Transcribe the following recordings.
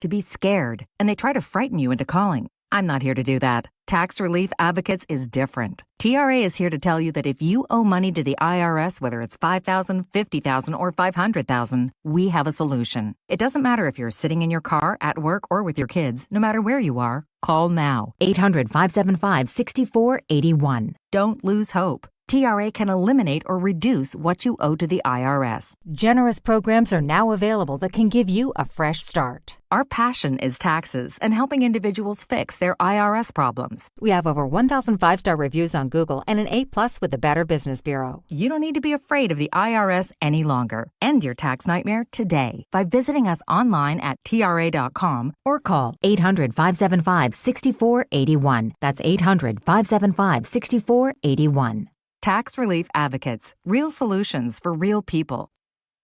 to be scared, and they try to frighten you into calling. I'm not here to do that. Tax Relief Advocates is different. TRA is here to tell you that if you owe money to the IRS, whether it's $5,000, $50,000, or $500,000, we have a solution. It doesn't matter if you're sitting in your car, at work, or with your kids. No matter where you are, call now. 800-575-6481. Don't lose hope. TRA can eliminate or reduce what you owe to the IRS. Generous programs are now available that can give you a fresh start. Our passion is taxes and helping individuals fix their IRS problems. We have over 1,000 5-star reviews on Google and an A+ with the Better Business Bureau. You don't need to be afraid of the IRS any longer. End your tax nightmare today by visiting us online at TRA.com or call 800-575-6481. That's 800-575-6481. Tax Relief Advocates. Real solutions for real people.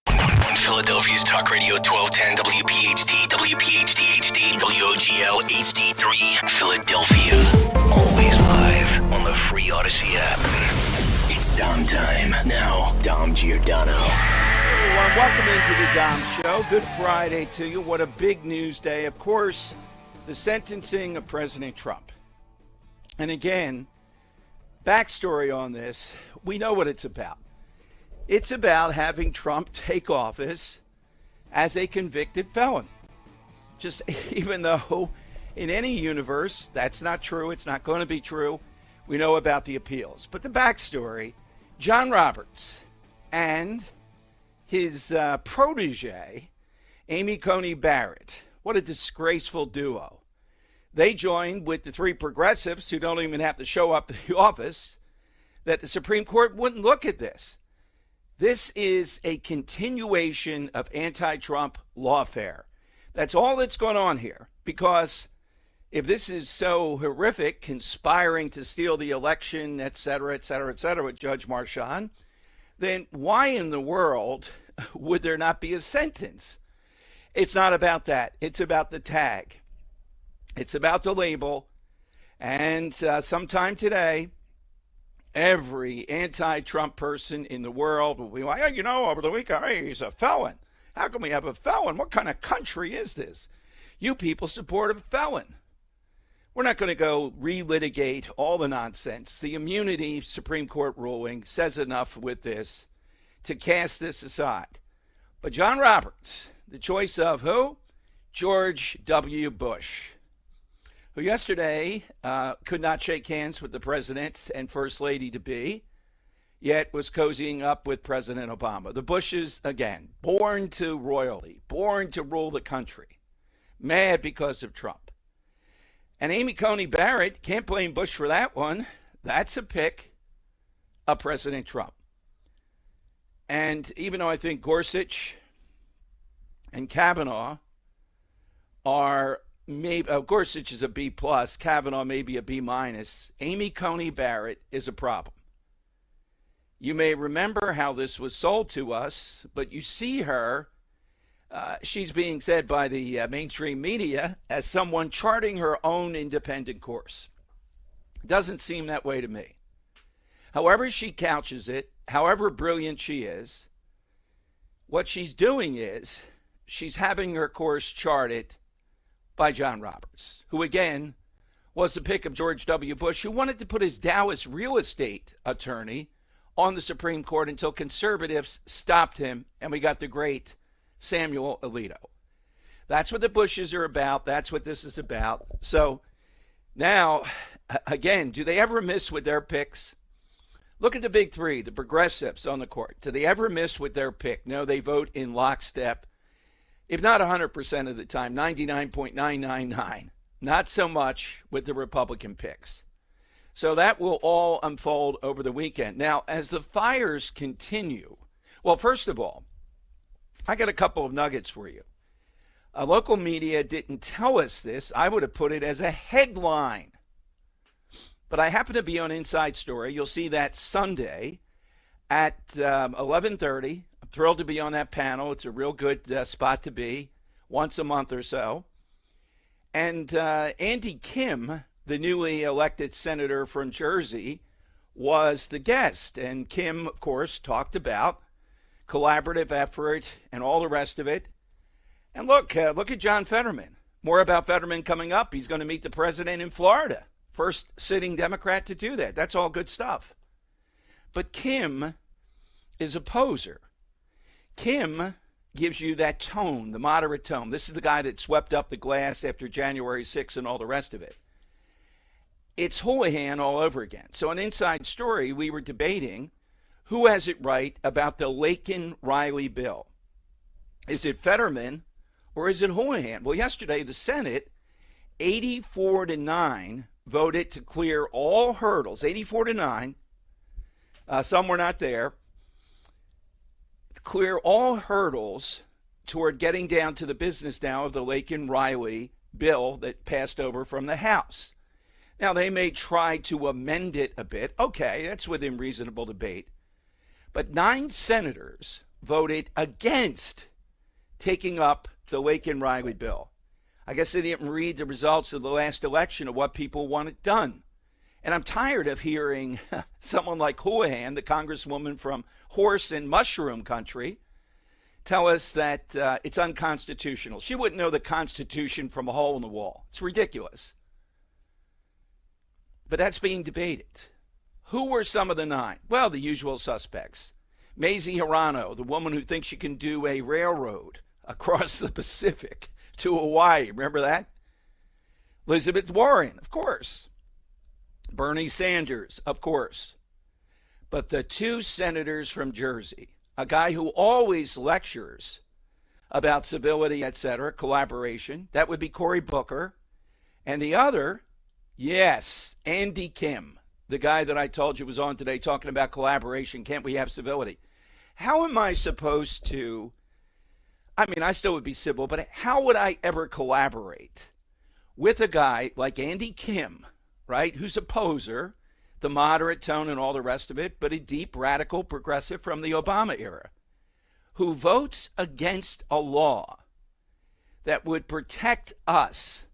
Philadelphia's Talk Radio 1210 WPHT, WPHT HD, WOGL HD3, Philadelphia. Always live on the free Odyssey app. It's Dom time. Now, Dom Giordano. Hey everyone, welcome into the Dom Show. Good Friday to you. What a big news day. Of course, the sentencing of President Trump. And again, backstory on this, we know what it's about. It's about having Trump take office as a convicted felon. Just even though in any universe that's not true, it's not going to be true, we know about the appeals. But the backstory, John Roberts and his protege, Amy Coney Barrett, what a disgraceful duo. They joined with the three progressives who don't even have to show up at the office, that the Supreme Court wouldn't look at this. This is a continuation of anti-Trump lawfare. That's all that's going on here. Because if this is so horrific, conspiring to steal the election, et cetera, with Judge Marchand, then why in the world would there not be a sentence? It's not about that. It's about the tag. It's about the label. And sometime today, every anti-Trump person in the world will be like, hey, you know, over the weekend, hey, he's a felon. How can we have a felon? What kind of country is this? You people support a felon. We're not going to go relitigate all the nonsense. The immunity Supreme Court ruling says enough with this to cast this aside. But John Roberts, the choice of who? George W. Bush, who yesterday could not shake hands with the president and first lady-to-be, yet was cozying up with President Obama. The Bushes, again, born to royalty, born to rule the country, mad because of Trump. And Amy Coney Barrett, can't blame Bush for that one. That's a pick of President Trump. And even though I think Gorsuch and Kavanaugh are maybe, Gorsuch is a B+, Kavanaugh maybe a B-. Amy Coney Barrett is a problem. You may remember how this was sold to us, but you see her, she's being said by the mainstream media as someone charting her own independent course. Doesn't seem that way to me. However she couches it, however brilliant she is, what she's doing is she's having her course charted by John Roberts, who again was the pick of George W. Bush, who wanted to put his Taoist real estate attorney on the Supreme Court until conservatives stopped him and we got the great Samuel Alito. That's what the Bushes are about. That's what this is about. So now, again, do they ever miss with their picks? Look at the big three, the progressives on the court. Do they ever miss with their pick? No, they vote in lockstep. If not 100% of the time, 99.999. Not so much with the Republican picks. So that will all unfold over the weekend. Now, as the fires continue, well, first of all, I got a couple of nuggets for you. Local media didn't tell us this. I would have put it as a headline. But I happen to be on Inside Story. You'll see that Sunday at 11:30. I'm thrilled to be on that panel. It's a real good spot to be once a month or so. And Andy Kim, the newly elected senator from Jersey, was the guest. And Kim, of course, talked about collaborative effort and all the rest of it. And look at John Fetterman. More about Fetterman coming up. He's going to meet the president in Florida. First sitting Democrat to do that. That's all good stuff. But Kim is a poser. Kim gives you that tone, the moderate tone. This is the guy that swept up the glass after January 6th and all the rest of it. It's Houlihan all over again. So an inside story, we were debating who has it right about the Laken-Riley bill. Is it Fetterman or is it Houlihan? Well, yesterday the Senate, 84-9, voted to clear all hurdles, 84-9. Some were not there. Clear all hurdles toward getting down to the business now of the Laken-Riley bill that passed over from the House. Now, they may try to amend it a bit. Okay, that's within reasonable debate. But 9 senators voted against taking up the Laken-Riley bill. I guess they didn't read the results of the last election of what people wanted done. And I'm tired of hearing someone like Houlihan, the congresswoman from horse and mushroom country, tell us that it's unconstitutional. She wouldn't know the Constitution from a hole in the wall. It's ridiculous. But that's being debated. Who were some of the 9? Well, the usual suspects. Mazie Hirono, the woman who thinks she can do a railroad across the Pacific to Hawaii. Remember that? Elizabeth Warren, of course. Bernie Sanders, of course. But the 2 senators from Jersey, a guy who always lectures about civility, etc., collaboration, that would be Cory Booker. And the other, yes, Andy Kim, the guy that I told you was on today talking about collaboration. Can't we have civility? How am I supposed to, I still would be civil, but how would I ever collaborate with a guy like Andy Kim, right, who's a poser, the moderate tone and all the rest of it, but a deep radical progressive from the Obama era, who votes against a law that would protect us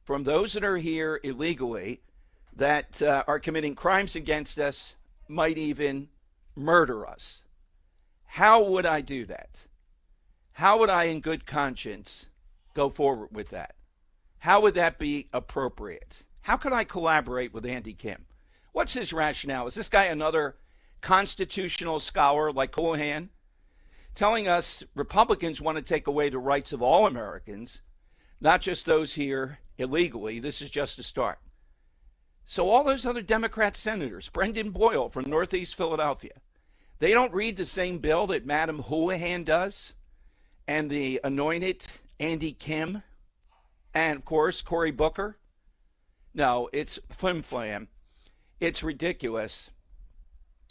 from those that are here illegally, that are committing crimes against us, might even murder us. How would I do that? How would I, in good conscience, go forward with that? How would that be appropriate? How could I collaborate with Andy Kim? What's his rationale? Is this guy another constitutional scholar like Houlihan, telling us Republicans want to take away the rights of all Americans, not just those here illegally? This is just a start. So all those other Democrat senators, Brendan Boyle from Northeast Philadelphia, they don't read the same bill that Madam Houlihan does, and the anointed Andy Kim, and of course Cory Booker. No, it's flim-flam. It's ridiculous.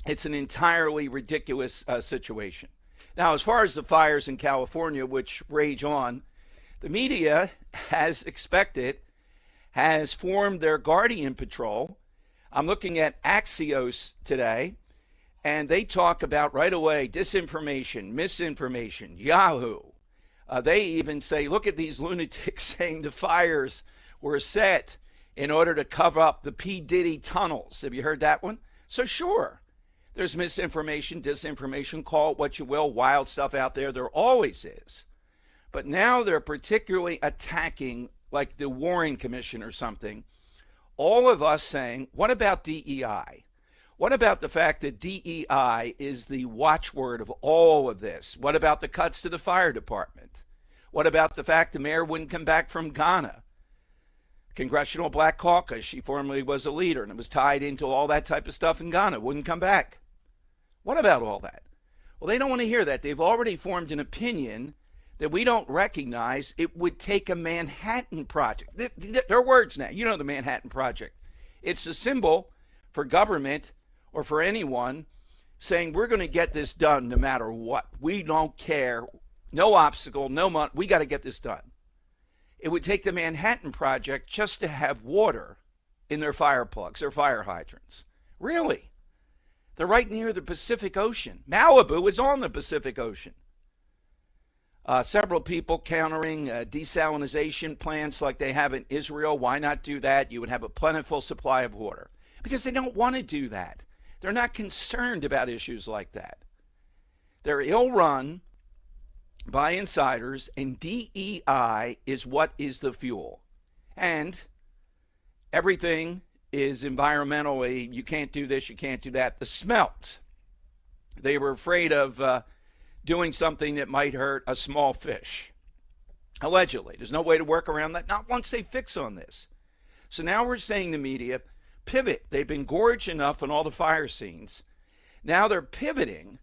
It's an entirely ridiculous situation. Now, as far as the fires in California, which rage on, the media, as expected, has formed their Guardian Patrol. I'm looking at Axios today, and they talk about right away disinformation, misinformation, Yahoo. They even say, look at these lunatics saying the fires were set in order to cover up the P. Diddy tunnels. Have you heard that one? So sure, there's misinformation, disinformation, call it what you will, wild stuff out there. There always is. But now they're particularly attacking, like the Warren Commission or something, all of us saying, what about DEI? What about the fact that DEI is the watchword of all of this? What about the cuts to the fire department? What about the fact the mayor wouldn't come back from Ghana? Congressional Black Caucus, she formerly was a leader and it was tied into all that type of stuff in Ghana, wouldn't come back. What about all that? Well, they don't want to hear that. They've already formed an opinion that we don't recognize. It would take a Manhattan Project. Their words now. You know the Manhattan Project. It's a symbol for government or for anyone saying we're going to get this done no matter what. We don't care. No obstacle, no money. We got to get this done. It would take the Manhattan Project just to have water in their fire plugs, their fire hydrants. Really? They're right near the Pacific Ocean. Malibu is on the Pacific Ocean. Several people countering desalination plants like they have in Israel. Why not do that? You would have a plentiful supply of water. Because they don't want to do that. They're not concerned about issues like that. They're ill-run. by insiders, and DEI is what is the fuel. And everything is environmentally, you can't do this, you can't do that. The smelt, they were afraid of doing something that might hurt a small fish. Allegedly. There's no way to work around that, not once they fix on this. So now we're saying the media, pivot. They've been gorged enough on all the fire scenes. Now they're pivoting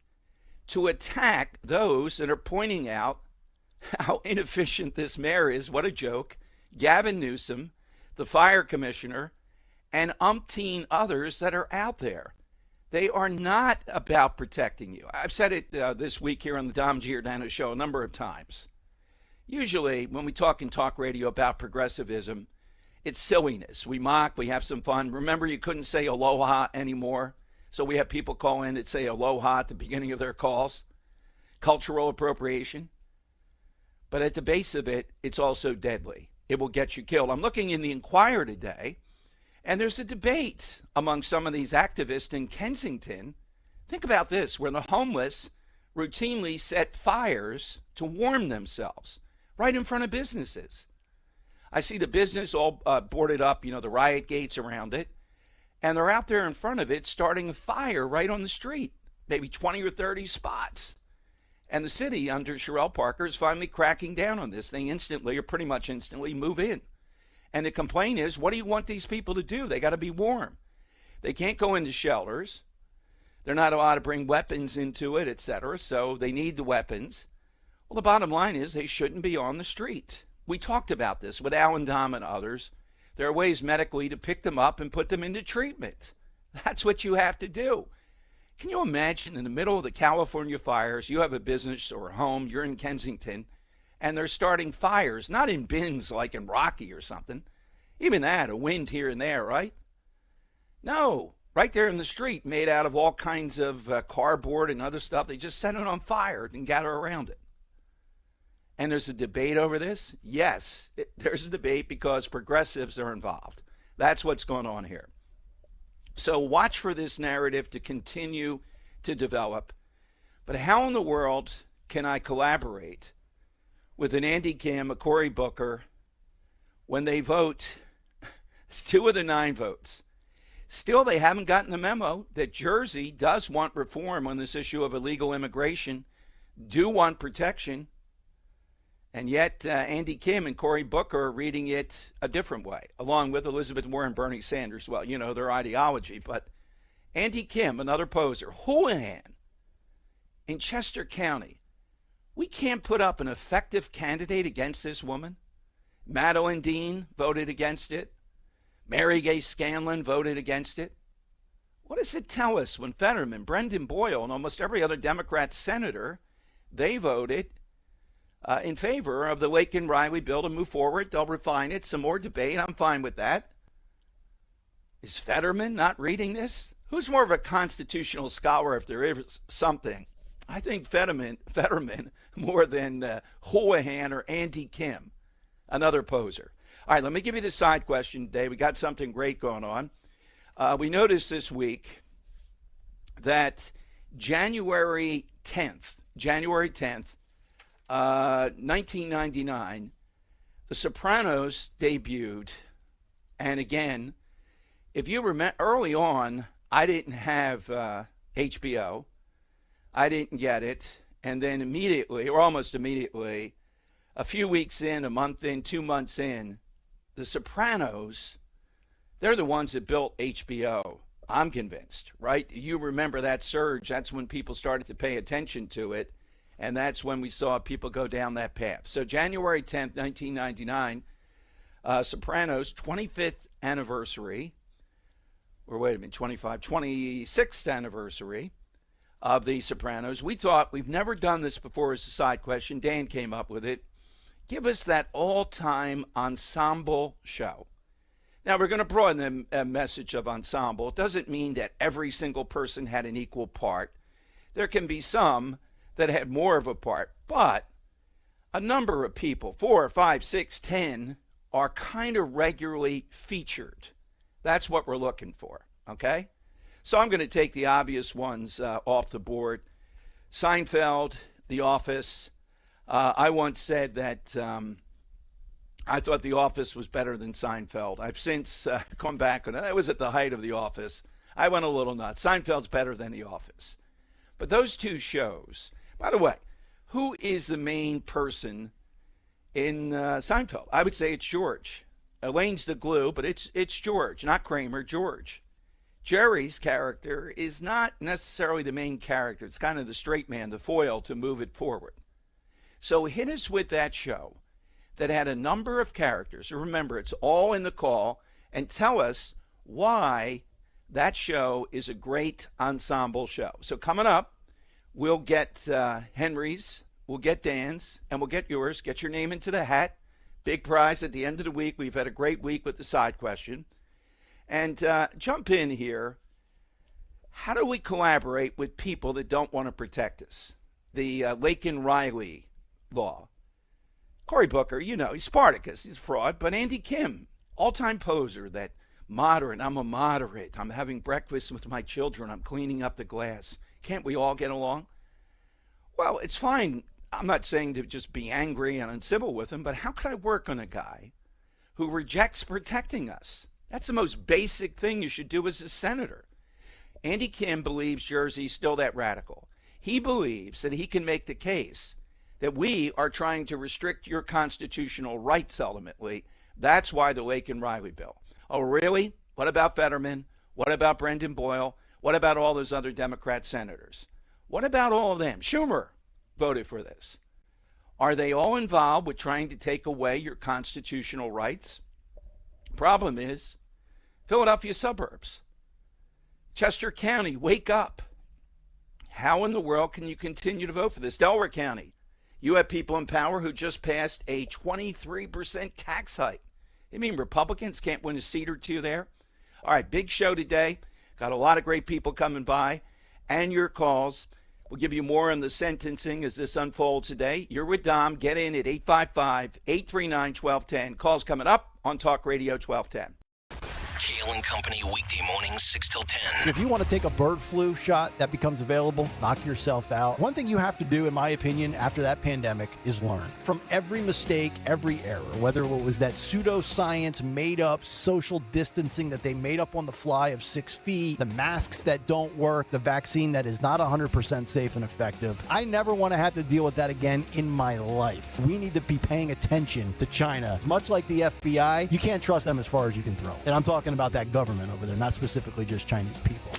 to attack those that are pointing out how inefficient this mayor is. What a joke. Gavin Newsom, the fire commissioner, and umpteen others that are out there. They are not about protecting you. I've said it this week here on the Dom Giordano show a number of times. Usually when we talk in talk radio about progressivism, it's silliness. We mock, we have some fun. Remember, you couldn't say aloha anymore. So we have people call in that say aloha at the beginning of their calls. Cultural appropriation. But at the base of it, it's also deadly. It will get you killed. I'm looking in the Inquirer today, and there's a debate among some of these activists in Kensington. Think about this, where the homeless routinely set fires to warm themselves right in front of businesses. I see the business all boarded up, the riot gates around it, and they're out there in front of it starting a fire right on the street, maybe 20 or 30 spots. And the city under Sherelle Parker is finally cracking down on this. They instantly, or pretty much instantly, move in. And the complaint is, what do you want these people to do? They got to be warm. They can't go into shelters. They're not allowed to bring weapons into it, etc. So they need the weapons. Well, the bottom line is they shouldn't be on the street. We talked about this with Alan Dom and others. There are ways medically to pick them up and put them into treatment. That's what you have to do. Can you imagine in the middle of the California fires, you have a business or a home, you're in Kensington, and they're starting fires, not in bins like in Rocky or something. Even that, a wind here and there, right? No, right there in the street, made out of all kinds of cardboard and other stuff. They just set it on fire and gather around it. And there's a debate over this? Yes, there's a debate because progressives are involved. That's what's going on here. So watch for this narrative to continue to develop. But how in the world can I collaborate with an Andy Kim, a Cory Booker, when they vote, it's 2 of the 9 votes. Still, they haven't gotten the memo that Jersey does want reform on this issue of illegal immigration, do want protection. And yet, Andy Kim and Cory Booker are reading it a different way, along with Elizabeth Warren and Bernie Sanders. Well, their ideology. But Andy Kim, another poser, Houlihan in Chester County. We can't put up an effective candidate against this woman. Madeline Dean voted against it. Mary Gay Scanlon voted against it. What does it tell us when Fetterman, Brendan Boyle, and almost every other Democrat senator, they voted in favor of the Lake and Riley bill to move forward? They'll refine it, some more debate. I'm fine with that. Is Fetterman not reading this? Who's more of a constitutional scholar, if there is something? I think Fetterman more than Houlihan or Andy Kim, another poser. All right, let me give you the side question today. We got something great going on. We noticed this week that January 10th, 1999, The Sopranos debuted. And again, if you remember, early on, I didn't have HBO. I didn't get it. And then immediately, or almost immediately, a few weeks in, a month in, 2 months in, The Sopranos, they're the ones that built HBO. I'm convinced, right? You remember that surge. That's when people started to pay attention to it. And that's when we saw people go down that path. So January 10th, 1999, Sopranos 25th anniversary, or wait a minute, 26th anniversary of The Sopranos. We thought, we've never done this before as a side question. Dan came up with it. Give us that all-time ensemble show. Now, we're going to broaden the message of ensemble. It doesn't mean that every single person had an equal part. There can be some that had more of a part, but a number of people, 4, 5, 6, 10, are kind of regularly featured. That's what we're looking for, okay? So I'm going to take the obvious ones off the board. Seinfeld, The Office, I once said that I thought The Office was better than Seinfeld. I've since gone back, and that was at the height of The Office. I went a little nuts. Seinfeld's better than The Office. But those two shows, by the way, who is the main person in Seinfeld? I would say it's George. Elaine's the glue, but it's George, not Kramer, George. Jerry's character is not necessarily the main character. It's kind of the straight man, the foil to move it forward. So hit us with that show that had a number of characters. Remember, it's all in the call, and tell us why that show is a great ensemble show. So coming up, we'll get Henry's, we'll get Dan's, and we'll get yours. Get your name into the hat. Big prize at the end of the week. We've had a great week with the side question. And jump in here. How do we collaborate with people that don't want to protect us? The Lakin Riley law. Cory Booker, you know, he's Spartacus. He's a fraud. But Andy Kim, all-time poser, that moderate. I'm a moderate. I'm having breakfast with my children. I'm cleaning up the glass. Can't we all get along? Well, it's fine. I'm not saying to just be angry and uncivil with him, but how could I work on a guy who rejects protecting us? That's the most basic thing you should do as a senator. Andy Kim believes Jersey's still that radical. He believes that he can make the case that we are trying to restrict your constitutional rights ultimately. That's why the Lakin Riley bill. Oh, really? What about Fetterman? What about Brendan Boyle? What about all those other Democrat senators? What about all of them? Schumer voted for this. Are they all involved with trying to take away your constitutional rights? Problem is, Philadelphia suburbs, Chester County, wake up. How in the world can you continue to vote for this? Delaware County, you have people in power who just passed a 23% tax hike. You mean Republicans can't win a seat or two there? All right, big show today. Got a lot of great people coming by, and your calls. We'll give you more on the sentencing as this unfolds today. You're with Dom. Get in at 855-839-1210. Calls coming up on Talk Radio 1210. Kale and Company, weekday mornings, 6 till 10. If you want to take a bird flu shot that becomes available, knock yourself out. One thing you have to do, in my opinion, after that pandemic is learn. From every mistake, every error, whether it was that pseudoscience made-up social distancing that they made up on the fly of 6 feet, the masks that don't work, the vaccine that is not 100% safe and effective. I never want to have to deal with that again in my life. We need to be paying attention to China. Much like the FBI, you can't trust them as far as you can throw. And I'm talking about that government over there, not specifically just Chinese people.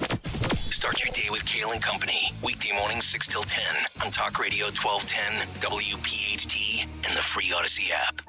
Start your day with Kale and Company, weekday mornings 6 till 10 on Talk Radio 1210, WPHT, and the free Odyssey app.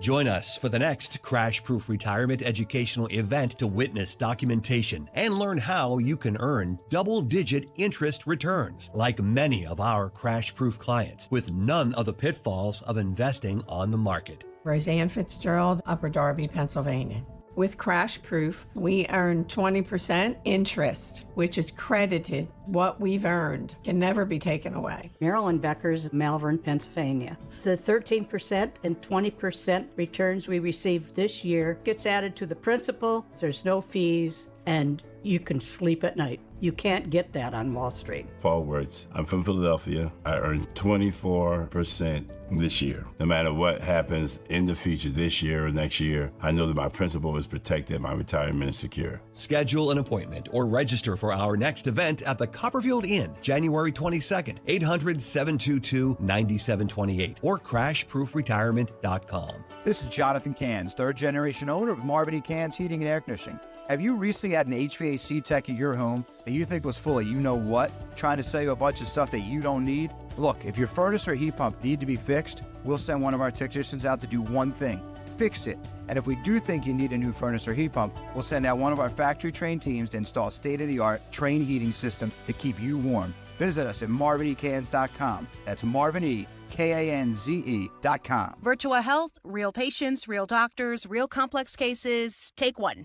Join us for the next Crash Proof Retirement educational event to witness documentation and learn how you can earn double-digit interest returns like many of our Crash Proof clients with none of the pitfalls of investing on the market. Roseanne Fitzgerald, Upper Darby, Pennsylvania. With Crash Proof, we earn 20% interest, which is credited. What we've earned can never be taken away. Marilyn Becker's, Malvern, Pennsylvania. The 13% and 20% returns we received this year gets added to the principal. There's no fees, and you can sleep at night. You can't get that on Wall Street. Paul Wirtz. I'm from Philadelphia. I earned 24% this year. No matter what happens in the future this year or next year, I know that my principal is protected, my retirement is secure. Schedule an appointment or register for our next event at the Copperfield Inn, January 22nd, 800-722-9728 or crashproofretirement.com. This is Jonathan Cans, third-generation owner of Marvin E. Cans Heating and Air Conditioning. Have you recently had an HVAC tech at your home that you think was full of you-know-what, trying to sell you a bunch of stuff that you don't need? Look, if your furnace or heat pump need to be fixed, we'll send one of our technicians out to do one thing: fix it. And if we do think you need a new furnace or heat pump, we'll send out one of our factory-trained teams to install state-of-the-art Trane heating system to keep you warm. Visit us at marvinecans.com. That's marvinekans.com. Virtua Health, real patients, real doctors, real complex cases. Take one.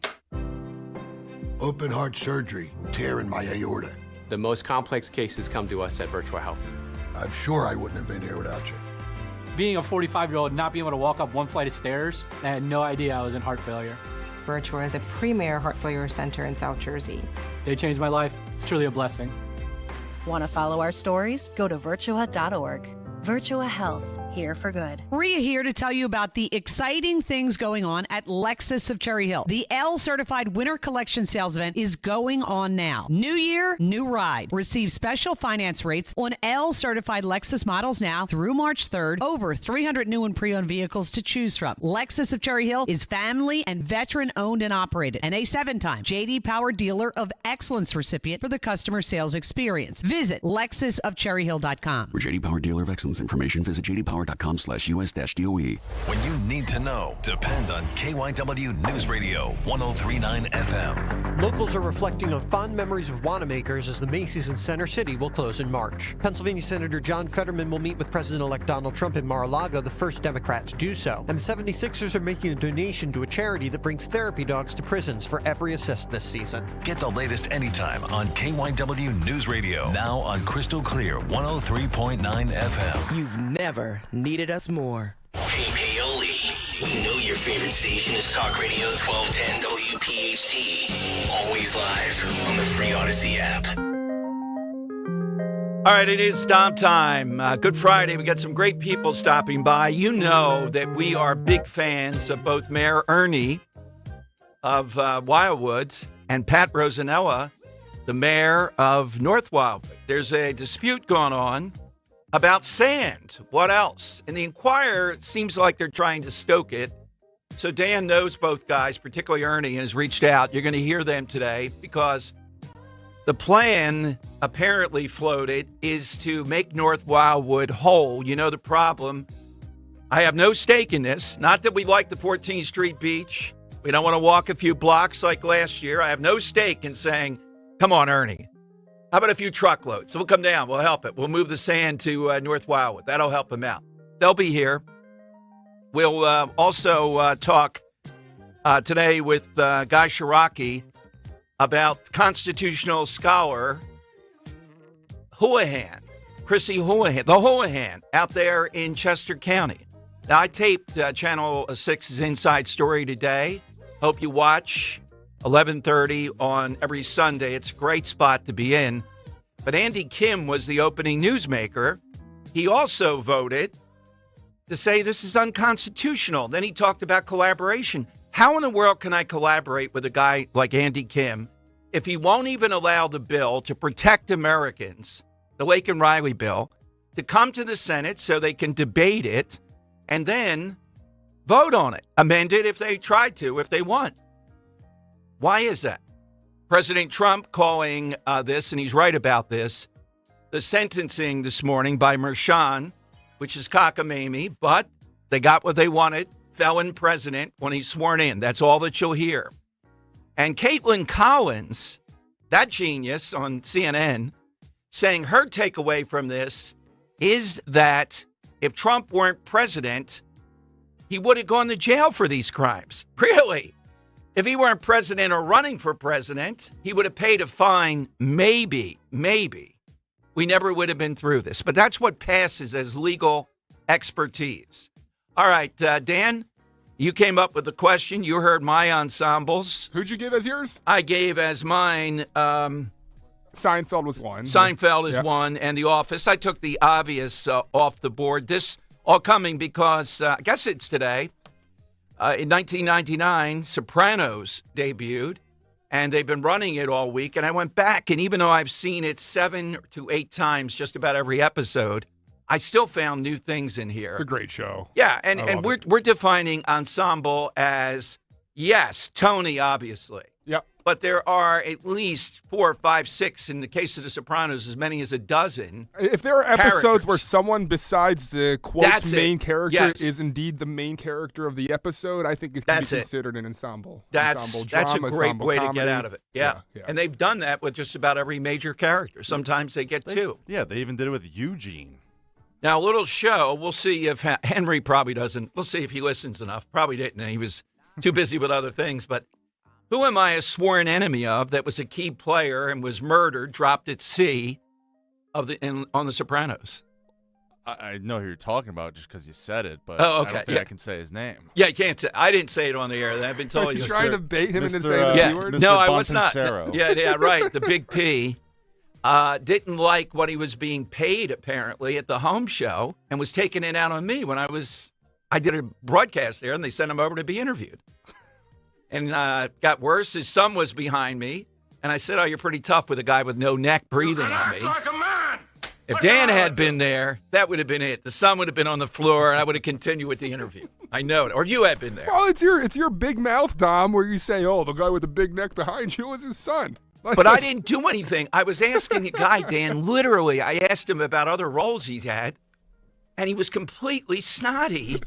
Open heart surgery, tear in my aorta. The most complex cases come to us at Virtua Health. I'm sure I wouldn't have been here without you. Being a 45-year-old, not being able to walk up one flight of stairs, I had no idea I was in heart failure. Virtua is a premier heart failure center in South Jersey. They changed my life. It's truly a blessing. Want to follow our stories? Go to virtua.org. Virtua Health. here for good. Rhea here to tell you about the exciting things going on at Lexus of Cherry Hill. The L-certified Winter Collection sales event is going on now. New year, new ride. Receive special finance rates on L-certified Lexus models now through March 3rd. Over 300 new and pre-owned vehicles to choose from. Lexus of Cherry Hill is family and veteran owned and operated, and a 7-time J.D. Power Dealer of Excellence recipient for the customer sales experience. Visit LexusofCherryHill.com. For J.D. Power Dealer of Excellence information, visit jdpower.com/US-DOE. When you need to know, depend on KYW News Radio 103.9 FM. Locals are reflecting on fond memories of Wanamakers as the Macy's in Center City will close in March. Pennsylvania Senator John Fetterman will meet with President-elect Donald Trump in Mar-a-Lago, the first Democrat to do so. And the 76ers are making a donation to a charity that brings therapy dogs to prisons for every assist this season. Get the latest anytime on KYW News Radio. Now on Crystal Clear 103.9 FM. You've never needed us more. Hey, Paoli, we know your favorite station is Talk Radio 1210 WPHT. Always live on the free Odyssey app. All right, it is Dom time. Good Friday. We got some great people stopping by. You know that we are big fans of both Mayor Ernie of Wildwoods and Pat Rosanella, the mayor of North Wildwood. There's a dispute going on about sand. What else? And the Inquirer, it seems like they're trying to stoke it. So Dan knows both guys, particularly Ernie, and has reached out. You're going to hear them today because the plan apparently floated is to make North Wildwood whole. You know the problem. I have no stake in this. Not that we like the 14th Street Beach. We don't want to walk a few blocks like last year. I have no stake in saying, come on, Ernie. How about a few truckloads? So we'll come down. We'll help it. We'll move the sand to North Wildwood. That'll help them out. They'll be here. We'll also talk today with Guy Shiraki about constitutional scholar Houlihan, Chrissy Houlihan, the Houlihan out there in Chester County. Now, I taped Channel 6's Inside Story today. Hope you watch 11:30 on every Sunday. It's a great spot to be in. But Andy Kim was the opening newsmaker. He also voted to say this is unconstitutional. Then he talked about collaboration. How in the world can I collaborate with a guy like Andy Kim if he won't even allow the bill to protect Americans, the Lake and Riley bill, to come to the Senate so they can debate it and then vote on it, amend it if they try to, if they want? Why is that? President Trump calling this, and he's right about this, the sentencing this morning by Merchan, which is cockamamie, but they got what they wanted, felon president when he's sworn in. That's all that you'll hear. And Caitlin Collins, that genius on CNN, saying her takeaway from this is that if Trump weren't president, he would have gone to jail for these crimes. Really? If he weren't president or running for president, he would have paid a fine, maybe. We never would have been through this. But that's what passes as legal expertise. All right, Dan, you came up with the question. You heard my ensembles. Who'd you give as yours? I gave as mine. Seinfeld was one. Seinfeld is one, and The Office. I took the obvious off the board. This all coming because I guess it's today. In 1999, Sopranos debuted, and they've been running it all week. And I went back, and even though I've seen it 7 to 8 times, just about every episode, I still found new things in here. It's a great show. Yeah, and we're defining ensemble as, yes, Tony, obviously. Yep. But there are at least 4, 5, 6, in the case of The Sopranos, as many as a dozen. If there are episodes characters where someone besides the quote main character is indeed the main character of the episode, I think it can be considered an ensemble. That's a great way to get out of it. Yeah. And they've done that with just about every major character. Sometimes they get 2. Yeah, they even did it with Eugene. Now, a little show. We'll see if Henry probably doesn't. We'll see if he listens enough. Probably didn't. He was too busy with other things. But who am I a sworn enemy of that was a key player and was murdered, dropped at sea on The Sopranos? I know who you're talking about just because you said it, but I don't think I can say his name. Yeah, you can't say. I didn't say it on the air. I've been told Are you. trying to bait him into saying the yeah. B word? No, I was not. Yeah, right. The big P. didn't like what he was being paid, apparently, at the home show and was taking it out on me when I did a broadcast there, and they sent him over to be interviewed. And got worse. His son was behind me, and I said, you're pretty tough with a guy with no neck breathing on me. Like a man. If Dan had been there, that would have been it. The son would have been on the floor, and I would have continued with the interview. I know it. Or you had been there. Well, it's your big mouth, Dom, where you say, the guy with the big neck behind you was his son. But I didn't do anything. I was asking the guy, Dan, literally, I asked him about other roles he's had, and he was completely snotty.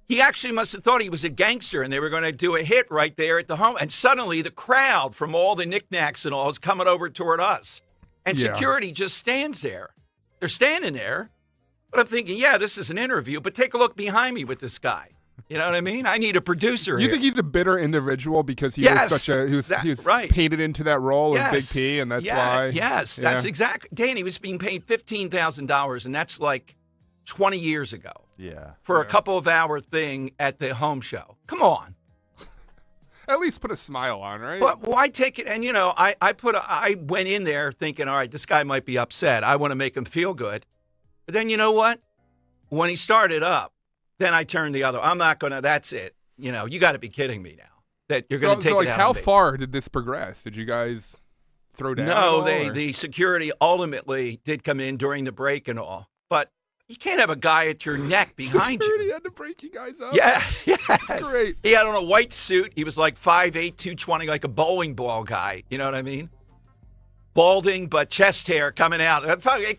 He actually must have thought he was a gangster, and they were going to do a hit right there at the home. And suddenly the crowd from all the knickknacks and all is coming over toward us. And security just stands there. They're standing there. But I'm thinking, this is an interview, but take a look behind me with this guy. You know what I mean? I need a producer You here. think he's a bitter individual because he was right. painted into that role of Big P, and that's why? Yes, that's exactly. Dan, he was being paid $15,000, and that's like 20 years ago. Yeah. For a couple of hour thing at the home show. Come on. At least put a smile on, right? But why take it? And, I went in there thinking, all right, this guy might be upset. I want to make him feel good. But then you know what? When he started up, then I turned the other. I'm not going to, that's it. You got to be kidding me now that you're going to take it out how on me. far did this progress? Did you guys throw down? No, the security ultimately did come in during the break and all. But you can't have a guy at your neck behind Security you. had to break you guys up. Yeah, That's great. He had on a white suit. He was like 5'8", 220, like a bowling ball guy. You know what I mean? Balding, but chest hair coming out.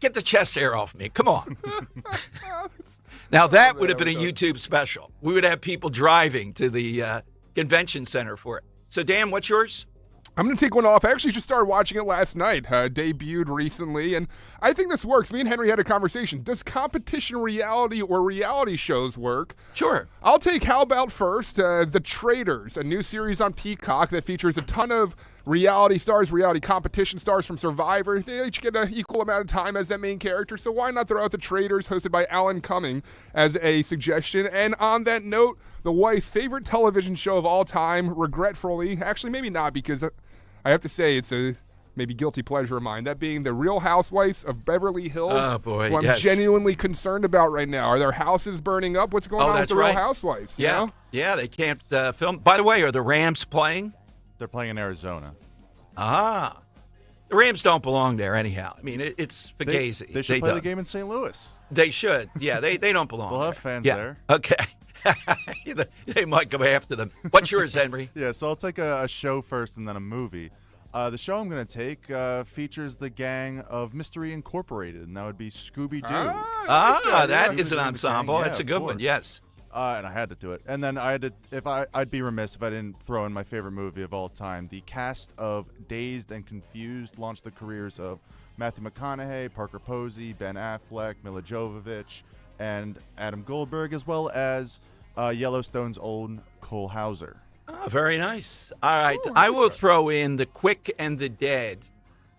Get the chest hair off me. Come on. Now, that would have been a YouTube special. We would have people driving to the convention center for it. So, Dan, what's yours? I'm going to take one off. I actually just started watching it last night. Debuted recently, and I think this works. Me and Henry had a conversation. Does competition reality or reality shows work? Sure. I'll take How About First, The Traitors, a new series on Peacock that features a ton of reality stars, reality competition stars from Survivor. They each get an equal amount of time as that main character, so why not throw out The Traitors, hosted by Alan Cumming, as a suggestion? And on that note, the wife's favorite television show of all time, regretfully, actually maybe not, because I have to say it's a maybe guilty pleasure of mine, that being The Real Housewives of Beverly Hills. Oh, boy, who I'm genuinely concerned about right now. Are their houses burning up? What's going on with The Real Housewives? Yeah, you know? Yeah, they can't film. By the way, are the Rams playing? They're playing in Arizona. The Rams don't belong there anyhow. I mean, it's Fugazi. They should play the game in St. Louis. They should. Yeah, they don't belong They'll there. have fans there. Okay. They might go after them. What's yours, Henry? Yeah, so I'll take a show first and then a movie. The show I'm going to take features the gang of Mystery Incorporated, and that would be Scooby-Doo. That is an ensemble. That's a good one, yes. And I had to do it. And then I'd be remiss if I didn't throw in my favorite movie of all time. The cast of Dazed and Confused launched the careers of Matthew McConaughey, Parker Posey, Ben Affleck, Mila Jovovich, and Adam Goldberg, as well as Yellowstone's own Cole Hauser. Oh, very nice. All right. I will throw in The Quick and the Dead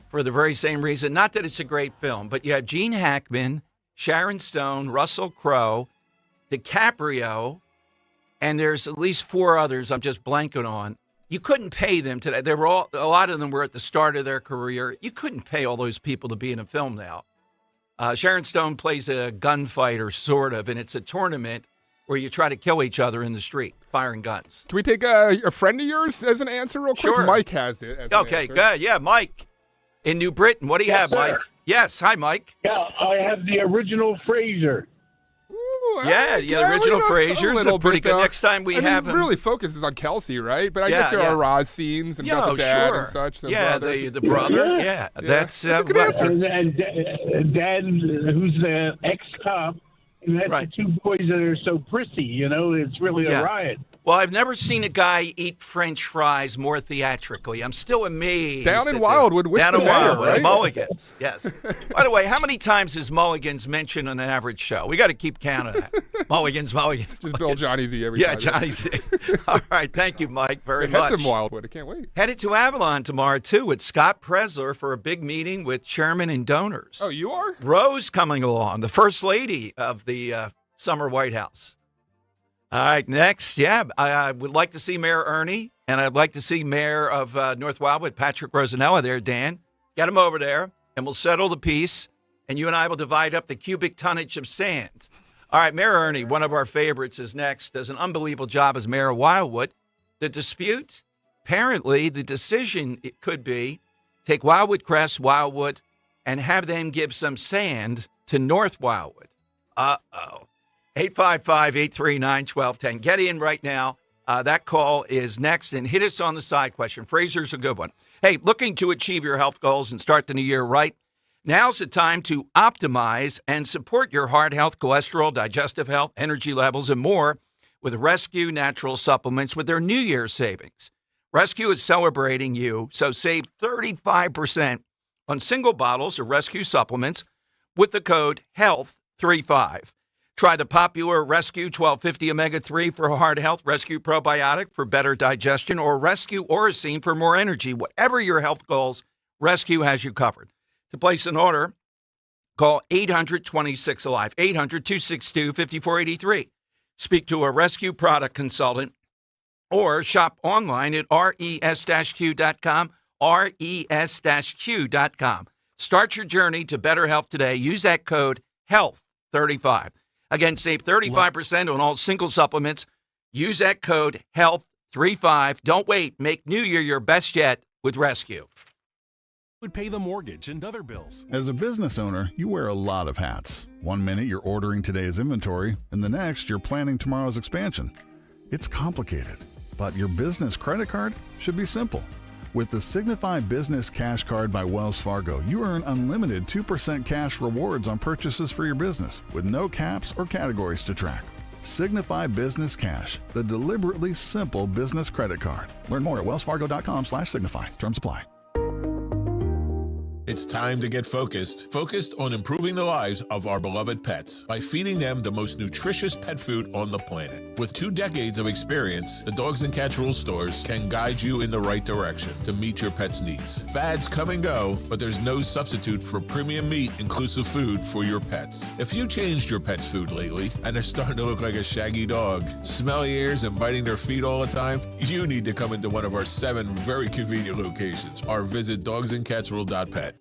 for the very same reason. Not that it's a great film, but you have Gene Hackman, Sharon Stone, Russell Crowe, DiCaprio, and there's at least 4 others I'm just blanking on. You couldn't pay them today. They were a lot of them were at the start of their career. You couldn't pay all those people to be in a film now. Sharon Stone plays a gunfighter, sort of, and it's a tournament where you try to kill each other in the street, firing guns. Can we take a friend of yours as an answer real quick? Sure. Mike has it. As Okay, good. Yeah, Mike in New Britain. What do you have, sir. Mike? Yes. Hi, Mike. Yeah, I have the original Frasier. Yeah, the original Frasier's a pretty good. Next time we have him. Really focuses on Kelsey, right? But I guess there are Roz scenes and about the dad and such. The brother. The brother. Yeah, that's a good answer. And Dad, who's the ex-cop, and that's the 2 boys that are so prissy, it's really a riot. Well, I've never seen a guy eat French fries more theatrically. I'm still amazed. Down in Wildwood with Down the in mayor, Wildwood, right? Mulligans, yes. By the way, how many times is Mulligans mentioned on an average show? We got to keep count of that. Mulligans. Just Bill Johnny Z every time. Yeah, Johnny Z. All right, thank you, Mike, very much. Head to Wildwood, I can't wait. Headed to Avalon tomorrow, too, with Scott Presler for a big meeting with chairman and donors. Oh, you are? Rose coming along, the first lady of the summer White House. All right, next, I would like to see Mayor Ernie, and I'd like to see Mayor of North Wildwood, Patrick Rosanella there, Dan. Get them over there, and we'll settle the peace, and you and I will divide up the cubic tonnage of sand. All right, Mayor Ernie, one of our favorites, is next. Does an unbelievable job as mayor of Wildwood. The dispute, apparently the decision it could be, take Wildwood Crest, Wildwood, and have them give some sand to North Wildwood. 855-839-1210. Get in right now. That call is next, and hit us on the side question. Fraser's a good one. Hey, looking to achieve your health goals and start the new year right? Now's the time to optimize and support your heart health, cholesterol, digestive health, energy levels, and more with Rescue Natural Supplements with their New Year's savings. Rescue is celebrating you, so save 35% on single bottles of Rescue supplements with the code HEALTH35. Try the popular Rescue 1250 Omega-3 for heart health, Rescue Probiotic for better digestion, or Rescue Oracine for more energy. Whatever your health goals, Rescue has you covered. To place an order, call 800-26-ALIVE, 800-262-5483. Speak to a Rescue product consultant or shop online at res-q.com, res-q.com. Start your journey to better health today. Use that code HEALTH35. Again, save 35% on all single supplements. Use that code HEALTH35. Don't wait. Make New Year your best yet with Rescue. Would pay the mortgage and other bills. As a business owner, you wear a lot of hats. One minute you're ordering today's inventory, and the next you're planning tomorrow's expansion. It's complicated, but your business credit card should be simple. With the Signify Business Cash Card by Wells Fargo, you earn unlimited 2% cash rewards on purchases for your business with no caps or categories to track. Signify Business Cash, the deliberately simple business credit card. Learn more at wellsfargo.com/signify. Terms apply. It's time to get focused on improving the lives of our beloved pets by feeding them the most nutritious pet food on the planet. With 2 decades of experience, the Dogs and Cats Rules stores can guide you in the right direction to meet your pet's needs. Fads come and go, but there's no substitute for premium meat-inclusive food for your pets. If you changed your pet's food lately and they're starting to look like a shaggy dog, smelly ears and biting their feet all the time, you need to come into one of our 7 very convenient locations or visit dogsandcatsrule.pet.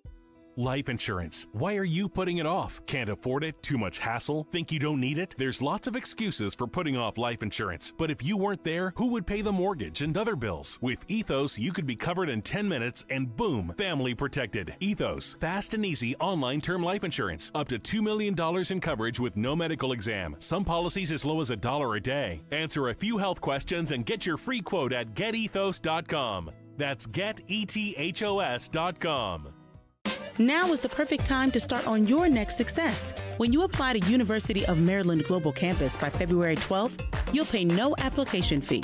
Life insurance. Why are you putting it off? Can't afford it? Too much hassle? Think you don't need it? There's lots of excuses for putting off life insurance. But if you weren't there, who would pay the mortgage and other bills? With Ethos, you could be covered in 10 minutes and boom, family protected. Ethos, fast and easy online term life insurance. Up to $2 million in coverage with no medical exam. Some policies as low as $1 a day. Answer a few health questions and get your free quote at getethos.com. That's getethos.com. Now is the perfect time to start on your next success. When you apply to University of Maryland Global Campus by February 12th, you'll pay no application fee.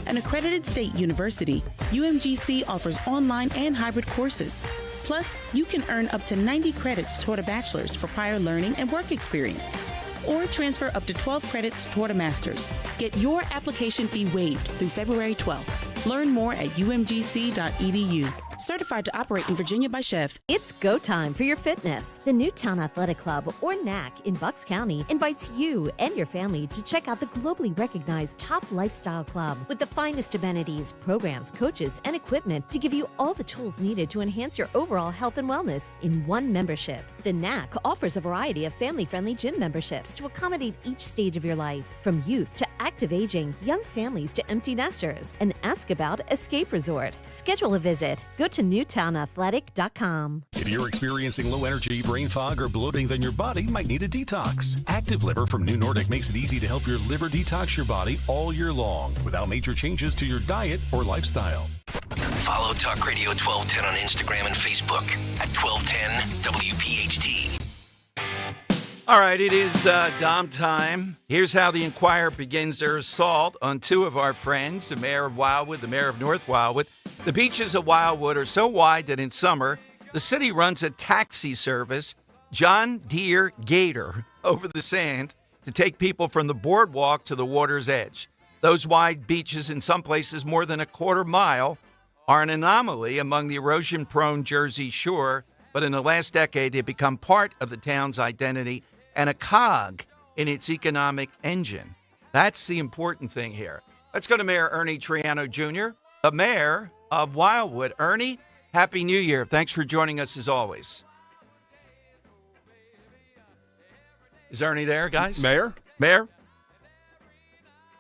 An accredited state university, UMGC offers online and hybrid courses. Plus, you can earn up to 90 credits toward a bachelor's for prior learning and work experience, or transfer up to 12 credits toward a master's. Get your application fee waived through February 12th. Learn more at umgc.edu. Certified to operate in Virginia by Chev. It's go time for your fitness. The Newtown Athletic Club, or NAC, in Bucks County invites you and your family to check out the globally recognized top lifestyle club with the finest amenities, programs, coaches, and equipment to give you all the tools needed to enhance your overall health and wellness in one membership. The NAC offers a variety of family-friendly gym memberships to accommodate each stage of your life, from youth to active aging, young families to empty nesters, and Ask About Escape Resort. Schedule a visit. Go to newtownathletic.com. If you're experiencing low energy, brain fog, or bloating, then your body might need a detox. Active Liver from New Nordic makes it easy to help your liver detox your body all year long without major changes to your diet or lifestyle. Follow Talk Radio 1210 on Instagram and Facebook at 1210 WPHT. All right, it is Dom time. Here's how the Inquirer begins their assault on 2 of our friends, the mayor of Wildwood, the mayor of North Wildwood. The beaches of Wildwood are so wide that in summer, the city runs a taxi service, John Deere Gator, over the sand to take people from the boardwalk to the water's edge. Those wide beaches, in some places more than a quarter mile, are an anomaly among the erosion-prone Jersey Shore, but in the last decade, they've become part of the town's identity and a cog in its economic engine. That's the important thing here. Let's go to Mayor Ernie Triano Jr., the mayor of Wildwood. Ernie, Happy New Year. Thanks for joining us as always. Is Ernie there, guys? Mayor?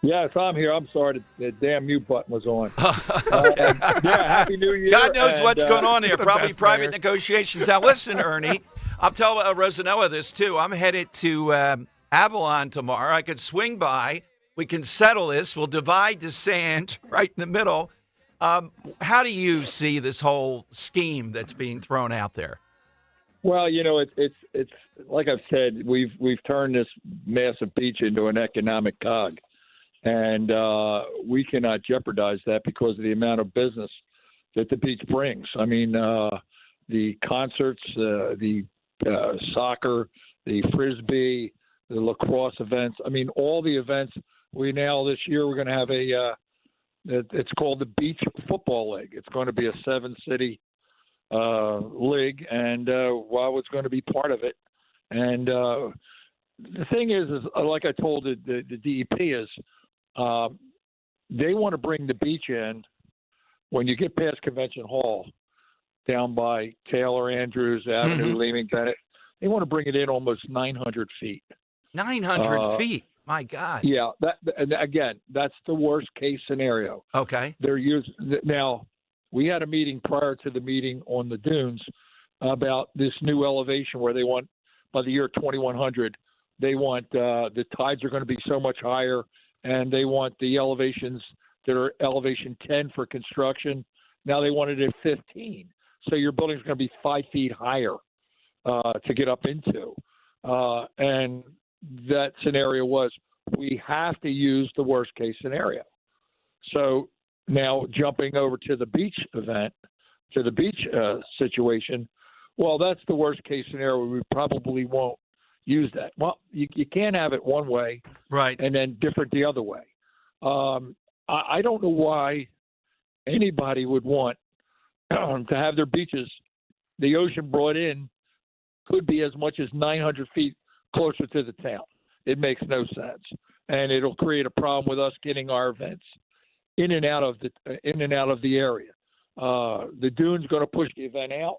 Yes, I'm here. I'm sorry, the damn mute button was on. Okay. Happy New Year. God knows and, what's going on here. the Probably best, private Mayor. negotiations. Now, listen, Ernie, I'll tell Rosanella this, too. I'm headed to Avalon tomorrow. I could swing by. We can settle this. We'll divide the sand right in the middle. How do you see this whole scheme that's being thrown out there? Well, it's like I've said, we've turned this massive beach into an economic cog, and we cannot jeopardize that because of the amount of business that the beach brings. I mean, the concerts, the soccer, the frisbee, the lacrosse events. I mean, all the events. This year we're going to have it's called the Beach Football League. It's going to be a 7-city league, and it's going to be part of it. And the thing is like I told the DEP is they want to bring the beach in when you get past Convention Hall down by Taylor, Andrews Avenue, Leeming, Bennett. They want to bring it in almost 900 feet. 900 feet. My God. Yeah. And again, that's the worst case scenario. Okay. Now, we had a meeting prior to the meeting on the dunes about this new elevation where they want, by the year 2100, they want the tides are going to be so much higher, and they want the elevations that are elevation 10 for construction. Now they want it at 15. So your building's going to be 5 feet higher to get up into. And that scenario was we have to use the worst case scenario. So now jumping over to the beach event, to the beach situation, well, that's the worst case scenario. We probably won't use that. Well, you can't have it one way, right, and then different the other way. I don't know why anybody would want to have their beaches, the ocean brought in, could be as much as 900 feet closer to the town. It makes no sense, and it'll create a problem with us getting our events in and out of the area. The dune's going to push the event out.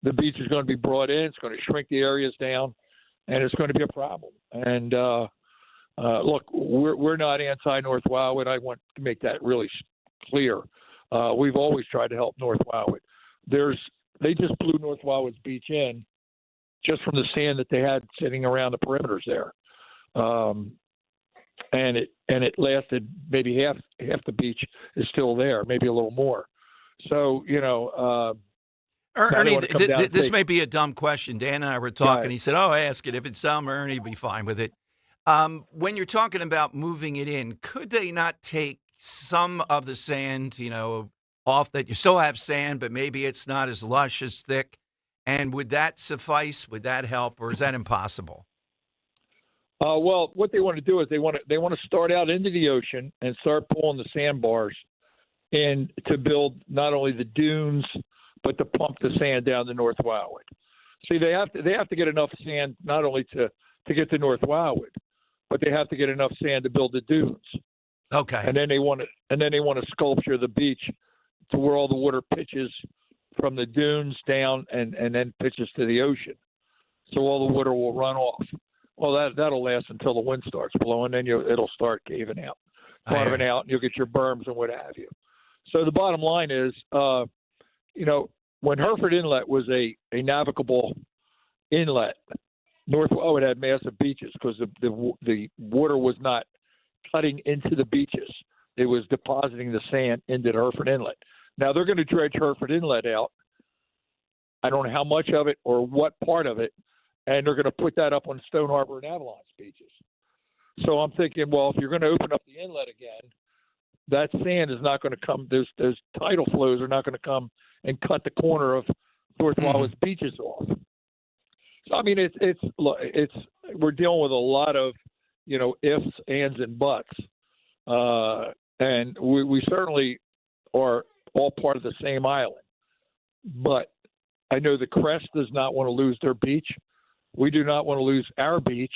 The beach is going to be brought in. It's going to shrink the areas down, and it's going to be a problem. And look, we're not anti-North Wildwood. I want to make that really clear. We've always tried to help North Wildwood. They just blew North Wildwood's beach in just from the sand that they had sitting around the perimeters there. And it lasted maybe half the beach is still there, maybe a little more. So, Ernie, this may be a dumb question. Dan and I were talking. Right. He said, ask it. If it's dumb, Ernie will be fine with it. When you're talking about moving it in, could they not take some of the sand, off that you still have sand, but maybe it's not as lush, as thick? And would that suffice? Would that help? Or is that impossible? Well, what they want to do is they want to start out into the ocean and start pulling the sandbars in to build not only the dunes, but to pump the sand down to North Wildwood. See, they have to get enough sand not only to get to North Wildwood, but they have to get enough sand to build the dunes. Okay. And then they want to sculpture the beach to where all the water pitches from the dunes down and then pitches to the ocean. So all the water will run off. Well, that'll last until the wind starts blowing, then it'll start caving out, bottoming out, and you'll get your berms and what have you. So the bottom line is, when Hereford Inlet was a navigable inlet, North Wildwood had massive beaches because the water was not cutting into the beaches. It was depositing the sand into the Hereford Inlet. Now they're going to dredge Hereford Inlet out. I don't know how much of it or what part of it, and they're going to put that up on Stone Harbor and Avalon's beaches. So I'm thinking, well, if you're going to open up the inlet again, that sand is not going to come. Those tidal flows are not going to come and cut the corner of North Wildwood's beaches off. So I mean, we're dealing with a lot of ifs, ands, and buts, and we certainly are all part of the same island. But I know the Crest does not want to lose their beach. We do not want to lose our beach.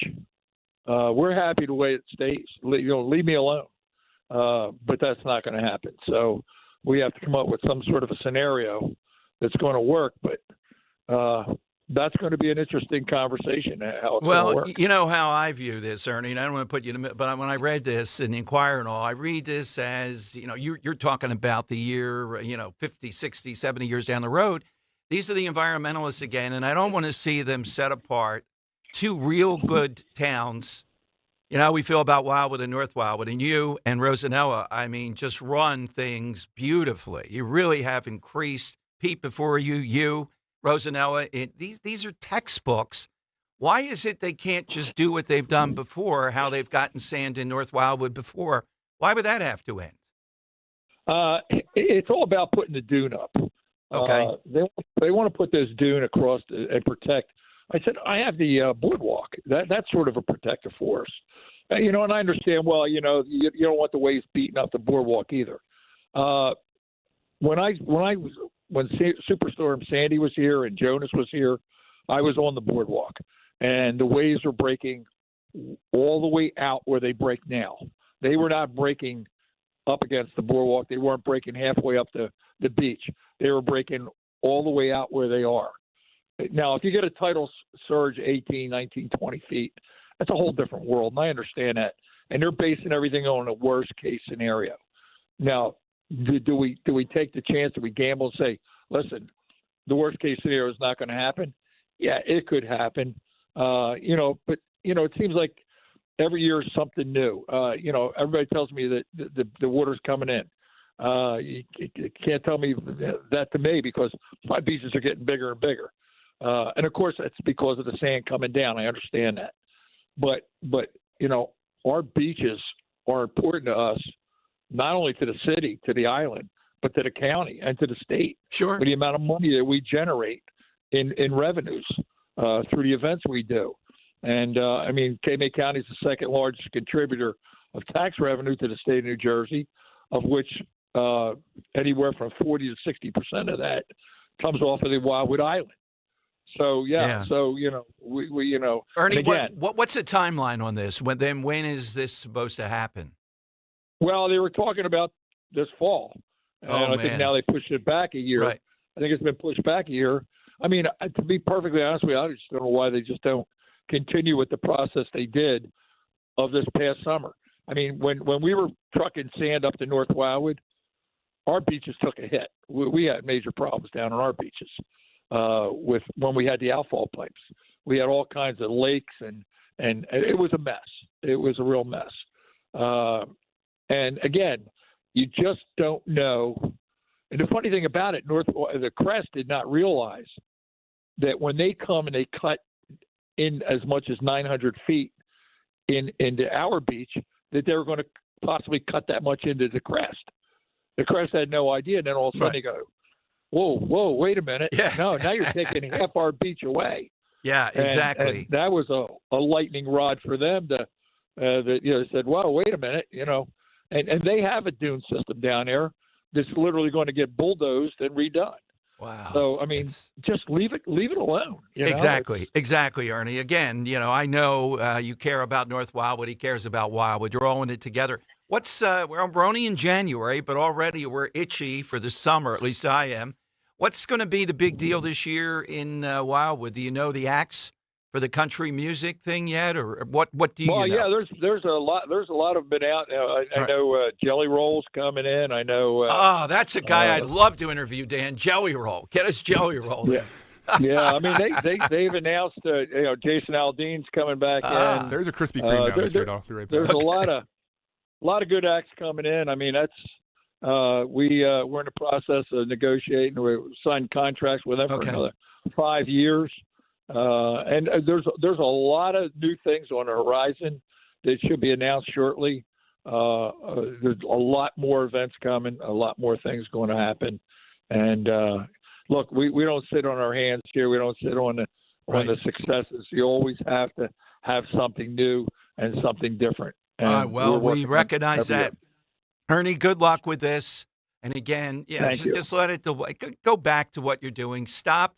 We're happy the way it stays. Leave me alone. But that's not going to happen. So we have to come up with some sort of a scenario that's going to work. But that's going to be an interesting conversation. How it's going Well, to work. you know how I view this, Ernie, and I don't want to put you in but when I read this in the Inquirer and all, I read this as, you're talking about the year, 50, 60, 70 years down the road. These are the environmentalists again, and I don't want to see them set apart. Two real good towns. You know how we feel about Wildwood and North Wildwood, and you and Rosanella, I mean, just run things beautifully. You really have increased. Pete, before you, Rosanella, these are textbooks. Why is it they can't just do what they've done before, how they've gotten sand in North Wildwood before? Why would that have to end? It's all about putting the dune up. Okay. They want to put this dune across and protect. I said, I have the boardwalk. That's sort of a protective force. And I understand, well, you don't want the waves beating up the boardwalk either. When Superstorm Sandy was here and Jonas was here, I was on the boardwalk, and the waves were breaking all the way out where they break now. They were not breaking up against the boardwalk. They weren't breaking halfway up the beach. They were breaking all the way out where they are. Now, if you get a tidal surge 18, 19, 20 feet, that's a whole different world, and I understand that. And they're basing everything on a worst-case scenario. Now, do we take the chance? Do we gamble and say, listen, the worst-case scenario is not going to happen? Yeah, it could happen. But it seems like every year is something new. Everybody tells me that the water's coming in. You can't tell me that to me because my beaches are getting bigger and bigger. And of course, that's because of the sand coming down. I understand that. But our beaches are important to us, not only to the city, to the island, but to the county and to the state. Sure. For the amount of money that we generate in revenues through the events we do. And, K-May County is the second largest contributor of tax revenue to the state of New Jersey, of which anywhere from 40 to 60% of that comes off of the Wildwood Island. So, we Ernie, again, what's the timeline on this? When is this supposed to happen? Well, they were talking about this fall. And I think now they pushed it back a year. Right. I think it's been pushed back a year. I mean, to be perfectly honest with you, I just don't know why they just don't continue with the process they did of this past summer. I mean, when we were trucking sand up to North Wildwood, our beaches took a hit. We had major problems down on our beaches with when we had the outfall pipes. We had all kinds of lakes, and it was a mess. It was a real mess. And again, you just don't know. And the funny thing about it, the Crest did not realize that when they come and they cut in as much as 900 feet into our beach, that they were going to possibly cut that much into the Crest. The Crest had no idea, and then all of a sudden they go, whoa, wait a minute. Yeah. No, now you're taking half our beach away. Yeah, exactly. And that was a lightning rod for them to said, well, wait a minute, and they have a dune system down there that's literally going to get bulldozed and redone. Wow. So, just leave it alone. Exactly, Ernie. Again, I know you care about North Wildwood. He cares about Wildwood. You're all in it together. We're only in January, but already we're itchy for the summer. At least I am. What's going to be the big deal this year in Wildwood? Do you know the acts for the country music thing yet, or what do you know? Well, yeah, there's a lot of been out. I know Jelly Roll's coming in. I know. That's a guy I'd love to interview, Dan. Jelly Roll, get us Jelly Roll. Yeah. Yeah, I mean they've announced Jason Aldean's coming back in. There's a Krispy Kreme now, Mr. I'll be right back. There's a lot of good acts coming in. I mean that's we're in the process of negotiating. We signed contracts with them for another 5 years, and there's a lot of new things on the horizon that should be announced shortly. There's a lot more events coming, a lot more things going to happen, and. Look, we don't sit on our hands here. We don't sit on the successes. You always have to have something new and something different. And we recognize that. Ernie, good luck with this. And again, just let it go back to what you're doing. Stop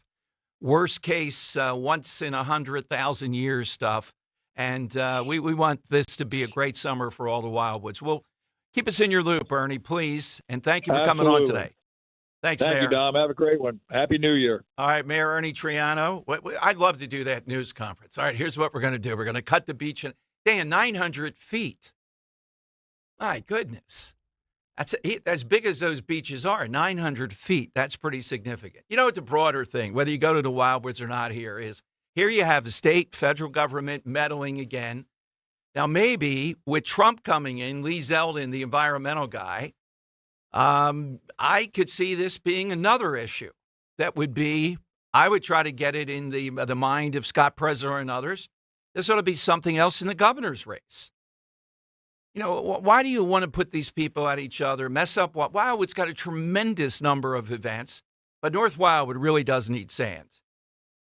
worst case, once in 100,000 years stuff. And we want this to be a great summer for all the Wildwoods. Well, keep us in your loop, Ernie, please. And thank you for coming on today. Thanks, Thank Mayor. you, Dom. Have a great one. Happy New Year. All right, Mayor Ernie Triano. I'd love to do that news conference. All right, here's what we're going to do. We're going to cut the beach in 900 feet. My goodness. That's as big as those beaches are, 900 feet. That's pretty significant. You know, it's a broader thing, whether you go to the Wildwoods or not here you have the state, federal government meddling again. Now, maybe with Trump coming in, Lee Zeldin, the environmental guy, I could see this being another issue that would be, I would try to get it in the mind of Scott Presler and others. This ought to be something else in the governor's race. You know, why do you want to put these people at each other, mess up what? Wildwood's got a tremendous number of events, but North Wildwood really does need sand.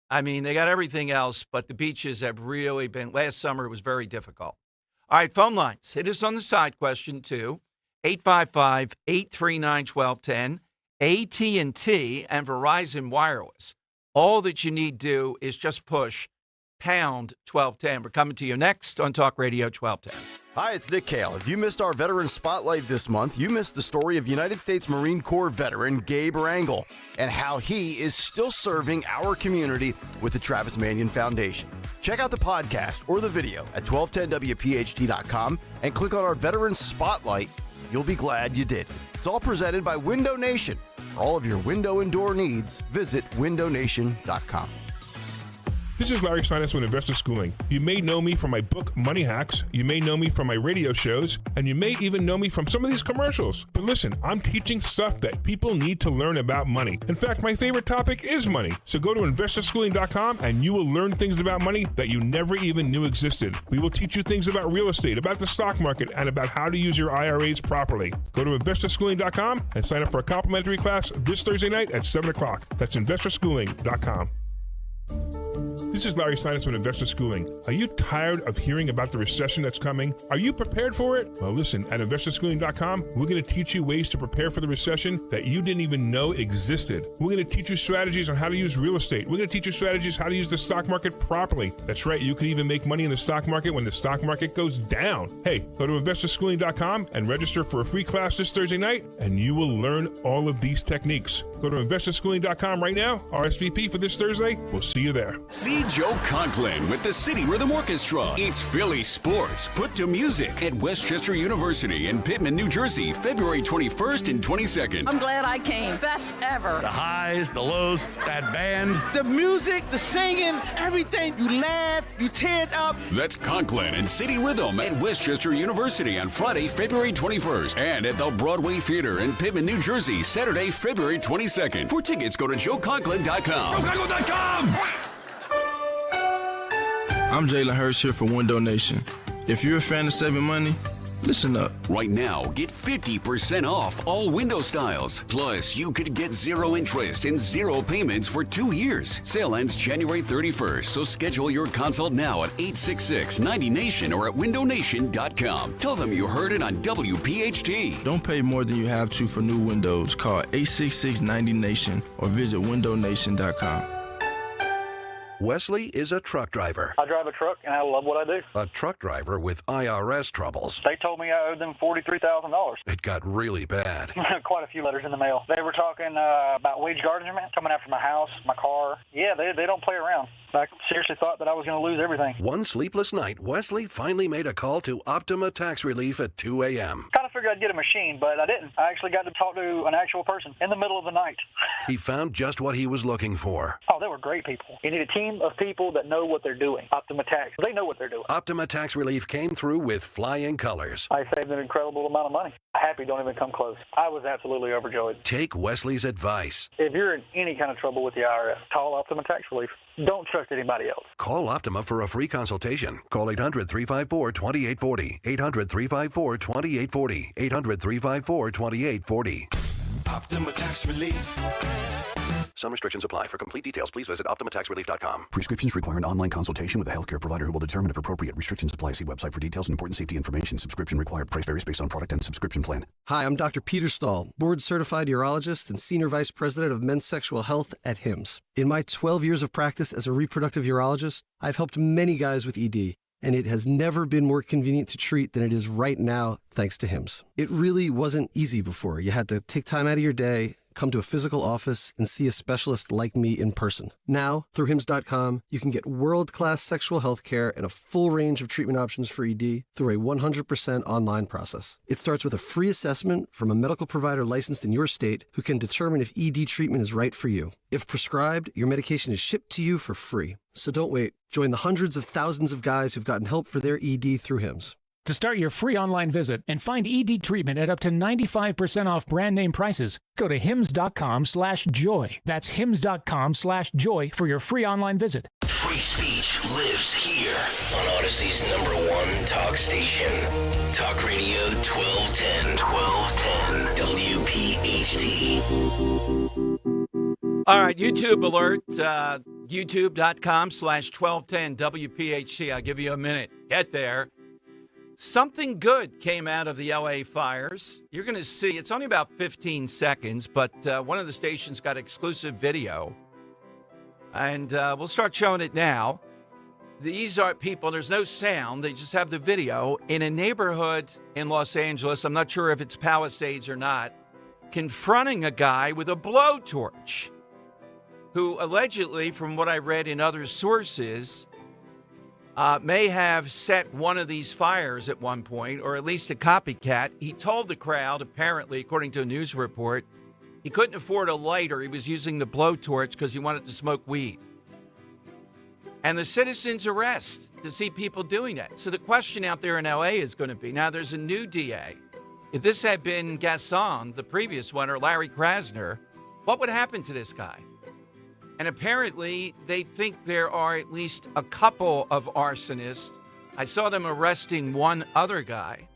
I mean, they got everything else, but the beaches have really been, last summer it was very difficult. All right, phone lines. Hit us on the side question, too. 855-839-1210, AT&T and Verizon Wireless. All that you need to do is just push pound 1210. We're coming to you next on Talk Radio 1210. Hi, it's Nick Kale. If you missed our Veteran Spotlight this month, you missed the story of United States Marine Corps veteran Gabe Rangel and how he is still serving our community with the Travis Manion Foundation. Check out the podcast or the video at 1210WPHT.com and click on our Veteran Spotlight. You'll be glad you did. It's all presented by Window Nation. For all of your window and door needs, visit windownation.com. This is Larry Steinitz with Investor Schooling. You may know me from my book, Money Hacks. You may know me from my radio shows, and you may even know me from some of these commercials. But listen, I'm teaching stuff that people need to learn about money. In fact, my favorite topic is money. So go to investorschooling.com and you will learn things about money that you never even knew existed. We will teach you things about real estate, about the stock market, and about how to use your IRAs properly. Go to investorschooling.com and sign up for a complimentary class this Thursday night at 7 o'clock. That's investorschooling.com. This is Larry Steinitz with Investor Schooling. Are you tired of hearing about the recession that's coming? Are you prepared for it? Well, listen, at investorschooling.com, we're going to teach you ways to prepare for the recession that you didn't even know existed. We're going to teach you strategies on how to use real estate. We're going to teach you strategies how to use the stock market properly. That's right, you can even make money in the stock market when the stock market goes down. Hey, go to investorschooling.com and register for a free class this Thursday night, and you will learn all of these techniques. Go to investorschooling.com right now, RSVP for this Thursday. We'll see you there. See Joe Conklin with the City Rhythm Orchestra. It's Philly sports put to music at Westchester University in Pittman, New Jersey, February 21st and 22nd. I'm glad I came. Best ever. The highs, the lows, that band. The music, the singing, everything. You laugh, you tear it up. That's Conklin and City Rhythm at Westchester University on Friday, February 21st. And at the Broadway Theater in Pittman, New Jersey, Saturday, February 22nd. For tickets, go to joeconklin.com. JoeConklin.com! I'm Jalen Hurst here for Window Nation. If you're a fan of saving money, listen up. Right now, get 50% off all window styles. Plus, you could get 0 interest and 0 payments for 2 years. Sale ends January 31st, so schedule your consult now at 866-90NATION or at windownation.com. Tell them you heard it on WPHT. Don't pay more than you have to for new windows. Call 866-90NATION or visit windownation.com. Wesley is a truck driver. I drive a truck, and I love what I do. A truck driver with IRS troubles. They told me I owed them $43,000. It got really bad. Quite a few letters in the mail. They were talking about wage garnishment, coming after my house, my car. Yeah, they don't play around. I seriously thought that I was going to lose everything. One sleepless night, Wesley finally made a call to Optima Tax Relief at 2 a.m. Kind of figured I'd get a machine, but I didn't. I actually got to talk to an actual person in the middle of the night. He found just what he was looking for. Oh, they were great people. You need a team of people that know what they're doing. Optima Tax, they know what they're doing. Optima Tax Relief came through with flying colors. I saved an incredible amount of money. Happy don't even come close. I was absolutely overjoyed. Take Wesley's advice. If you're in any kind of trouble with the IRS, call Optima Tax Relief. Don't trust anybody else. Call Optima for a free consultation. Call 800-354-2840. 800-354-2840. 800-354-2840. Optima Tax Relief. Some restrictions apply. For complete details, please visit OptimaTaxRelief.com. Prescriptions require an online consultation with a healthcare provider who will determine if appropriate. Restrictions apply. See website for details and important safety information. Subscription required. Price varies based on product and subscription plan. Hi, I'm Dr. Peter Stahl, board-certified urologist and senior vice president of men's sexual health at HIMSS. In my 12 years of practice as a reproductive urologist, I've helped many guys with ED, and it has never been more convenient to treat than it is right now, thanks to HIMSS. It really wasn't easy before. You had to take time out of your day, come to a physical office and see a specialist like me in person. Now, through HIMS.com, you can get world-class sexual health care and a full range of treatment options for ED through a 100% online process. It starts with a free assessment from a medical provider licensed in your state who can determine if ED treatment is right for you. If prescribed, your medication is shipped to you for free. So don't wait. Join the hundreds of thousands of guys who've gotten help for their ED through HIMS. To start your free online visit and find ED treatment at up to 95% off brand name prices, go to hims.com/joy. That's hims.com/joy for your free online visit. Free speech lives here on Odyssey's #1 talk station. Talk Radio 1210 WPHT. All right, YouTube alert, youtube.com/1210 WPHT. I'll give you a minute. Get there. Something good came out of the LA fires. You're going to see, it's only about 15 seconds, but one of the stations got exclusive video. And we'll start showing it now. These are people, there's no sound, they just have the video in a neighborhood in Los Angeles. I'm not sure if it's Palisades or not, confronting a guy with a blowtorch who allegedly, from what I read in other sources, may have set one of these fires at one point, or at least a copycat. He told the crowd, apparently, according to a news report, he couldn't afford a lighter. He was using the blowtorch because he wanted to smoke weed. And the citizens arrest to see people doing that. So the question out there in L.A. is going to be, now there's a new DA. If this had been Gasson, the previous one, or Larry Krasner, what would happen to this guy? And apparently, they think there are at least a couple of arsonists. I saw them arresting one other guy.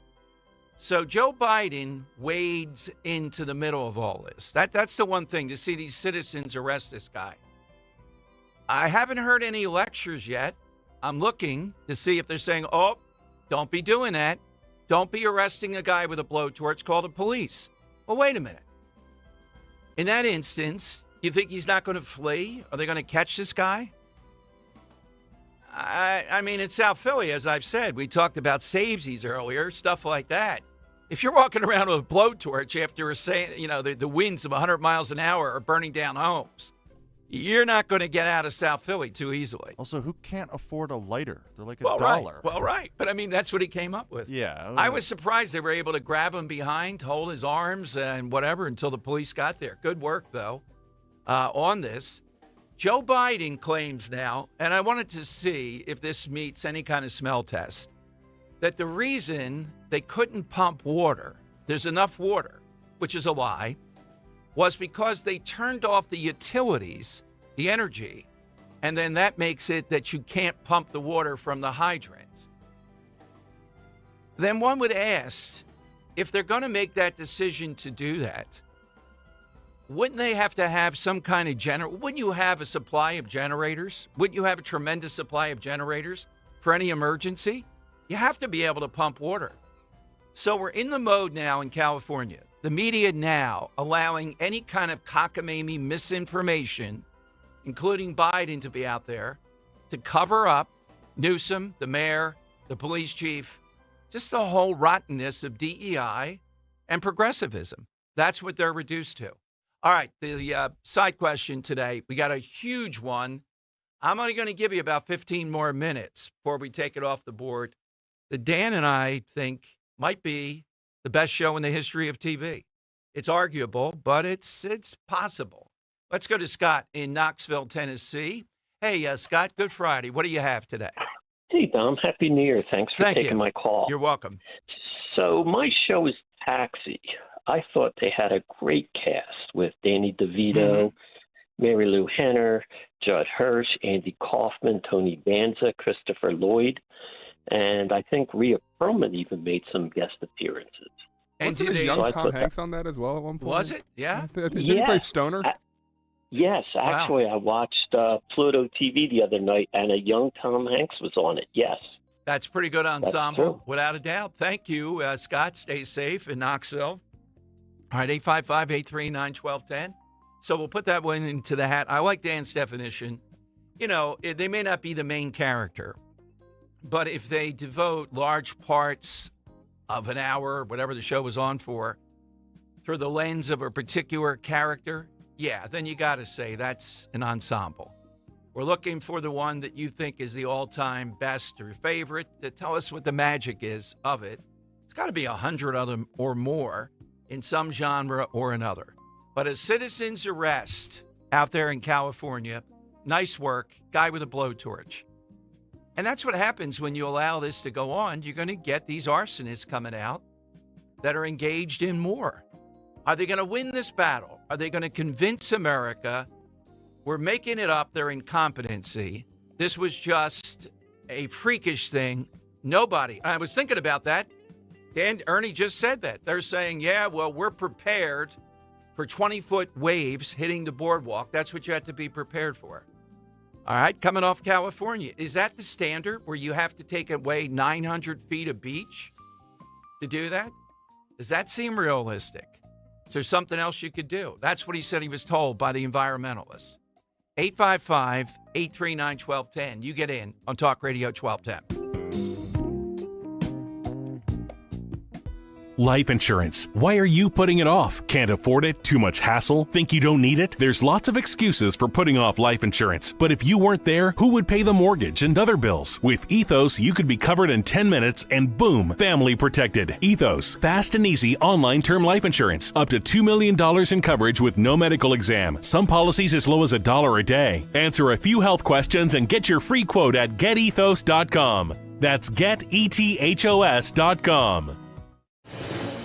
So Joe Biden wades into the middle of all this. That's the one thing, to see these citizens arrest this guy. I haven't heard any lectures yet. I'm looking to see if they're saying, oh, don't be doing that. Don't be arresting a guy with a blowtorch. Call the police. Well, wait a minute. In that instance, you think he's not going to flee? Are they going to catch this guy? I mean, in South Philly, as I've said, we talked about savesies earlier, stuff like that. If you're walking around with a blowtorch after the winds of 100 miles an hour are burning down homes, you're not going to get out of South Philly too easily. Also, who can't afford a lighter? They're like a $1. dollar. Well, right. But, I mean, that's what he came up with. Yeah. I was surprised they were able to grab him behind, hold his arms and whatever until the police got there. Good work, though. On this, Joe Biden claims now, and I wanted to see if this meets any kind of smell test, that the reason they couldn't pump water, there's enough water, which is a lie, was because they turned off the utilities, the energy, and then that makes it that you can't pump the water from the hydrant. Then one would ask, if they're going to make that decision to do that, wouldn't they have to have some kind of wouldn't you have a supply of generators? Wouldn't you have a tremendous supply of generators for any emergency? You have to be able to pump water. So we're in the mode now in California, the media now allowing any kind of cockamamie misinformation, including Biden, to be out there to cover up Newsom, the mayor, the police chief, just the whole rottenness of DEI and progressivism. That's what they're reduced to. All right, the side question today, we got a huge one. I'm only going to give you about 15 more minutes before we take it off the board. That Dan and I think might be the best show in the history of TV. It's arguable, but it's possible. Let's go to Scott in Knoxville, Tennessee. Hey, Scott, good Friday. What do you have today? Hey, Dom. Happy New Year. Thanks for taking my call. You're welcome. So my show is Taxi. I thought they had a great cast with Danny DeVito, Mary Lou Henner, Judd Hirsch, Andy Kaufman, Tony Danza, Christopher Lloyd, and I think Rhea Perlman even made some guest appearances. And wasn't a young Tom Hanks on that as well at one point? Was it? Yeah. Did he play Stoner? Yes, actually, I watched Pluto TV the other night, and a young Tom Hanks was on it. Yes. That's pretty good ensemble, without a doubt. Thank you, Scott. Stay safe in Knoxville. All right, 855-839-1210. So we'll put that one into the hat. I like Dan's definition. You know, they may not be the main character, but if they devote large parts of an hour, whatever the show was on for, through the lens of a particular character, yeah, then you got to say that's an ensemble. We're looking for the one that you think is the all-time best or favorite to tell us what the magic is of it. It's got to be 100 of them or more in some genre or another. But a citizen's arrest out there in California, nice work, guy with a blowtorch. And that's what happens when you allow this to go on. You're going to get these arsonists coming out that are engaged in more. Are they going to win this battle? Are they going to convince America we're making it up, their incompetency? This was just a freakish thing. Nobody, I was thinking about that. Ernie just said that. They're saying, yeah, well, we're prepared for 20-foot waves hitting the boardwalk. That's what you have to be prepared for. All right, coming off California. Is that the standard where you have to take away 900 feet of beach to do that? Does that seem realistic? Is there something else you could do? That's what he said he was told by the environmentalist. 855-839-1210. You get in on Talk Radio 1210. Life insurance. Why are you putting it off? Can't afford it? Too much hassle? Think you don't need it? There's lots of excuses for putting off life insurance. But if you weren't there, who would pay the mortgage and other bills? With Ethos, you could be covered in 10 minutes and boom, family protected. Ethos, fast and easy online term life insurance. Up to $2 million in coverage with no medical exam. Some policies as low as $1 a day. Answer a few health questions and get your free quote at getethos.com. That's getethos.com.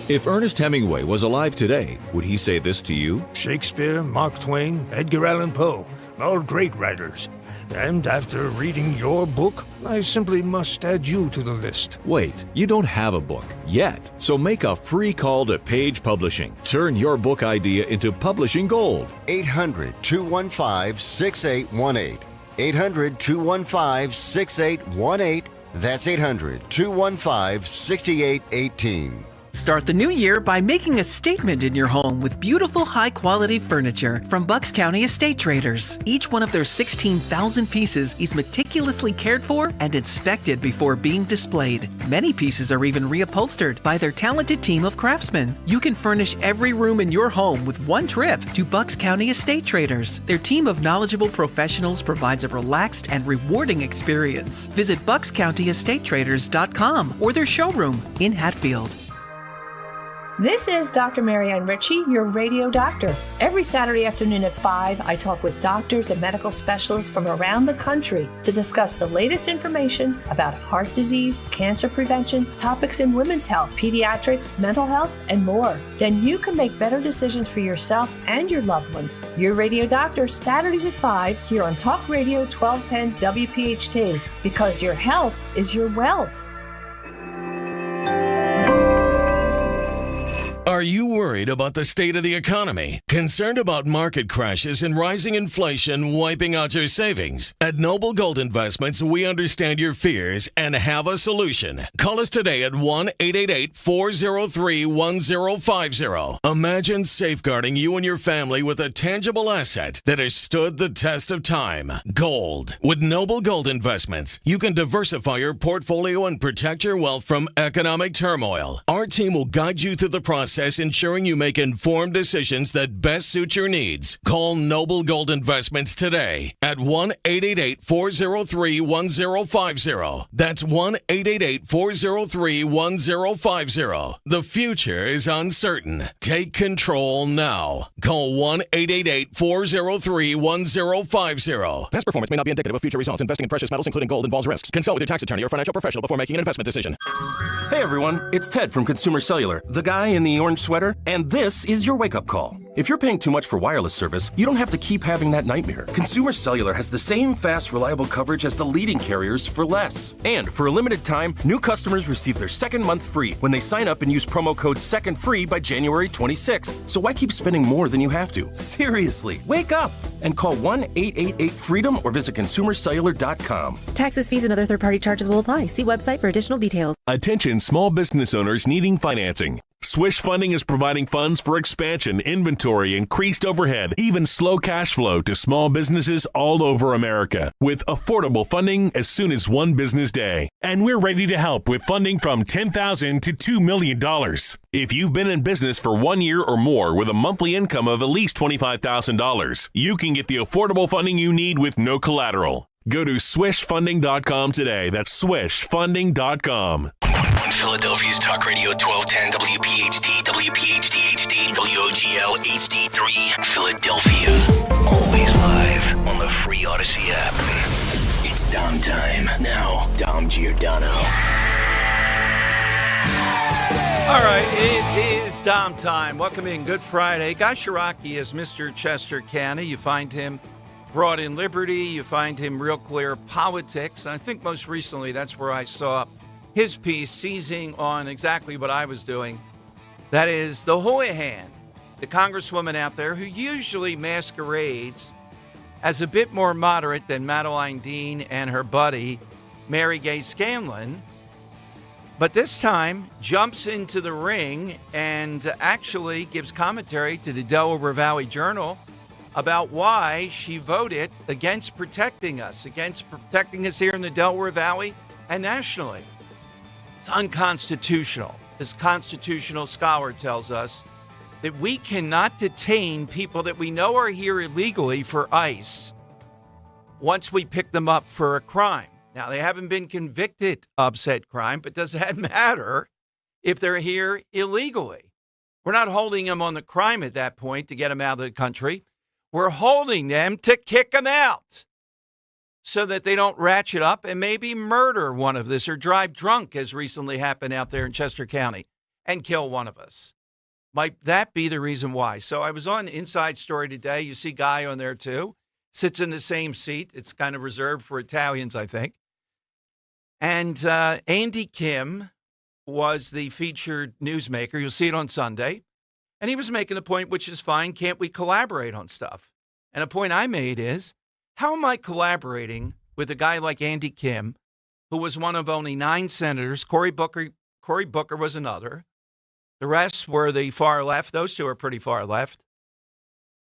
If Ernest Hemingway was alive today, would he say this to you? Shakespeare, Mark Twain, Edgar Allan Poe, all great writers. And after reading your book, I simply must add you to the list. Wait, you don't have a book yet. So make a free call to Page Publishing. Turn your book idea into publishing gold. 800-215-6818. 800-215-6818. That's 800-215-6818. Start the new year by making a statement in your home with beautiful, high-quality furniture from Bucks County Estate Traders. Each one of their 16,000 pieces is meticulously cared for and inspected before being displayed. Many pieces are even reupholstered by their talented team of craftsmen. You can furnish every room in your home with one trip to Bucks County Estate Traders. Their team of knowledgeable professionals provides a relaxed and rewarding experience. Visit buckscountyestatetraders.com or their showroom in Hatfield. This is Dr. Marianne Ritchie, your radio doctor. Every Saturday afternoon at 5, I talk with doctors and medical specialists from around the country to discuss the latest information about heart disease, cancer prevention, topics in women's health, pediatrics, mental health, and more. Then you can make better decisions for yourself and your loved ones. Your radio doctor, Saturdays at 5, here on Talk Radio 1210 WPHT, because your health is your wealth. Are you worried about the state of the economy? Concerned about market crashes and rising inflation wiping out your savings? At Noble Gold Investments, we understand your fears and have a solution. Call us today at 1-888-403-1050. Imagine safeguarding you and your family with a tangible asset that has stood the test of time. Gold. With Noble Gold Investments, you can diversify your portfolio and protect your wealth from economic turmoil. Our team will guide you through the process, ensuring you make informed decisions that best suit your needs. Call Noble Gold Investments today at 1-888-403-1050. That's 1-888-403-1050. The future is uncertain. Take control now. Call 1-888-403-1050. Past performance may not be indicative of future results. Investing in precious metals, including gold, involves risks. Consult with your tax attorney or financial professional before making an investment decision. Hey everyone, it's Ted from Consumer Cellular, the guy in the orange sweater, and this is your wake-up call. If you're paying too much for wireless service, you don't have to keep having that nightmare. Consumer Cellular has the same fast, reliable coverage as the leading carriers for less. And for a limited time, new customers receive their second month free when they sign up and use promo code SECONDFREE by January 26th. So why keep spending more than you have to? Seriously, wake up and call 1-888-FREEDOM or visit consumercellular.com. Taxes, fees, and other third-party charges will apply. See website for additional details. Attention small business owners needing financing. Swish Funding is providing funds for expansion, inventory, increased overhead, even slow cash flow to small businesses all over America with affordable funding as soon as one business day. And we're ready to help with funding from $10,000 to $2 million. If you've been in business for 1 year or more with a monthly income of at least $25,000, you can get the affordable funding you need with no collateral. Go to swishfunding.com today. That's swishfunding.com. On Philadelphia's Talk Radio 1210 WPHT, WPHT HD, WOGL HD3, Philadelphia. Always live on the free Odyssey app. It's Dom time. Now, Dom Giordano. All right, it is Dom time. Welcome in. Good Friday. Guy Shiraki is Mr. Chester County. You find him Broad in Liberty. You find him Real Clear Politics. And I think most recently that's where I saw his piece seizing on exactly what I was doing. That is the Houlihan, the congresswoman out there who usually masquerades as a bit more moderate than Madeline Dean and her buddy, Mary Gay Scanlon. But this time jumps into the ring and actually gives commentary to the Delaware Valley Journal about why she voted against protecting us here in the Delaware Valley and nationally. It's unconstitutional. This constitutional scholar tells us that we cannot detain people that we know are here illegally for ICE once we pick them up for a crime. Now, they haven't been convicted of said crime, but does that matter if they're here illegally? We're not holding them on the crime at that point to get them out of the country. We're holding them to kick them out so that they don't ratchet up and maybe murder one of us or drive drunk, as recently happened out there in Chester County, and kill one of us. Might that be the reason why? So I was on Inside Story today. You see Guy on there too. Sits in the same seat. It's kind of reserved for Italians, I think. And Andy Kim was the featured newsmaker. You'll see it on Sunday. And he was making a point, which is fine. Can't we collaborate on stuff? And a point I made is, how am I collaborating with a guy like Andy Kim, who was one of only 9 senators? Cory Booker was another. The rest were the far left. Those two are pretty far left.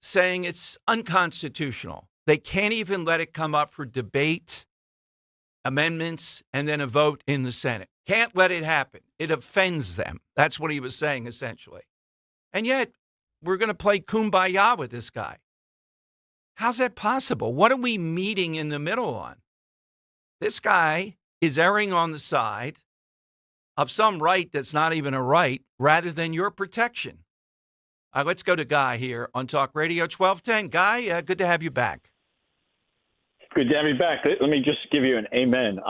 Saying it's unconstitutional. They can't even let it come up for debate, amendments, and then a vote in the Senate. Can't let it happen. It offends them. That's what he was saying, essentially. And yet, we're going to play kumbaya with this guy. How's that possible? What are we meeting in the middle on? This guy is erring on the side of some right that's not even a right, rather than your protection. Let's go to Guy here on Talk Radio 1210. Guy, good to have you back. Good to have you back. Let me just give you an amen.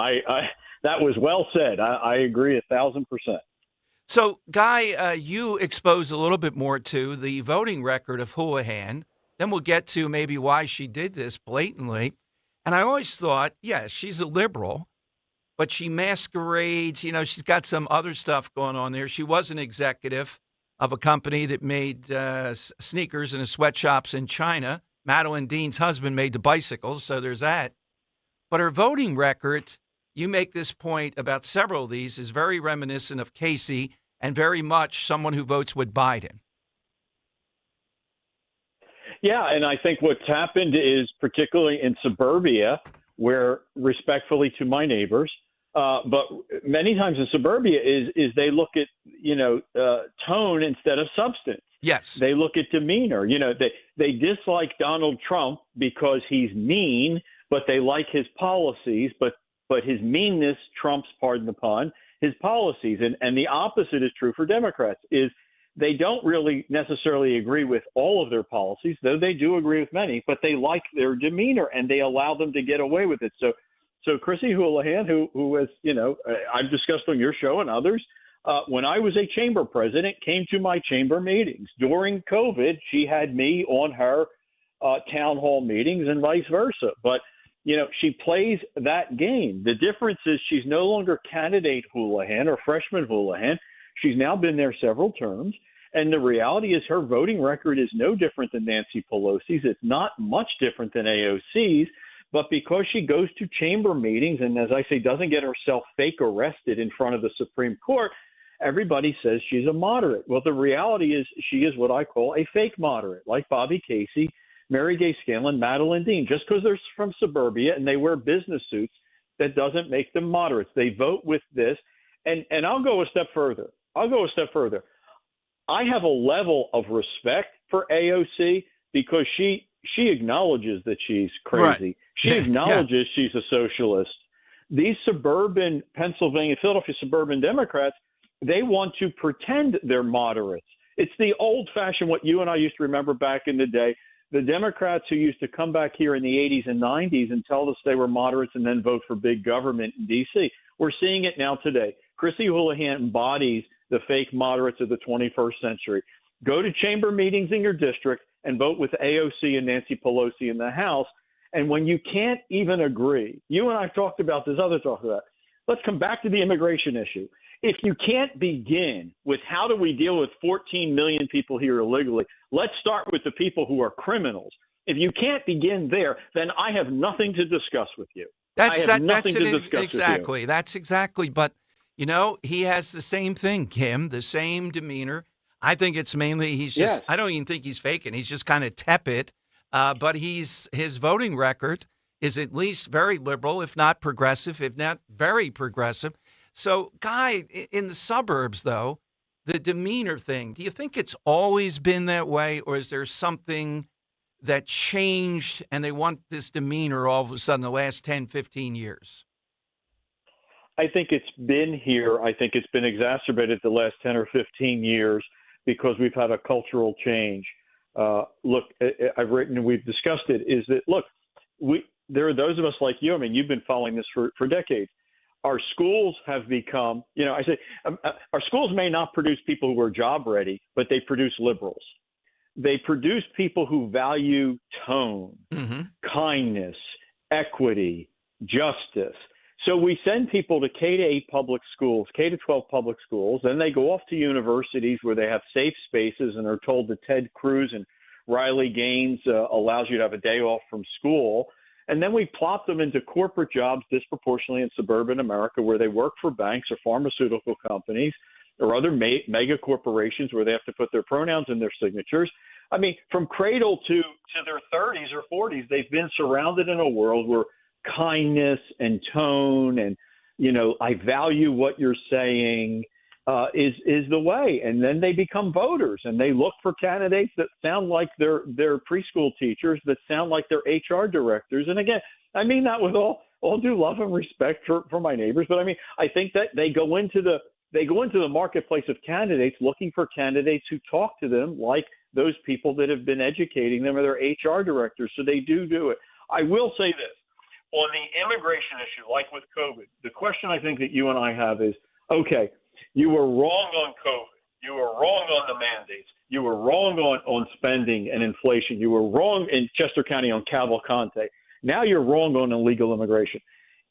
That was well said. I agree 1,000%. So, Guy, you expose a little bit more to the voting record of Houlihan. Then we'll get to maybe why she did this blatantly. And I always thought, yeah, she's a liberal, but she masquerades. You know, she's got some other stuff going on there. She was an executive of a company that made sneakers in sweatshops in China. Madeline Dean's husband made the bicycles, so there's that. But her voting record, you make this point about several of these, is very reminiscent of Casey and very much someone who votes with Biden. Yeah, and I think what's happened is, particularly in suburbia, where, respectfully to my neighbors, but many times in suburbia is they look at, tone instead of substance. Yes. They look at demeanor. They dislike Donald Trump because he's mean, but they like his policies, but his meanness trumps, pardon the pun, his policies. And the opposite is true for Democrats, is they don't really necessarily agree with all of their policies, though they do agree with many, but they like their demeanor and they allow them to get away with it. So Chrissy Houlihan, who has, I've discussed on your show and others, when I was a chamber president, came to my chamber meetings. During COVID, she had me on her town hall meetings and vice versa. But, she plays that game. The difference is she's no longer candidate Houlihan or freshman Houlihan. She's now been there several terms. And the reality is her voting record is no different than Nancy Pelosi's. It's not much different than AOC's. But because she goes to chamber meetings and, as I say, doesn't get herself fake arrested in front of the Supreme Court, everybody says she's a moderate. Well, the reality is she is what I call a fake moderate, like Bobby Casey, Mary Gay Scanlon, Madeline Dean. Just because they're from suburbia and they wear business suits, that doesn't make them moderates. They vote with this. And I'll go a step further. I have a level of respect for AOC because she acknowledges that she's crazy. Right. She acknowledges she's a socialist. These suburban Pennsylvania, Philadelphia suburban Democrats, they want to pretend they're moderates. It's the old-fashioned, what you and I used to remember back in the day, the Democrats who used to come back here in the 80s and 90s and tell us they were moderates and then vote for big government in D.C. We're seeing it now today. Chrissy Houlihan embodies the fake moderates of the 21st century. Go to chamber meetings in your district and vote with AOC and Nancy Pelosi in the House. And when you can't even agree, you and I talked about this, others talked about, let's come back to the immigration issue. If you can't begin with how do we deal with 14 million people here illegally, let's start with the people who are criminals. If you can't begin there, then I have nothing to discuss with you. That's exactly. But, you know, he has the same thing, Kim, the same demeanor. I think it's mainly he's just, I don't even think he's faking. He's just kind of tepid. But his voting record is at least very liberal, if not progressive, if not very progressive. So, Guy, in the suburbs, though, the demeanor thing, do you think it's always been that way, or is there something that changed and they want this demeanor all of a sudden the last 10, 15 years? I think it's been here. I think it's been exacerbated the last 10 or 15 years because we've had a cultural change. Look, I've written and we've discussed it, is that, look, there are those of us like you. I mean, you've been following this for decades. Our schools have become, our schools may not produce people who are job ready, but they produce liberals. They produce people who value tone, kindness, equity, justice. So we send people to K-8 public schools, K-12 public schools, then they go off to universities where they have safe spaces and are told that Ted Cruz and Riley Gaines allows you to have a day off from school. And then we plop them into corporate jobs disproportionately in suburban America where they work for banks or pharmaceutical companies or other mega corporations where they have to put their pronouns in their signatures. I mean, from cradle to their 30s or 40s, they've been surrounded in a world where kindness and tone and, I value what you're saying is the way. And then they become voters and they look for candidates that sound like they're preschool teachers, that sound like they're HR directors. And again, I mean that with all due love and respect for my neighbors. But I mean, I think that they go into the marketplace of candidates looking for candidates who talk to them like those people that have been educating them or their HR directors. So they do it. I will say this. On the immigration issue, like with COVID, the question I think that you and I have is, okay, you were wrong on COVID. You were wrong on the mandates. You were wrong on spending and inflation. You were wrong in Chester County on Cavalcante. Now you're wrong on illegal immigration.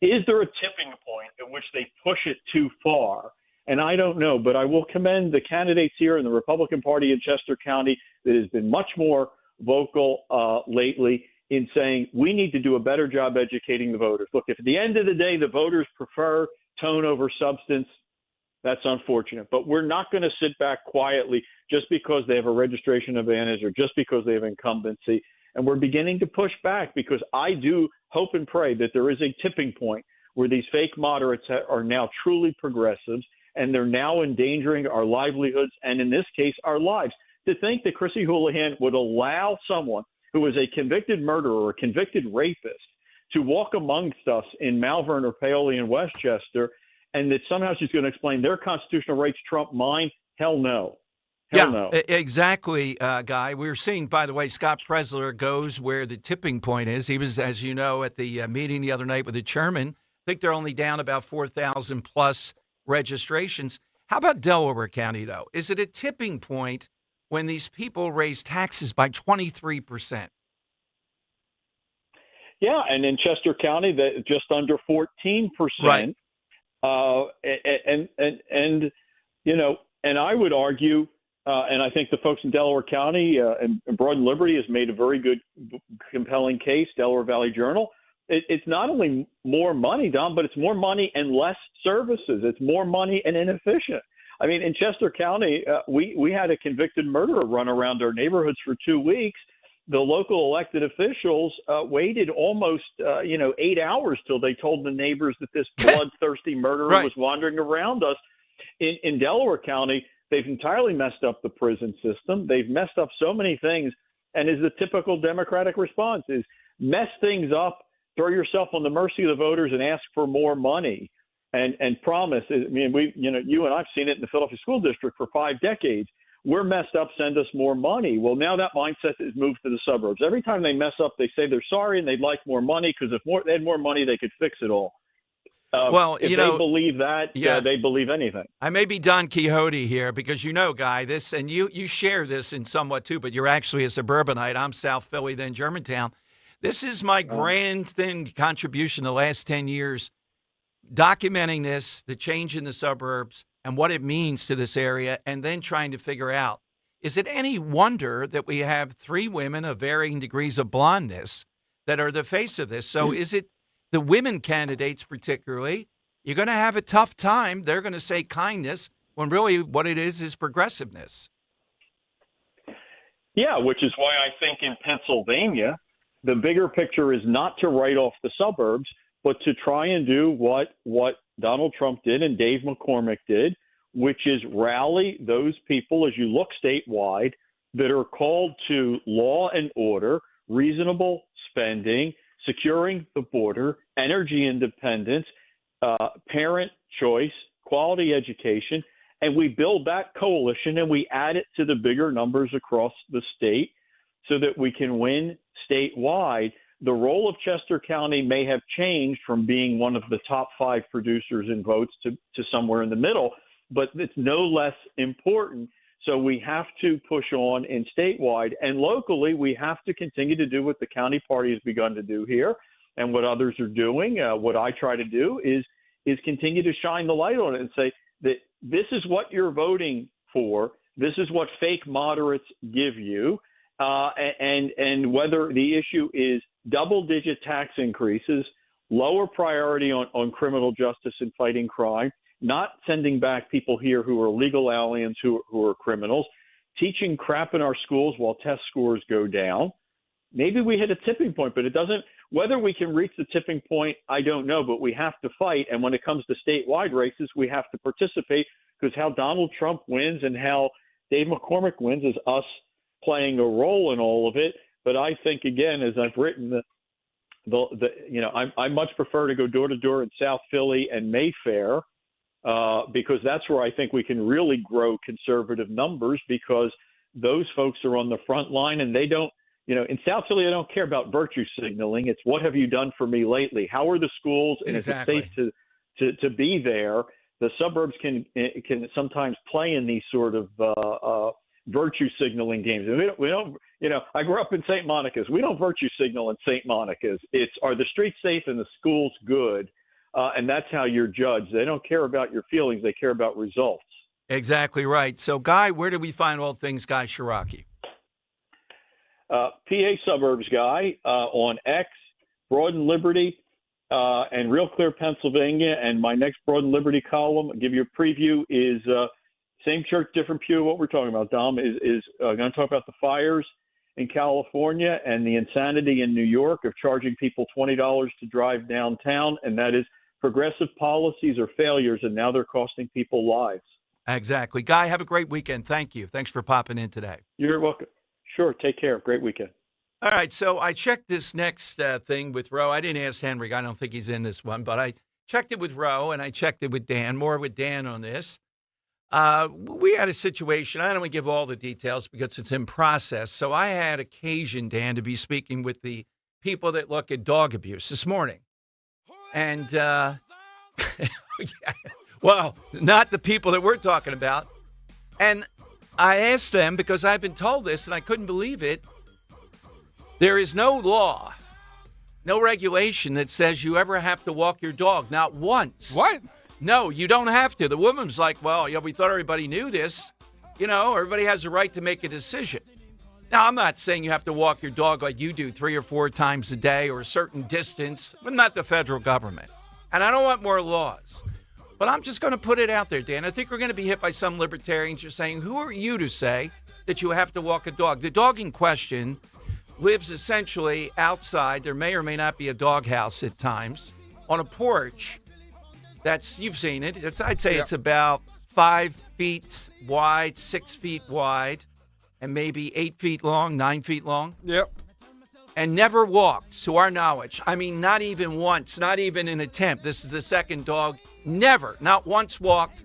Is there a tipping point at which they push it too far? And I don't know, but I will commend the candidates here in the Republican Party in Chester County that has been much more vocal lately in saying we need to do a better job educating the voters. Look, if at the end of the day the voters prefer tone over substance, that's unfortunate. But we're not going to sit back quietly just because they have a registration advantage or just because they have incumbency. And we're beginning to push back because I do hope and pray that there is a tipping point where these fake moderates are now truly progressives and they're now endangering our livelihoods and, in this case, our lives. To think that Chrissy Houlihan would allow someone who is a convicted murderer or a convicted rapist to walk amongst us in Malvern or Paoli and Westchester, and that somehow she's going to explain their constitutional rights trump mine, hell no. Hell no. Exactly, Guy. We were seeing, by the way, Scott Presler goes where the tipping point is. He was, as you know, at the meeting the other night with the chairman. I think they're only down about 4,000 plus registrations. How about Delaware County, though? Is it a tipping point when these people raise taxes by 23%? Yeah, and in Chester County, just under 14%. Right. And I would argue, and I think the folks in Delaware County and Broad and Liberty has made a very good, compelling case, Delaware Valley Journal. It's not only more money, Don, but it's more money and less services. It's more money and inefficient. I mean, in Chester County, we had a convicted murderer run around our neighborhoods for 2 weeks. The local elected officials waited almost, 8 hours till they told the neighbors that this bloodthirsty murderer Right. was wandering around us. In Delaware County, they've entirely messed up the prison system. They've messed up so many things, and is the typical Democratic response is mess things up, throw yourself on the mercy of the voters, and ask for more money, and promise. I mean, you and I've seen it in the Philadelphia School District for 5 decades. We're messed up, send us more money. Well, now that mindset is moved to the suburbs. Every time they mess up, they say they're sorry and they'd like more money because if they had more money, they could fix it all. Well, if you they know, believe that, yeah. they believe anything. I may be Don Quixote here because Guy, this, and you share this in somewhat too, but you're actually a suburbanite. I'm South Philly, then Germantown. This is my grand thin contribution the last 10 years, documenting this, the change in the suburbs, and what it means to this area, and then trying to figure out, is it any wonder that we have 3 women of varying degrees of blondness that are the face of this? So is it the women candidates particularly? You're going to have a tough time. They're going to say kindness when really what it is progressiveness. Yeah, which is why I think in Pennsylvania, the bigger picture is not to write off the suburbs, but to try and do what Donald Trump did and Dave McCormick did, which is rally those people, as you look statewide, that are called to law and order, reasonable spending, securing the border, energy independence, parent choice, quality education, and we build that coalition and we add it to the bigger numbers across the state so that we can win statewide. The role of Chester County may have changed from being one of the top 5 producers in votes to somewhere in the middle, but it's no less important. So we have to push on in statewide, and locally we have to continue to do what the county party has begun to do here and what others are doing. What I try to do is continue to shine the light on it and say that this is what you're voting for. This is what fake moderates give you. And whether the issue is double-digit tax increases, lower priority on criminal justice and fighting crime, not sending back people here who are legal aliens who are criminals, teaching crap in our schools while test scores go down. Maybe we hit a tipping point, but it doesn't. Whether we can reach the tipping point, I don't know, but we have to fight. And when it comes to statewide races, we have to participate because how Donald Trump wins and how Dave McCormick wins is us playing a role in all of it. But I think, again, as I've written, I much prefer to go door to door in South Philly and Mayfair because that's where I think we can really grow conservative numbers because those folks are on the front line and they don't, in South Philly, they don't care about virtue signaling. It's what have you done for me lately? How are the schools? And Exactly. If it's safe to be there, the suburbs can sometimes play in these sort of virtue signaling games. And we don't, I grew up in St. Monica's. We don't virtue signal in St. Monica's. It's are the streets safe and the schools good? And that's how you're judged. They don't care about your feelings. They care about results. Exactly right. So, Guy, where do we find all things Guy Shiraki? PA Suburbs Guy on X, Broad and Liberty, and Real Clear, Pennsylvania. And my next Broad and Liberty column, I'll give you a preview, is same church, different pew. What we're talking about, Dom, is going to talk about the fires in California and the insanity in New York of charging people $20 to drive downtown. And that is progressive policies are failures, and now they're costing people lives. Exactly. Guy, have a great weekend. Thank you. Thanks for popping in today. You're welcome. Sure. Take care. Great weekend. All right. So I checked this next thing with Roe. I didn't ask Henry. I don't think he's in this one, but I checked it with Roe and I checked it with Dan. More with Dan on this. We had a situation. I don't want to give all the details because it's in process. So I had occasion, Dan, to be speaking with the people that look at dog abuse this morning. And, well, not the people that we're talking about. And I asked them because I've been told this and I couldn't believe it. There is no law, no regulation that says you ever have to walk your dog, not once. What? No, you don't have to. The woman's like, well, we thought everybody knew this. Everybody has a right to make a decision. Now, I'm not saying you have to walk your dog like you do 3 or 4 times a day or a certain distance, but not the federal government. And I don't want more laws. But I'm just going to put it out there, Dan. I think we're going to be hit by some libertarians who are saying, who are you to say that you have to walk a dog? The dog in question lives essentially outside. There may or may not be a doghouse at times on a porch. You've seen it. I'd say it's about 5 feet wide, 6 feet wide, and maybe 8 feet long, 9 feet long. Yep. And never walked, to our knowledge. I mean, not even once, not even an attempt. This is the second dog. Never, not once walked.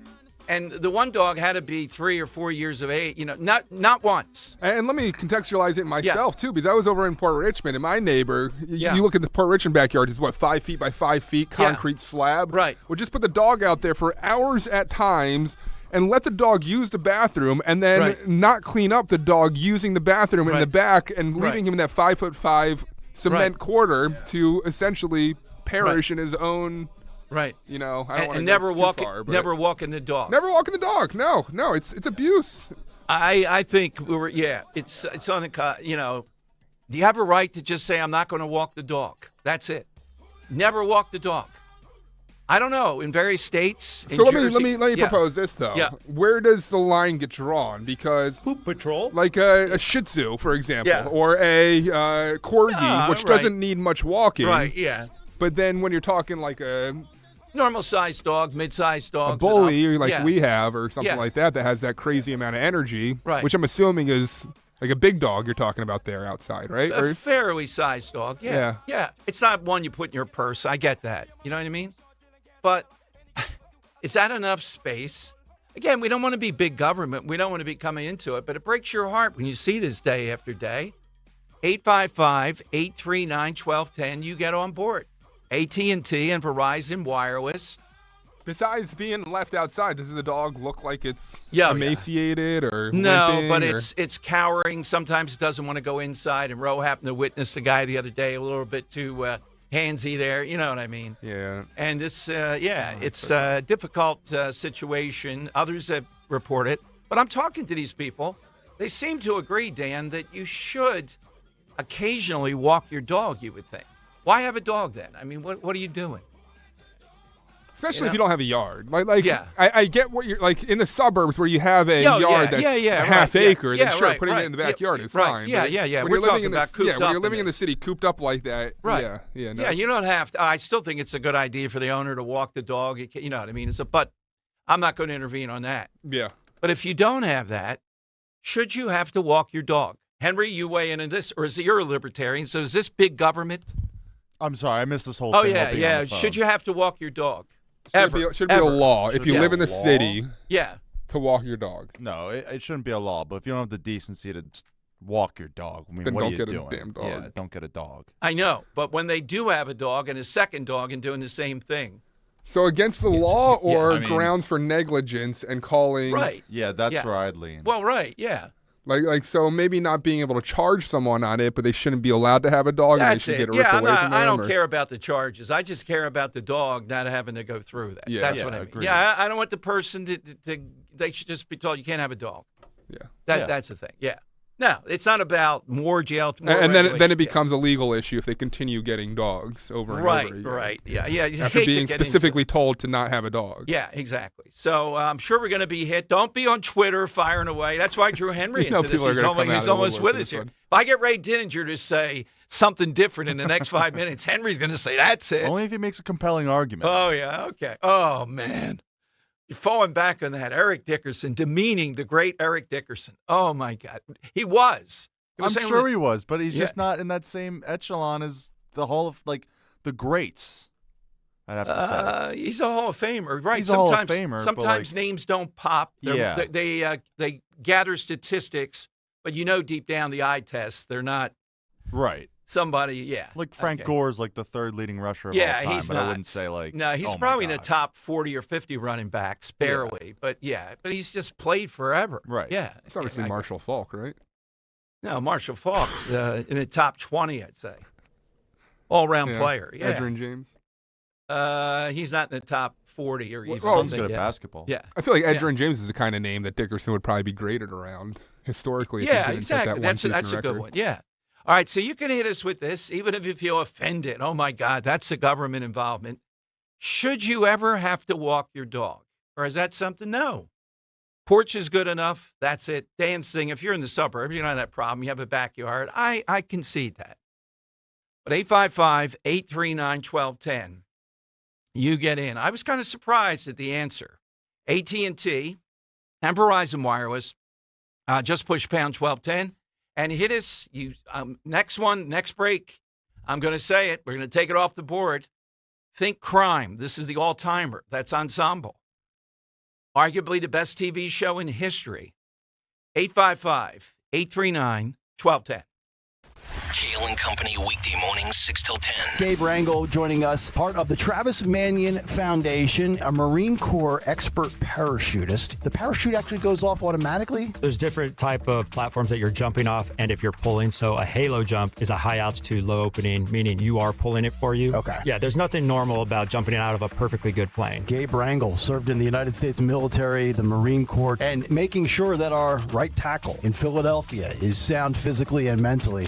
And the one dog had to be 3 or 4 years of age, not once. And let me contextualize it myself, too, because I was over in Port Richmond, and my neighbor, you look at the Port Richmond backyard, it's 5 feet by 5 feet, concrete slab. Right. Would just put the dog out there for hours at times and let the dog use the bathroom and then not clean up the dog using the bathroom in the back and leaving him in that 5'5" cement quarter to essentially perish in his own. Right. I don't want to never go walk too far, but never walking the dog. Never walking the dog. No, it's abuse. I think it's on a, do you have a right to just say I'm not going to walk the dog? That's it. Never walk the dog. I don't know. In various states. So let me propose this though. Yeah. Where does the line get drawn? Because poop patrol, like a Shih Tzu, for example, or a Corgi, which doesn't need much walking. Right. Yeah. But then when you're talking like a normal-sized dog, mid-sized dog, a bully like we have, or something like that has that crazy amount of energy, which I'm assuming is like a big dog you're talking about there outside, right? A fairly sized dog. Yeah. It's not one you put in your purse. I get that. You know what I mean? But is that enough space? Again, we don't want to be big government. We don't want to be coming into it, but it breaks your heart when you see this day after day. 855-839-1210. You get on board. AT&T and Verizon Wireless. Besides being left outside, does the dog look like it's emaciated or no? But or? it's cowering. Sometimes it doesn't want to go inside. And Ro happened to witness the guy the other day a little bit too handsy there. You know what I mean? Yeah. And this, it's a difficult situation. Others have reported. But I'm talking to these people. They seem to agree, Dan, that you should occasionally walk your dog, you would think. Why have a dog then? I mean, what are you doing? Especially if you don't have a yard. I get what you're like in the suburbs where you have a yard that's a half acre. Then putting it in the backyard is fine. Yeah. When We're talking about cooped up. When you're living in the city, cooped up like that. Right. Yeah. You don't have to. I still think it's a good idea for the owner to walk the dog. You know what I mean? But I'm not going to intervene on that. Yeah. But if you don't have that, should you have to walk your dog? Henry, you weigh in on this, or is it you're a libertarian? So is this big government? I'm sorry, I missed this whole thing. Oh yeah. Should you have to walk your dog? Should be a law if you live in the city. Yeah. To walk your dog. No, it shouldn't be a law. But if you don't have the decency to walk your dog, I mean, then what don't are you get doing? a damn dog. Yeah, don't get a dog. I know, but when they do have a dog and a second dog and doing the same thing. So against the law or grounds for negligence and calling. Right. Yeah, that's where I'd lean. Well, right. Yeah. So maybe not being able to charge someone on it, but they shouldn't be allowed to have a dog. That's and they should it. Get it ripped away from them, I don't care about the charges. I just care about the dog not having to go through that. Yeah, that's what I mean. agreed. Yeah, I don't want the person to they should just be told you can't have a dog. Yeah. That's the thing. Yeah. No, it's not about more jail. And then it becomes a legal issue if they continue getting dogs over and over again. Right. Yeah. After being specifically told to not have a dog. Yeah, exactly. So I'm sure we're going to be hit. Don't be on Twitter firing away. That's why I drew Henry into this. He's almost with us here. If I get Ray Dininger to say something different in the next 5 minutes, Henry's going to say, that's it. Only if he makes a compelling argument. Oh, yeah. Okay. Oh, man. You're falling back on that. Eric Dickerson, demeaning the great Eric Dickerson. Oh, my God. He was. I'm sure he was, but he's just not in that same echelon as the Hall of, the greats, I'd have to say. He's a Hall of Famer, right? He's a Hall of Famer. Sometimes names don't pop. They gather statistics, but deep down the eye test, they're not. Right. Somebody, Like Frank Gore's the third leading rusher of all time, he's but not. I wouldn't say No, he's probably in the top 40 or 50 running backs, barely. But but he's just played forever. Right. Yeah. It's obviously Marshall Faulk, right? No, Marshall Faulk's in the top 20, I'd say. All-round player. Yeah. Edgerrin James. He's not in the top 40 or even something. He's good at basketball. Yeah. I feel like Edgerrin James is the kind of name that Dickerson would probably be graded around historically. Yeah, exactly. That's a good one. Yeah. All right, so you can hit us with this, even if you feel offended. Oh, my God, that's the government involvement. Should you ever have to walk your dog? Or is that something? No. Porch is good enough. That's it. Dancing, if you're in the suburbs, you don't have that problem. You have a backyard. I concede that. But 855-839-1210, you get in. I was kind of surprised at the answer. AT&T and Verizon Wireless, just push pound 1210 and hit us. Next break, I'm going to say it. We're going to take it off the board. Think crime. This is the all-timer. That's Ensemble. Arguably the best TV show in history. 855-839-1210. Kale and Company, weekday mornings, 6 till 10. Gabe Rangel joining us, part of the Travis Manion Foundation, a Marine Corps expert parachutist. The parachute actually goes off automatically? There's different type of platforms that you're jumping off and if you're pulling. So a halo jump is a high altitude, low opening, meaning you are pulling it for you. Okay. Yeah, there's nothing normal about jumping out of a perfectly good plane. Gabe Rangel served in the United States military, the Marine Corps, and making sure that our right tackle in Philadelphia is sound physically and mentally.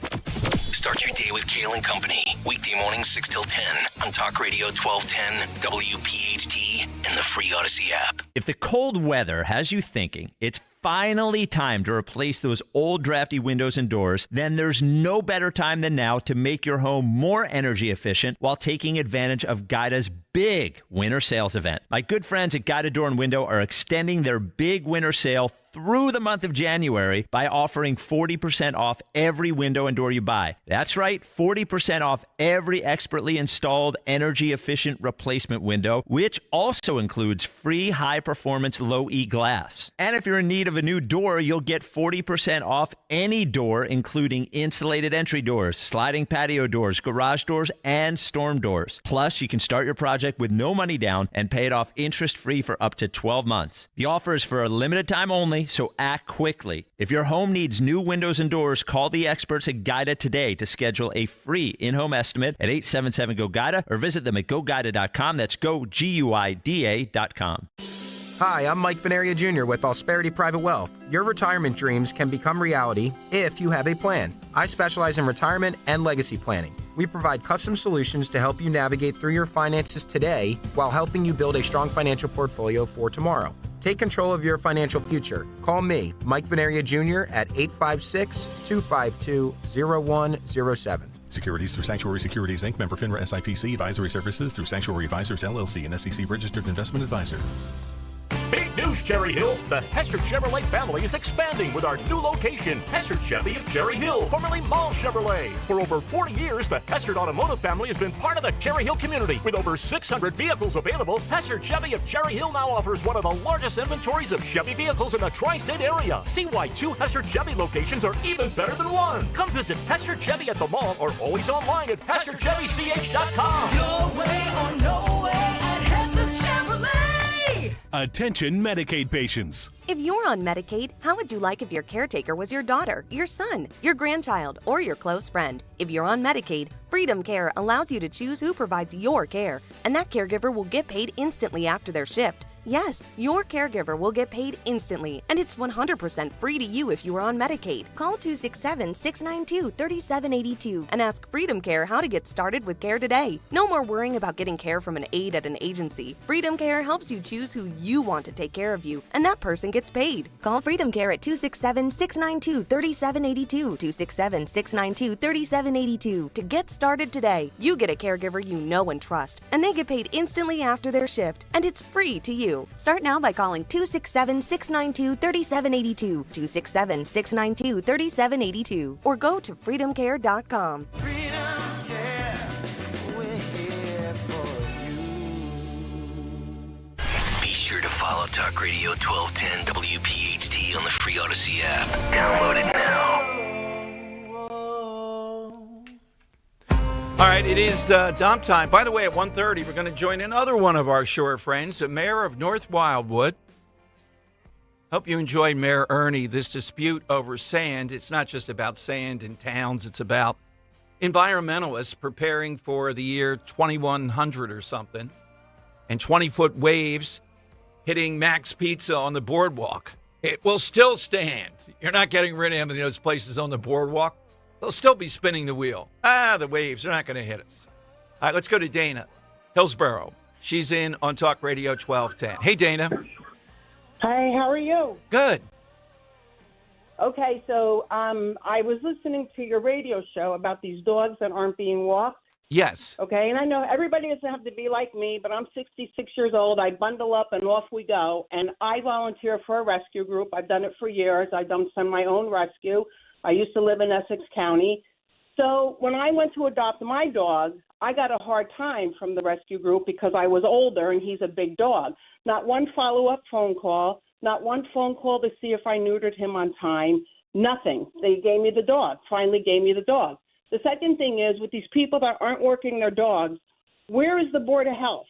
Start your day with Kale and Company. Weekday mornings, 6 till 10 on Talk Radio 1210, WPHT, and the free Odyssey app. If the cold weather has you thinking it's finally time to replace those old drafty windows and doors, then there's no better time than now to make your home more energy efficient while taking advantage of Guida's big winter sales event. My good friends at Guida Door and Window are extending their big winter sale through the month of January by offering 40% off every window and door you buy. That's right, 40% off every expertly installed energy-efficient replacement window, which also includes free high-performance low-E glass. And if you're in need of a new door, you'll get 40% off any door, including insulated entry doors, sliding patio doors, garage doors, and storm doors. Plus, you can start your project with no money down and pay it off interest-free for up to 12 months. The offer is for a limited time only, so act quickly. If your home needs new windows and doors, call the experts at Guida today to schedule a free in-home estimate at 877-GO-GUIDA or visit them at GoGuida.com. That's GoGuida.com. Hi, I'm Mike Venaria Jr. with Ausperity Private Wealth. Your retirement dreams can become reality if you have a plan. I specialize in retirement and legacy planning. We provide custom solutions to help you navigate through your finances today while helping you build a strong financial portfolio for tomorrow. Take control of your financial future. Call me, Mike Venaria Jr. at 856-252-0107. Securities through Sanctuary Securities, Inc., member FINRA SIPC, advisory services through Sanctuary Advisors, LLC, an SEC-registered investment advisor. Big news, Cherry Hill. The Hester Chevrolet family is expanding with our new location, Hester Chevy of Cherry Hill, formerly Mall Chevrolet. For over 40 years, the Hester Automotive family has been part of the Cherry Hill community. With over 600 vehicles available, Hester Chevy of Cherry Hill now offers one of the largest inventories of Chevy vehicles in the tri-state area. See why 2 Hester Chevy locations are even better than 1. Come visit Hester Chevy at the mall or always online at HesterChevyCH.com. Your way or no way at Hester Chevrolet. Attention Medicaid patients. If you're on Medicaid, how would you like if your caretaker was your daughter, your son, your grandchild, or your close friend? If you're on Medicaid, Freedom Care allows you to choose who provides your care, and that caregiver will get paid instantly after their shift. Yes, your caregiver will get paid instantly, and it's 100% free to you if you are on Medicaid. Call 267-692-3782 and ask Freedom Care how to get started with care today. No more worrying about getting care from an aide at an agency. Freedom Care helps you choose who you want to take care of you, and that person gets paid. Call Freedom Care at 267-692-3782, 267-692-3782 to get started today. You get a caregiver you know and trust, and they get paid instantly after their shift, and it's free to you. Start now by calling 267-692-3782, 267-692-3782, or go to freedomcare.com. Freedom Care, we're here for you. Be sure to follow Talk Radio 1210 WPHT on the free Odyssey app. Download it now. All right, it is Dom time. By the way, at 1:30, we're going to join another one of our shore friends, the mayor of North Wildwood. Hope you enjoyed Mayor Ernie. This dispute over sand, it's not just about sand in towns. It's about environmentalists preparing for the year 2100 or something, and 20-foot waves hitting Max Pizza on the boardwalk. It will still stand. You're not getting rid of any of those places on the boardwalk. They'll still be spinning the wheel. The waves are not going to hit us. All right, let's go to Dana, Hillsborough. She's in on Talk Radio 1210. Hey, Dana. Hi, how are you? Good. Okay, so I was listening to your radio show about these dogs that aren't being walked. Yes. Okay, and I know everybody doesn't have to be like me, but I'm 66 years old. I bundle up and off we go, and I volunteer for a rescue group. I've done it for years. I've done my own rescue. I used to live in Essex County. So when I went to adopt my dog, I got a hard time from the rescue group because I was older and he's a big dog. Not one follow-up phone call, not one phone call to see if I neutered him on time, nothing. They gave me the dog, finally gave me the dog. The second thing is, with these people that aren't working their dogs, where is the Board of Health?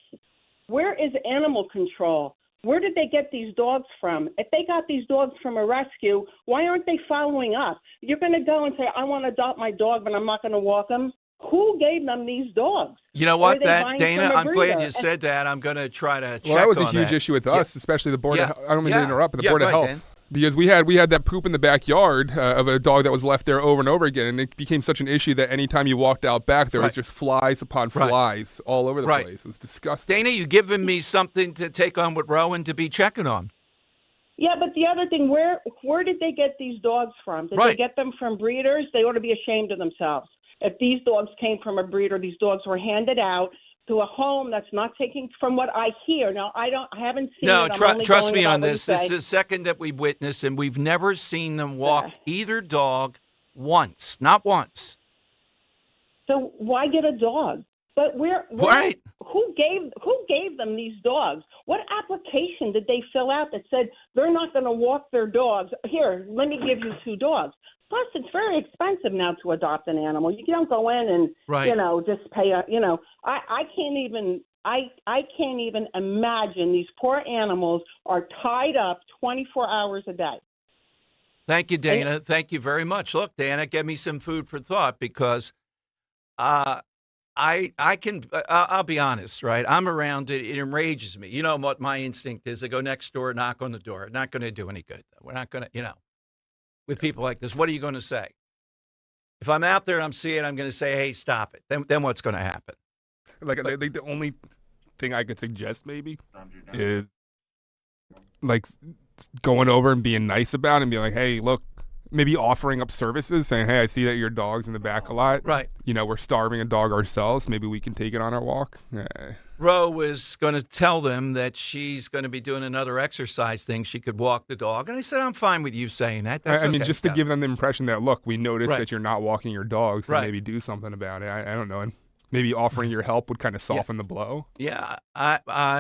Where is animal control? Where did they get these dogs from? If they got these dogs from a rescue, why aren't they following up? You're going to go and say, I want to adopt my dog, but I'm not going to walk him. Who gave them these dogs? You know what, Dana, I'm glad you said that. I'm going to try to check on that. Well, that was a huge issue with us, especially the Board of I don't mean to interrupt, but the Board of Health. Dan. Because we had that poop in the backyard of a dog that was left there over and over again, and it became such an issue that anytime you walked out back, there was just flies upon flies all over the place. It was disgusting. Dana, you giving me something to take on with Rowan to be checking on. Yeah, but the other thing, where did they get these dogs from? Did they get them from breeders? They ought to be ashamed of themselves. If these dogs came from a breeder, these dogs were handed out to a home that's not taking, from what I hear. Now, I haven't seen No, it. trust me on this. This is the second that we've witnessed, and we've never seen them walk either dog once, not once. So why get a dog? But who gave them these dogs? What application did they fill out that said they're not going to walk their dogs? Here, let me give you 2 dogs. Plus, it's very expensive now to adopt an animal. You don't go in and just pay. I can't even imagine these poor animals are tied up 24 hours a day. Thank you, Dana. Thank you very much. Look, Dana, give me some food for thought because I'll be honest, right? I'm around it. It enrages me. You know what my instinct is? I go next door, knock on the door. Not going to do any good. We're not going to, with people like this, what are you going to say? If I'm out there and I'm seeing it, I'm going to say, hey, stop it. Then what's going to happen? Like, I think the only thing I could suggest maybe is like going over and being nice about it and being like, hey, look, maybe offering up services, saying, hey, I see that your dog's in the back a lot. Right. We're starving a dog ourselves. Maybe we can take it on our walk. Ro was going to tell them that she's going to be doing another exercise thing. She could walk the dog. And I said, I'm fine with you saying that. That's I mean, just to give them the impression that, look, we noticed that you're not walking your dog, so Right. maybe do something about it. I don't know. And maybe offering your help would kind of soften the blow. Yeah,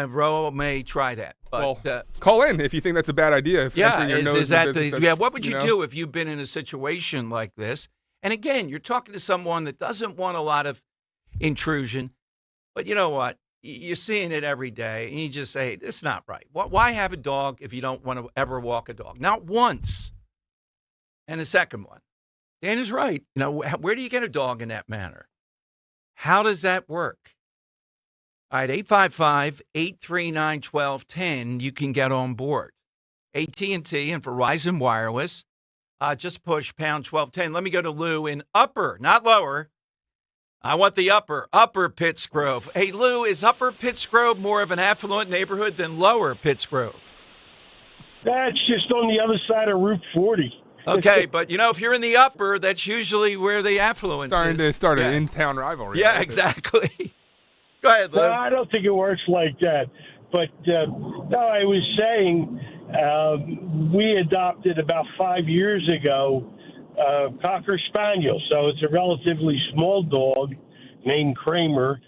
Ro may try that. But, call in if you think that's a bad idea. If entering your nose in the business what would you do if you've been in a situation like this? And again, you're talking to someone that doesn't want a lot of intrusion. But you know what? You're seeing it every day, and you just say, this is not right. Why have a dog if you don't want to ever walk a dog? Not once. And the second one, Dan is right. Where do you get a dog in that manner? How does that work? All right, 855-839-1210, you can get on board. AT&T and Verizon Wireless, just push pound 1210. Let me go to Lou in Upper, not Lower. I want the Upper Pittsgrove. Hey, Lou, is Upper Pittsgrove more of an affluent neighborhood than Lower Pittsgrove? That's just on the other side of Route 40. Okay, but if you're in the Upper, that's usually where the affluence Starting is. to start an in-town rivalry. Yeah, exactly. Go ahead, Lou. Well, I don't think it works like that. But no, I was saying we adopted about 5 years ago Cocker Spaniel. So it's a relatively small dog named Kramer.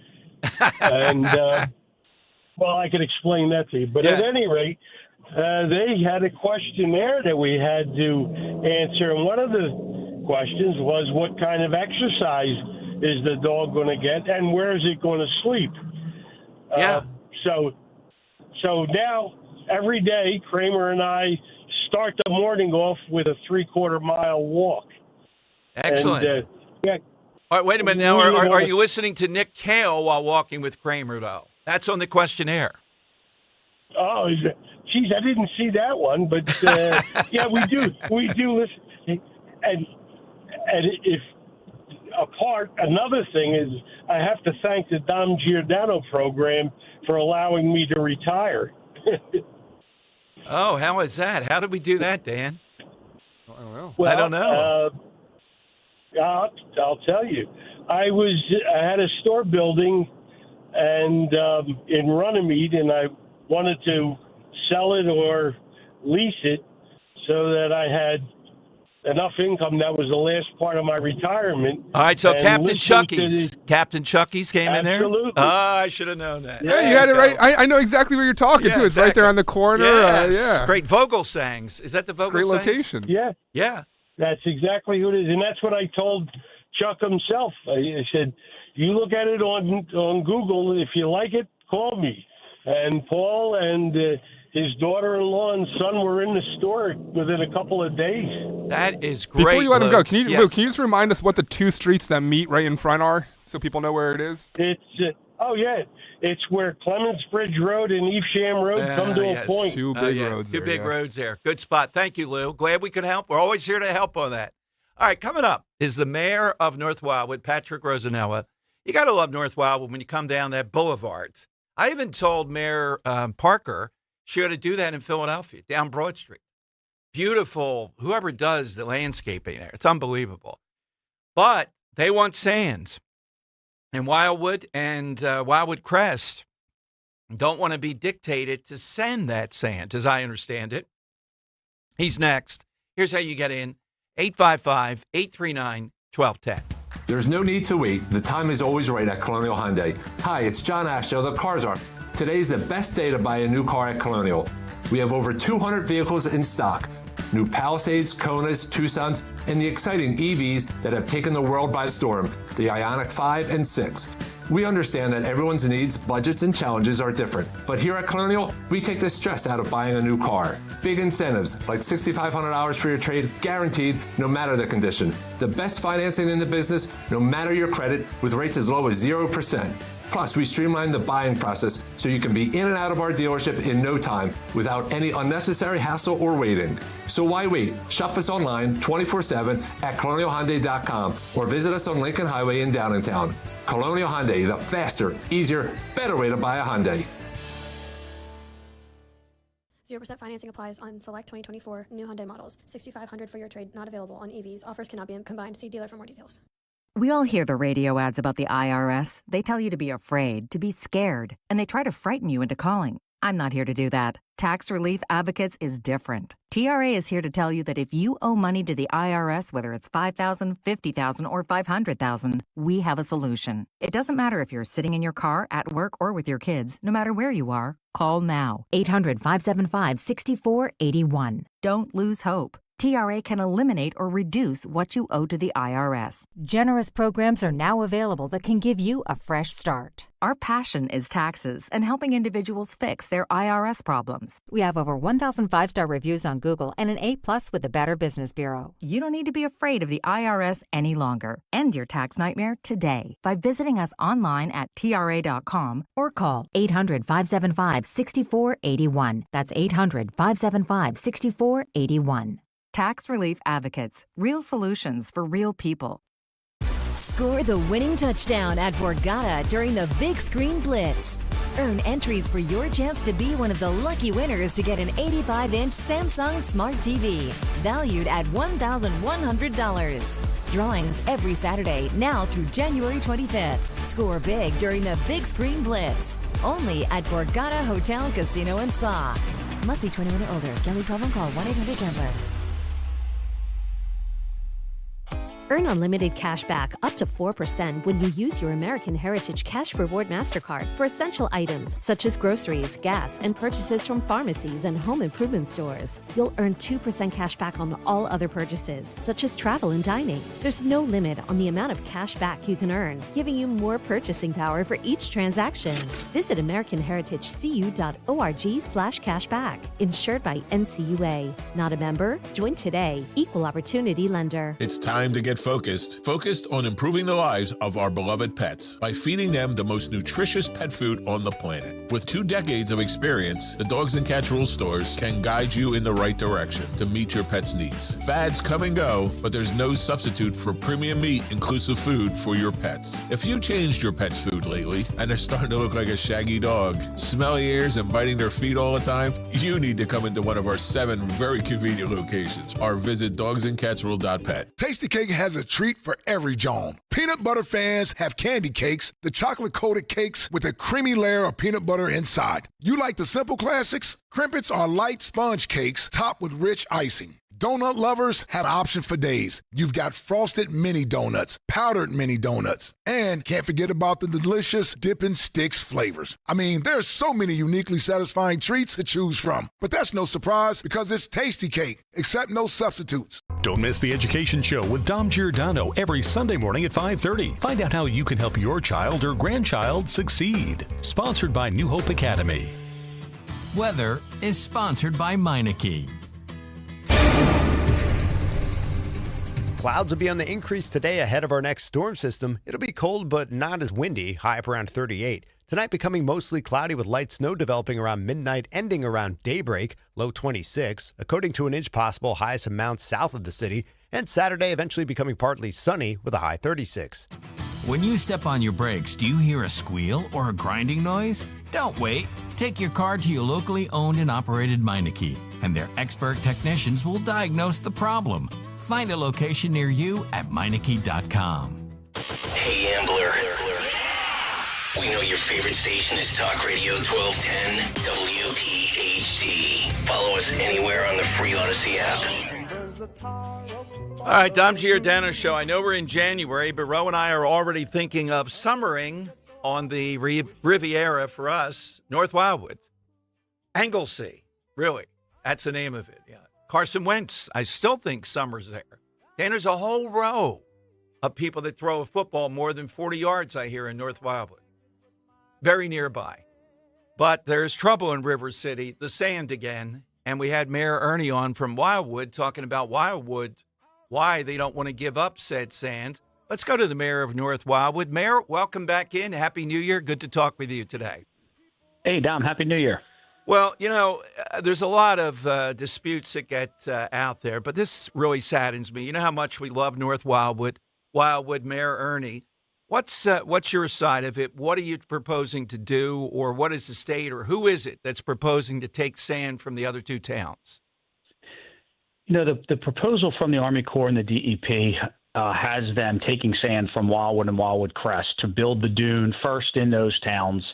And, well, I could explain that to you. But at any rate, they had a questionnaire that we had to answer. And one of the questions was, what kind of exercise is the dog going to get, and where is it going to sleep? So now, every day, Kramer and I start the morning off with a 3/4-mile walk. Excellent. And, all right, wait a minute now. Are you listening to Nick Cale while walking with Kramer, though? That's on the questionnaire. Oh, geez, I didn't see that one, but yeah, we do listen. And if another thing is, I have to thank the Giordano program for allowing me to retire. Oh, how is that? How did we do that, Dan? I don't know. Well, I don't know. I'll tell you. I had a store building and in Runnymede, and I wanted to sell it or lease it so that I had enough income. That was the last part of my retirement. All right, so And Captain listening to Chucky's. Captain Chucky's came in there? Absolutely. Oh, I should have known that. Yeah, you had it right. I know exactly where you're talking Yeah, to. It's right there on the corner. Yes. Yeah. Great Vogelsangs. Is that the Vogelsangs? Great location. Yeah. Yeah. That's exactly who it is. And that's what I told Chuck himself. I said, you look at it on Google. If you like it, call me. And Paul and his daughter-in-law and son were in the store within a couple of days. That is great. Before you let him go, can you Yes. Lou, can you just remind us what the two streets that meet right in front are so people know where it is? It's it's where Clements Bridge Road and Evesham Road come to a point. Two big roads Two there, big yeah. roads there. Good spot. Thank you, Lou. Glad we could help. We're always here to help on that. All right, coming up is the mayor of North Wildwood, Patrick Rosanella. You got to love North Wildwood when you come down that boulevard. I even told Mayor Parker she ought to do that in Philadelphia, down Broad Street. Beautiful, whoever does the landscaping there. It's unbelievable. But they want sand. And Wildwood and Wildwood Crest don't want to be dictated to send that sand, as I understand it. He's next. Here's how you get in. 855-839-1210. There's no need to wait. The time is always right at Colonial Hyundai. Hi, it's John Ashow, the Cars Are. Today's the best day to buy a new car at Colonial. We have over 200 vehicles in stock. New Palisades, Konas, Tucsons, and the exciting EVs that have taken the world by storm, the Ioniq 5 and 6. We understand that everyone's needs, budgets, and challenges are different, but here at Colonial, we take the stress out of buying a new car. Big incentives, like $6,500 for your trade, guaranteed, no matter the condition. The best financing in the business, no matter your credit, with rates as low as 0%. Plus, we streamline the buying process so you can be in and out of our dealership in no time without any unnecessary hassle or waiting. So why wait? Shop us online 24/7 at colonialhyundai.com or visit us on Lincoln Highway in Downtown. Colonial Hyundai, the faster, easier, better way to buy a Hyundai. 0% financing applies on select 2024 new Hyundai models. $6,500 for your trade, not available on EVs. Offers cannot be combined. See dealer for more details. We all hear the radio ads about the IRS. They tell you to be afraid, to be scared, and they try to frighten you into calling. I'm not here to do that. Tax Relief Advocates is different. TRA is here to tell you that if you owe money to the IRS, whether it's $5,000, $50,000, or $500,000, we have a solution. It doesn't matter if you're sitting in your car, at work, or with your kids. No matter where you are, call now. 800-575-6481. Don't lose hope. TRA can eliminate or reduce what you owe to the IRS. Generous programs are now available that can give you a fresh start. Our passion is taxes and helping individuals fix their IRS problems. We have over 1,000 5-star reviews on Google and an A+ with the Better Business Bureau. You don't need to be afraid of the IRS any longer. End your tax nightmare today by visiting us online at TRA.com or call 800-575-6481. That's 800-575-6481. Tax Relief Advocates. Real solutions for real people. Score the winning touchdown at Borgata during the Big Screen Blitz. Earn entries for your chance to be one of the lucky winners to get an 85-inch Samsung Smart TV, valued at $1,100. Drawings every Saturday, now through January 25th. Score big during the Big Screen Blitz. Only at Borgata Hotel, Casino, and Spa. Must be 21 or older. Gambling problem? Call 1-800-GAMBLER. Earn unlimited cash back up to 4% when you use your American Heritage Cash Reward MasterCard for essential items such as groceries, gas, and purchases from pharmacies and home improvement stores. You'll earn 2% cash back on all other purchases, such as travel and dining. There's no limit on the amount of cash back you can earn, giving you more purchasing power for each transaction. Visit AmericanHeritageCU.org/cashback. Insured by NCUA. Not a member? Join today. Equal Opportunity Lender. It's time to get focused on improving the lives of our beloved pets by feeding them the most nutritious pet food on the planet. With 2 decades of experience, the Dogs and Cats Rules stores can guide you in the right direction to meet your pet's needs. Fads come and go, but there's no substitute for premium meat inclusive food for your pets. If you changed your pet's food lately and they're starting to look like a shaggy dog, smelly ears and biting their feet all the time, you need to come into one of our 7 very convenient locations or visit dogsandcatsrule.pet. Tasty has a treat for every John. Peanut butter fans have candy cakes, the chocolate-coated cakes with a creamy layer of peanut butter inside. You like the simple classics? Crimpets are light sponge cakes topped with rich icing. Donut lovers have options for days. You've got frosted mini donuts, powdered mini donuts, and can't forget about the delicious Dippin' Sticks flavors. I mean, there's so many uniquely satisfying treats to choose from. But that's no surprise because it's Tasty Cake, except no substitutes. Don't miss The Education Show with Dom Giordano every Sunday morning at 5:30. Find out how you can help your child or grandchild succeed. Sponsored by New Hope Academy. Weather is sponsored by Meineke. Clouds will be on the increase today ahead of our next storm system. It'll be cold but not as windy, high up around 38. Tonight becoming mostly cloudy with light snow developing around midnight, ending around daybreak, low 26. A coating to an inch possible, highest amount south of the city. And Saturday eventually becoming partly sunny with a high 36. When you step on your brakes, do you hear a squeal or a grinding noise? Don't wait. Take your car to your locally owned and operated Meineke, and their expert technicians will diagnose the problem. Find a location near you at Meineke.com. Hey, Ambler. We know your favorite station is Talk Radio 1210 WPHT. Follow us anywhere on the free Odyssey app. All right, Dom Giordano Show. I know we're in January, but Ro and I are already thinking of summering on the Riviera for us, North Wildwood. Anglesey, really. That's the name of it, yeah. Carson Wentz, I still think summer's there. And there's a whole row of people that throw a football more than 40 yards, I hear, in North Wildwood. Very nearby. But there's trouble in River City, the sand again. And we had Mayor Ernie on from Wildwood talking about Wildwood, why they don't want to give up said sand. Let's go to the mayor of North Wildwood. Mayor, welcome back in. Happy New Year. Good to talk with you today. Hey, Dom. Happy New Year. Well, you know, there's a lot of disputes that get out there, but this really saddens me. You know how much we love North Wildwood, Mayor Ernie. What's your side of it? What are you proposing to do, or what is the state, or who is it that's proposing to take sand from the other 2 towns? You know, the proposal from the Army Corps and the DEP has them taking sand from Wildwood and Wildwood Crest to build the dune first in those towns,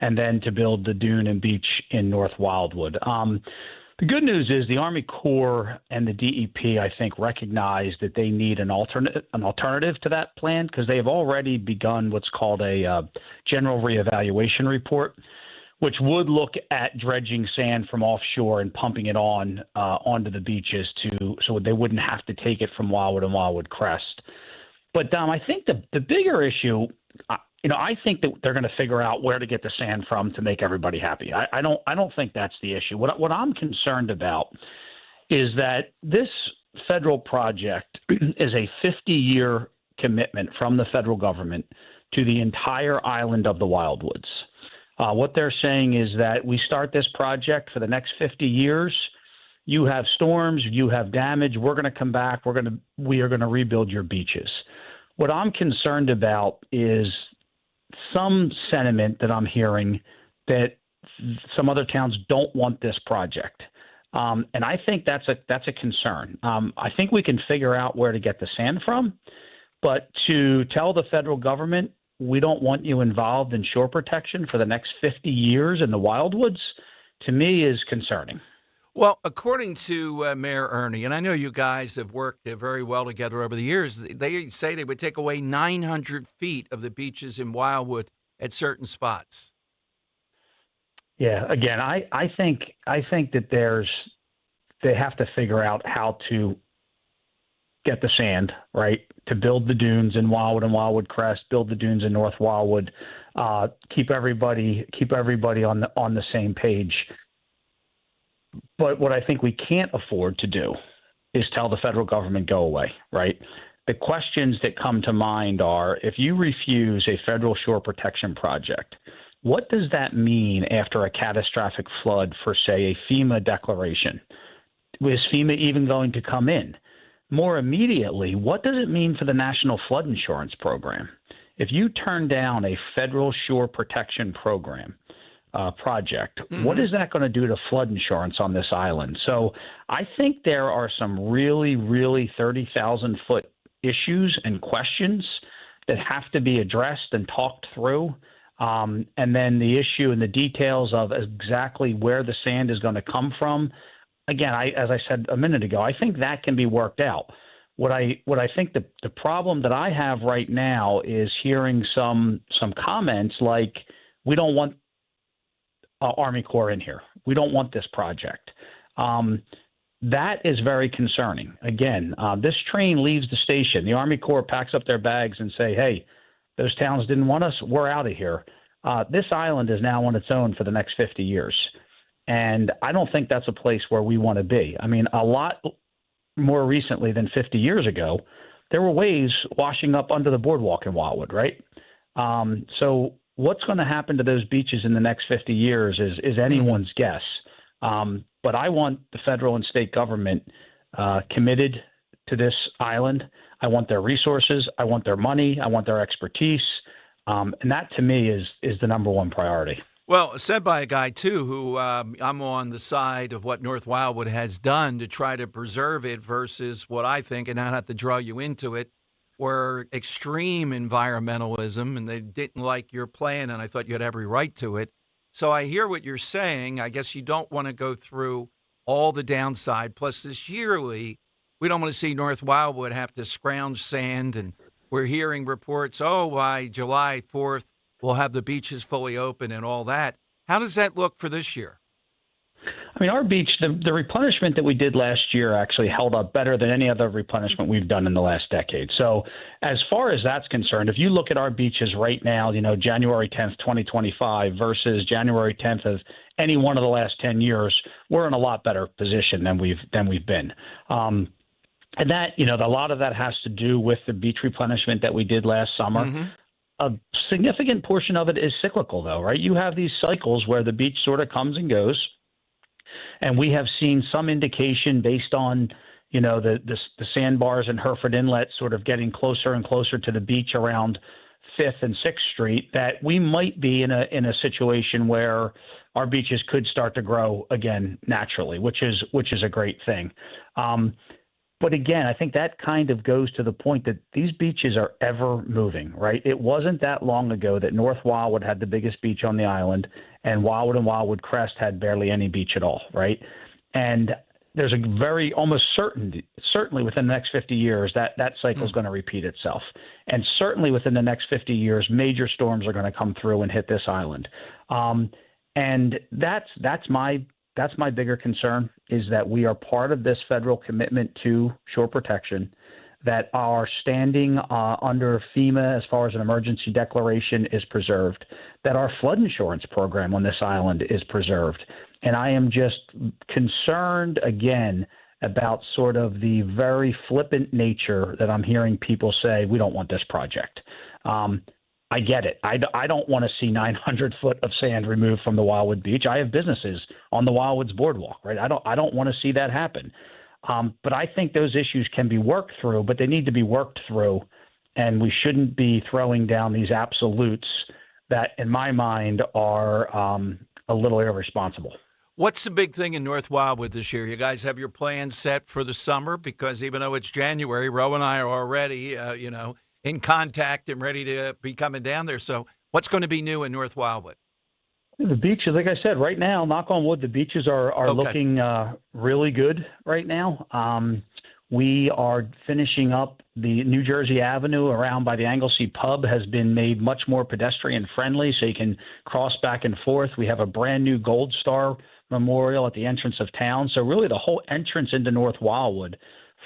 and then to build the dune and beach in North Wildwood. The good news is the Army Corps and the DEP, I think, recognize that they need an alternative to that plan, because they have already begun what's called a general reevaluation report, which would look at dredging sand from offshore and pumping it onto the beaches so they wouldn't have to take it from Wildwood and Wildwood Crest. But Dom, I think the bigger issue, I think that they're going to figure out where to get the sand from to make everybody happy. I don't think that's the issue. What I'm concerned about is that this federal project is a 50-year commitment from the federal government to the entire island of the Wildwoods. What they're saying is that we start this project for the next 50 years. You have storms, you have damage. We're going to come back. We are going to rebuild your beaches. What I'm concerned about is some sentiment that I'm hearing that some other towns don't want this project. And I think that's a concern. I think we can figure out where to get the sand from, but to tell the federal government we don't want you involved in shore protection for the next 50 years in the Wildwoods, to me is concerning. Well, according to Mayor Ernie, and I know you guys have worked very well together over the years, they say they would take away 900 feet of the beaches in Wildwood at certain spots. Yeah, again, I think that they have to figure out how to get the sand, right, to build the dunes in Wildwood and Wildwood Crest, build the dunes in North Wildwood, keep everybody on the same page. But what I think we can't afford to do is tell the federal government go away, right? the questions that come to mind are, if you refuse a federal shore protection project, what does that mean after a catastrophic flood for, say, a FEMA declaration? Is FEMA even going to come in? More immediately, what does it mean for the National Flood Insurance Program? If you turn down a federal shore protection program project, what is that going to do to flood insurance on this island? So I think there are some really, really 30,000-foot issues and questions that have to be addressed and talked through. And then the issue and the details of exactly where the sand is going to come from. Again, as I said a minute ago, I think that can be worked out. What I think the problem that I have right now is hearing some comments like, we don't want Army Corps in here. We don't want this project. That is very concerning. Again, this train leaves the station. The Army Corps packs up their bags and say, hey, those towns didn't want us. We're out of here. This island is now on its own for the next 50 years. And I don't think that's a place where we want to be. I mean, a lot more recently than 50 years ago, there were waves washing up under the boardwalk in Wildwood, right? So what's going to happen to those beaches in the next 50 years is anyone's guess. But I want the federal and state government committed to this island. I want their resources. I want their money. I want their expertise. And that, to me, is the number one priority. Well, said by a guy, too, who I'm on the side of what North Wildwood has done to try to preserve it versus what I think, and not have to draw you into it, were extreme environmentalism, and they didn't like your plan, and I thought you had every right to it. So I hear what you're saying. I guess you don't want to go through all the downside. Plus, this yearly, we don't want to see North Wildwood have to scrounge sand, and we're hearing reports, by July 4th, we'll have the beaches fully open and all that. How does that look for this year? I mean, our beach, the replenishment that we did last year actually held up better than any other replenishment we've done in the last decade. So as far as that's concerned, if you look at our beaches right now, January 10th, 2025 versus January 10th of any one of the last 10 years, we're in a lot better position than we've been. And that, a lot of that has to do with the beach replenishment that we did last summer. Mm-hmm. A significant portion of it is cyclical, though, right? You have these cycles where the beach sort of comes and goes. And we have seen some indication based on, the sandbars in Hereford Inlet sort of getting closer and closer to the beach around 5th and 6th Street, that we might be in a situation where our beaches could start to grow again naturally, which is a great thing. But again, I think that kind of goes to the point that these beaches are ever moving, right? It wasn't that long ago that North Wildwood had the biggest beach on the island, and Wildwood and Wildwood Crest had barely any beach at all, right? And there's a very almost certainly within the next 50 years that cycle is going to repeat itself. And certainly within the next 50 years, major storms are going to come through and hit this island. And that's my bigger concern, is that we are part of this federal commitment to shore protection, that our standing under FEMA as far as an emergency declaration is preserved, that our flood insurance program on this island is preserved. And I am just concerned again about sort of the very flippant nature that I'm hearing people say, we don't want this project. I get it. I don't want to see 900 foot of sand removed from the Wildwood Beach. I have businesses on the Wildwood's boardwalk, right? I don't want to see that happen. But I think those issues can be worked through, but they need to be worked through, and we shouldn't be throwing down these absolutes that, in my mind, are a little irresponsible. What's the big thing in North Wildwood this year? You guys have your plans set for the summer? Because even though it's January, Ro and I are already, in contact and ready to be coming down there. So what's going to be new in North Wildwood? The beaches, like I said, right now, knock on wood, the beaches are looking really good right now. We are finishing up the New Jersey Avenue around by the Anglesey Pub has been made much more pedestrian friendly, so you can cross back and forth. We have a brand new Gold Star Memorial at the entrance of town. So really the whole entrance into North Wildwood,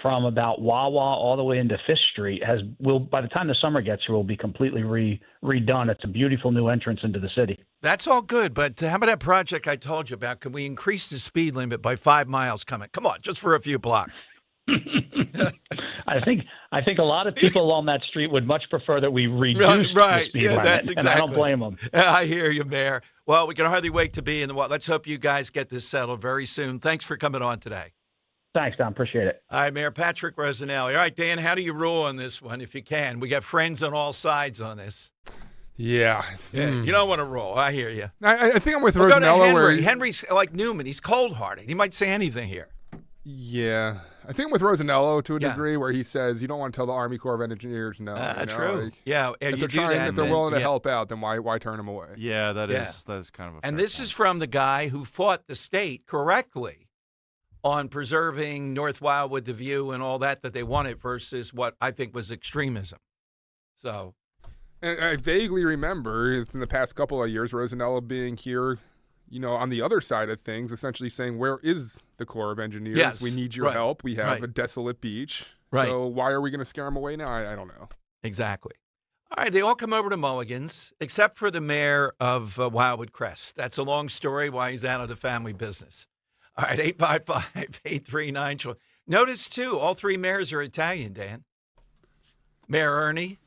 from about Wawa all the way into Fifth Street, will by the time the summer gets here, will be completely redone. It's a beautiful new entrance into the city. That's all good, but how about that project I told you about? Can we increase the speed limit by 5 miles coming? Come on, just for a few blocks. I think a lot of people on that street would much prefer that we reduce the speed limit, that's exactly. and I don't blame them. I hear you, Mayor. Well, we can hardly wait to be in the. Let's hope you guys get this settled very soon. Thanks for coming on today. Thanks, Don. Appreciate it. All right, Mayor Patrick Rosanelli. All right, Dan, how do you rule on this one if you can? We got friends on all sides on this. Yeah. You don't want to roll. I hear you. I think I'm with Go to Rosanello. Henry. Henry's like Newman. He's cold-hearted. He might say anything here. Yeah. I think with Rosanello to a degree where he says you don't want to tell the Army Corps of Engineers no. True. If they're willing to help out, then why turn them away? Yeah, that is kind of a And this is from the guy who fought the state correctly on preserving North Wildwood, the view, and all that they wanted versus what I think was extremism. So, and I vaguely remember in the past couple of years, Rosanello being here, on the other side of things, essentially saying, where is the Corps of Engineers? Yes, we need your help. We have a desolate beach. Right. So why are we going to scare them away now? I don't know. Exactly. All right, they all come over to Mulligan's, except for the mayor of Wildwood Crest. That's a long story why he's out of the family business. All right, 855-839-12. Notice, too, all three mayors are Italian, Dan. Mayor Ernie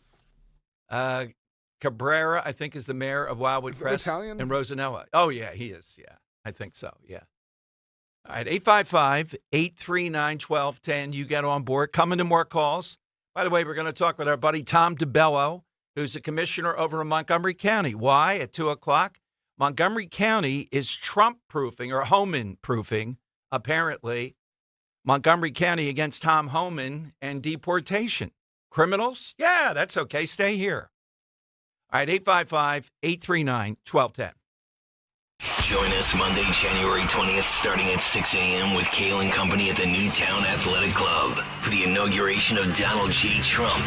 Cabrera, I think, is the mayor of Wildwood Crest. Italian? And Rosanella. Oh, yeah, he is. Yeah, I think so. Yeah. All right, 855-839-1210. You get on board. Coming to more calls. By the way, we're going to talk with our buddy Tom DeBello, who's a commissioner over in Montgomery County. Why? At 2 o'clock, Montgomery County is Trump-proofing or Homan-proofing, apparently, Montgomery County against Tom Homan and deportation. Criminals? Yeah, that's okay. Stay here. All right, 855-839-1210. Join us Monday, January 20th, starting at 6 a.m. with Kale and Company at the Newtown Athletic Club for the inauguration of Donald J. Trump.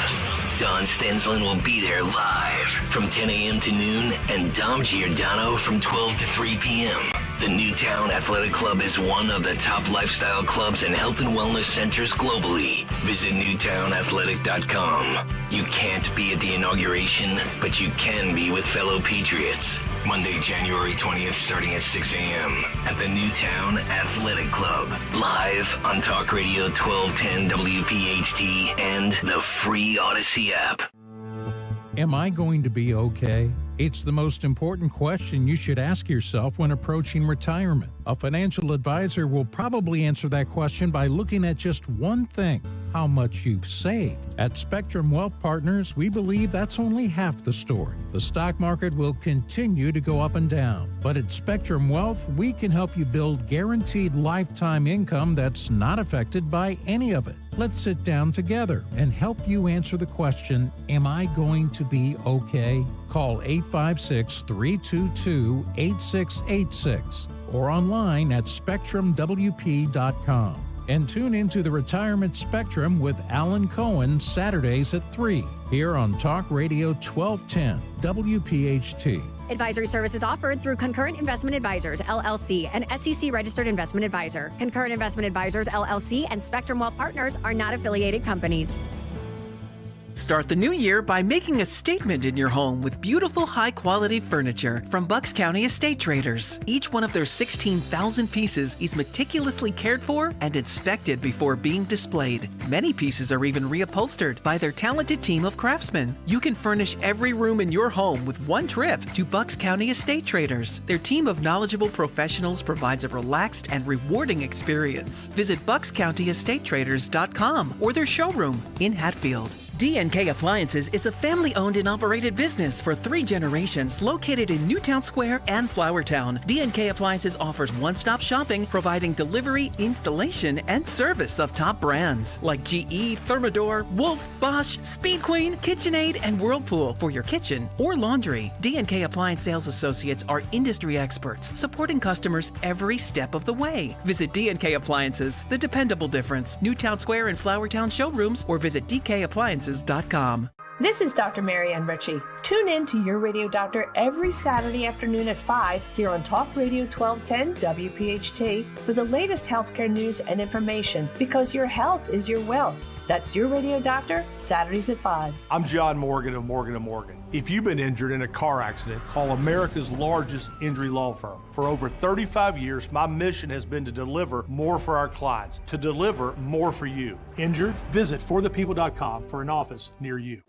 Don Stensland will be there live from 10 a.m. to noon, and Dom Giordano from 12 to 3 p.m. The Newtown Athletic Club is one of the top lifestyle clubs and health and wellness centers globally. Visit newtownathletic.com. You can't be at the inauguration, but you can be with fellow Patriots. Monday, January 20th, starting at 6 a.m. at the Newtown Athletic Club. Live on Talk Radio 1210 WPHT and the free Odyssey app. Am I going to be okay? It's the most important question you should ask yourself when approaching retirement. A financial advisor will probably answer that question by looking at just one thing: how much you've saved. At Spectrum Wealth Partners, we believe that's only half the story. The stock market will continue to go up and down, but at Spectrum Wealth, we can help you build guaranteed lifetime income that's not affected by any of it. Let's sit down together and help you answer the question, am I going to be okay? Call 856-322-8686 or online at spectrumwp.com. And tune into the Retirement Spectrum with Alan Cohen Saturdays at 3 here on Talk Radio 1210 WPHT. Advisory services offered through Concurrent Investment Advisors, LLC, an SEC-registered investment advisor. Concurrent Investment Advisors, LLC, and Spectrum Wealth Partners are not affiliated companies. Start the new year by making a statement in your home with beautiful, high-quality furniture from Bucks County Estate Traders. Each one of their 16,000 pieces is meticulously cared for and inspected before being displayed. Many pieces are even reupholstered by their talented team of craftsmen. You can furnish every room in your home with one trip to Bucks County Estate Traders. Their team of knowledgeable professionals provides a relaxed and rewarding experience. Visit buckscountyestatetraders.com or their showroom in Hatfield. D&K Appliances is a family-owned and operated business for 3 generations located in Newtown Square and Flowertown. D&K Appliances offers one-stop shopping, providing delivery, installation, and service of top brands like GE, Thermador, Wolf, Bosch, Speed Queen, KitchenAid, and Whirlpool for your kitchen or laundry. D&K Appliance sales associates are industry experts, supporting customers every step of the way. Visit D&K Appliances, the dependable difference. Newtown Square and Flowertown showrooms, or visit DKAppliances.com. This is Dr. Marianne Ritchie. Tune in to Your Radio Doctor every Saturday afternoon at 5 here on Talk Radio 1210 WPHT for the latest healthcare news and information, because your health is your wealth. That's Your Radio Doctor, Saturdays at 5. I'm John Morgan of Morgan & Morgan. If you've been injured in a car accident, call America's largest injury law firm. For over 35 years, my mission has been to deliver more for our clients, to deliver more for you. Injured? Visit forthepeople.com for an office near you.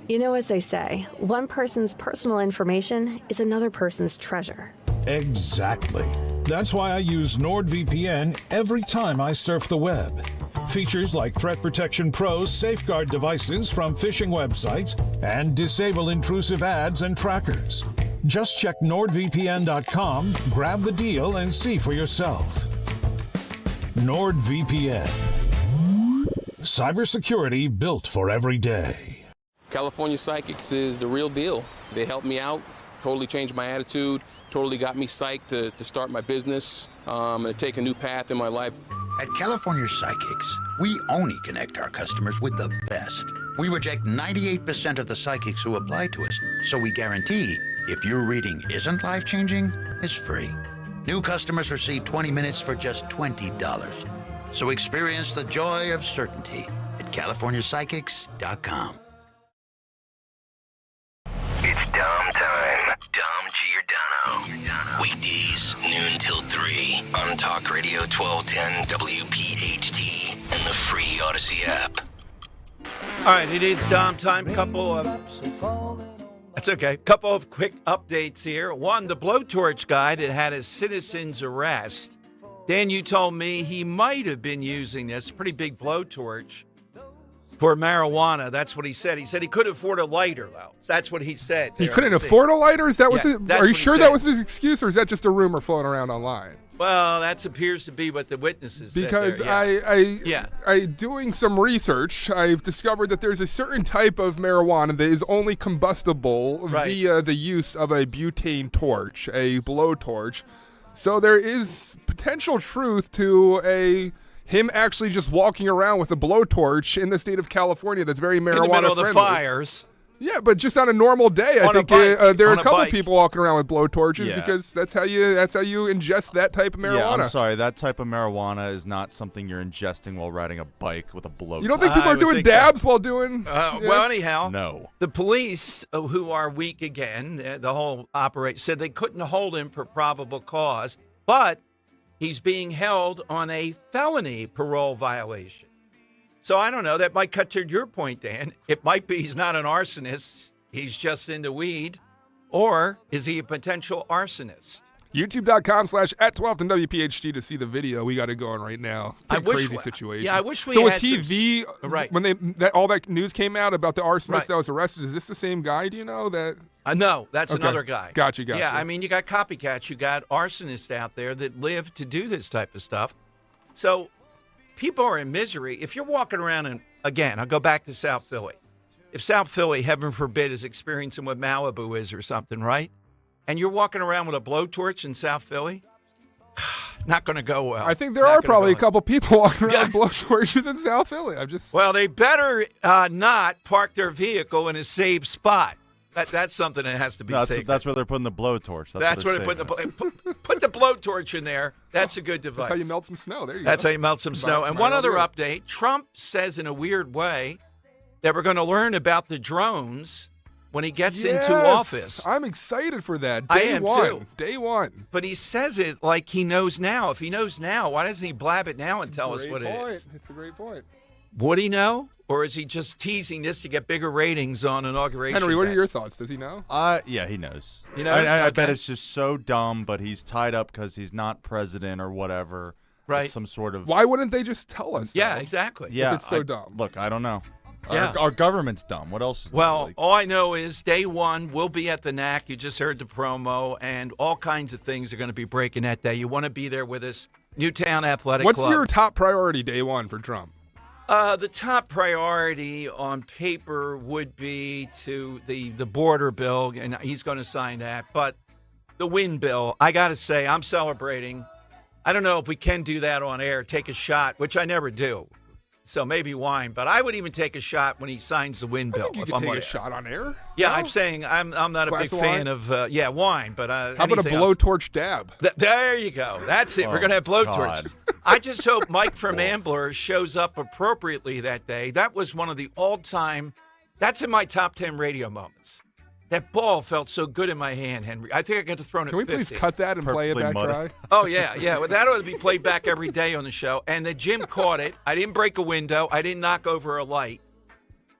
You know, as they say, one person's personal information is another person's treasure. Exactly. That's why I use NordVPN every time I surf the web. Features like Threat Protection Pro's safeguard devices from phishing websites and disable intrusive ads and trackers. Just check NordVPN.com, grab the deal, and see for yourself. NordVPN. Cybersecurity built for every day. California Psychics is the real deal. They helped me out, totally changed my attitude, totally got me psyched to start my business and to take a new path in my life. At California Psychics, we only connect our customers with the best. We reject 98% of the psychics who apply to us, so we guarantee if your reading isn't life-changing, it's free. New customers receive 20 minutes for just $20. So experience the joy of certainty at CaliforniaPsychics.com. It's Dom time. Dom Giordano. Weekdays, noon till 3 on Talk Radio 1210 WPHT and the free Odyssey app. All right, it is Dom time. That's okay. Couple of quick updates here. One, the blowtorch guy that had a citizen's arrest. Dan, you told me he might have been using this pretty big blowtorch for marijuana. That's what he said. He said he could afford a lighter, though. That's what he said. He couldn't afford a lighter? Is that was it? Are you sure that was his excuse, or is that just a rumor floating around online? Well, that appears to be what the witnesses said. Because there, I doing some research, I've discovered that there's a certain type of marijuana that is only combustible via the use of a butane torch, a blowtorch. So there is potential truth to him actually just walking around with a blowtorch in the state of California that's very marijuana friendly. In the middle of the fires. Yeah, but just on a normal day, I think there are a couple people walking around with blowtorches because that's how you ingest that type of marijuana. Yeah, I'm sorry, that type of marijuana is not something you're ingesting while riding a bike with a blowtorch. You don't think people are doing dabs while doing? Well, anyhow, no. The police, who are weak again, the whole operation said they couldn't hold him for probable cause, but he's being held on a felony parole violation. So I don't know. That might cut to your point, Dan. It might be he's not an arsonist. He's just into weed. Or is he a potential arsonist? YouTube.com/@1210 WPHT to see the video. We got it going right now. Crazy situation. Yeah, I wish we had. So was he when all that news came out about the arsonist that was arrested? Is this the same guy? Do you know that? No, that's another guy. Gotcha. Yeah, I mean, you got copycats. You got arsonists out there that live to do this type of stuff. So people are in misery. If you're walking around, and again, I'll go back to South Philly. If South Philly, heaven forbid, is experiencing what Malibu is or something, right? And you're walking around with a blowtorch in South Philly, not going to go well. I think there are probably a couple people walking around with blowtorches in South Philly. Well, they better not park their vehicle in a safe spot. That's something that has to be safe. That's where they're putting the blowtorch. That's where they put the blowtorch in there. That's a good device. That's how you melt some snow. There you go. That's how you melt some snow. And one other update. Trump says in a weird way that we're going to learn about the drones when he gets into office. I'm excited for that. I am too. Day one. But he says it like he knows now. If he knows now, why doesn't he blab it now and tell us what it is? It's a great point. Would he know? Or is he just teasing this to get bigger ratings on Inauguration Henry, what Day? are your thoughts? Does he know? Yeah, he knows. You know, I bet it's just so dumb, but he's tied up because he's not president or whatever. Right. It's some sort of. Why wouldn't they just tell us? Yeah, though? exactly. Yeah, if it's so dumb. Look, I don't know. Yeah. Our government's dumb. What else is Well, all I know is day one, we'll be at the NAC. You just heard the promo, and all kinds of things are going to be breaking that day. You want to be there with us. Newtown Athletic Club. What's your top priority day one for Trump? The top priority on paper would be to the border bill, and he's going to sign that. But the wind bill, I got to say, I'm celebrating. I don't know if we can do that on air, take a shot, which I never do. So maybe wine, but I would even take a shot when he signs the wind bill. I think you could take a shot on air. Yeah, no? I'm saying I'm not a big fan of wine, but how about a blowtorch dab? There you go. That's it. We're gonna have blowtorches. I just hope Mike from Ambler shows up appropriately that day. That was one of the all-time, that's in my top 10 radio moments. That ball felt so good in my hand, Henry. I think I got to throw it. Can we please cut that and play it back dry? Oh, yeah. Well, that ought to be played back every day on the show. And the Jim caught it. I didn't break a window. I didn't knock over a light.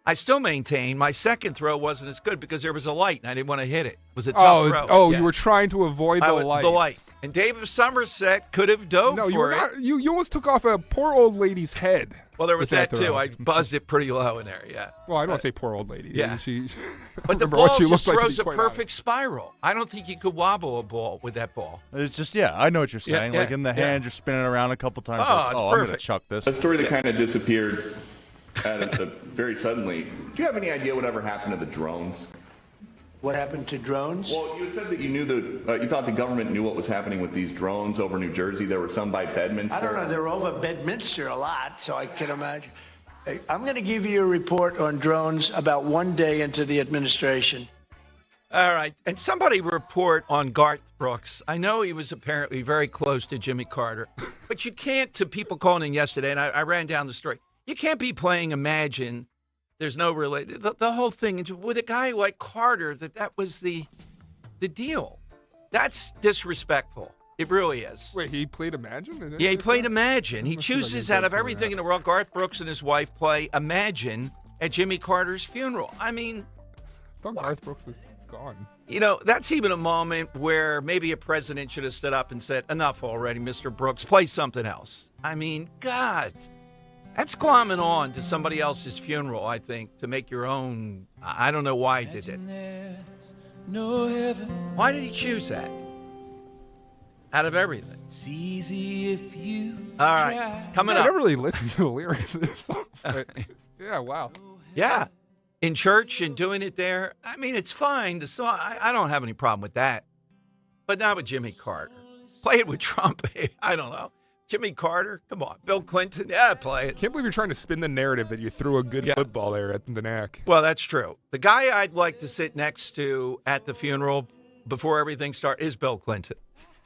I still maintain my second throw wasn't as good because there was a light and I didn't want to hit it. It was a tough throw. Oh, yeah. You were trying to avoid the light. The light. And Dave of Somerset could have dove for it. You almost took off a poor old lady's head. Well, there was that too. I buzzed it pretty low in there, yeah. Well, I don't want to say poor old lady. Yeah. But the ball just throws a perfect spiral. I don't think you could wobble a ball with that ball. It's just, I know what you're saying. Like in the hand, you're spinning around a couple times. It's I'm going to chuck this. A story that kind of disappeared very suddenly. Do you have any idea whatever happened to the drones? What happened to drones? Well, you said that you thought the government knew what was happening with these drones over New Jersey. There were some by Bedminster. I don't know. They're over Bedminster a lot, so I can imagine. I'm going to give you a report on drones about one day into the administration. All right. And somebody report on Garth Brooks. I know he was apparently very close to Jimmy Carter, but you can't, to people calling in yesterday, and I ran down the story, you can't be playing Imagine. There's no relation. The whole thing with a guy like Carter, that was the deal. That's disrespectful. It really is. Wait, he played Imagine? Yeah, he played Imagine. He chooses out of everything in the world. Garth Brooks and his wife play Imagine at Jimmy Carter's funeral. I mean, I thought Garth Brooks was gone. You know, that's even a moment where maybe a president should have stood up and said, enough already, Mr. Brooks, play something else. I mean, God. That's climbing on to somebody else's funeral, I think, to make your own. I don't know why he did it. Why did he choose that? Out of everything. It's easy if you. All right, coming up. I never really listened to the lyrics of this song. Yeah, wow. Yeah, in church and doing it there. I mean, it's fine. The song, I don't have any problem with that. But not with Jimmy Carter. Play it with Trump. I don't know. Jimmy Carter, come on. Bill Clinton, play it. Can't believe you're trying to spin the narrative that you threw a good football there at the neck. Well, that's true. The guy I'd like to sit next to at the funeral before everything starts is Bill Clinton,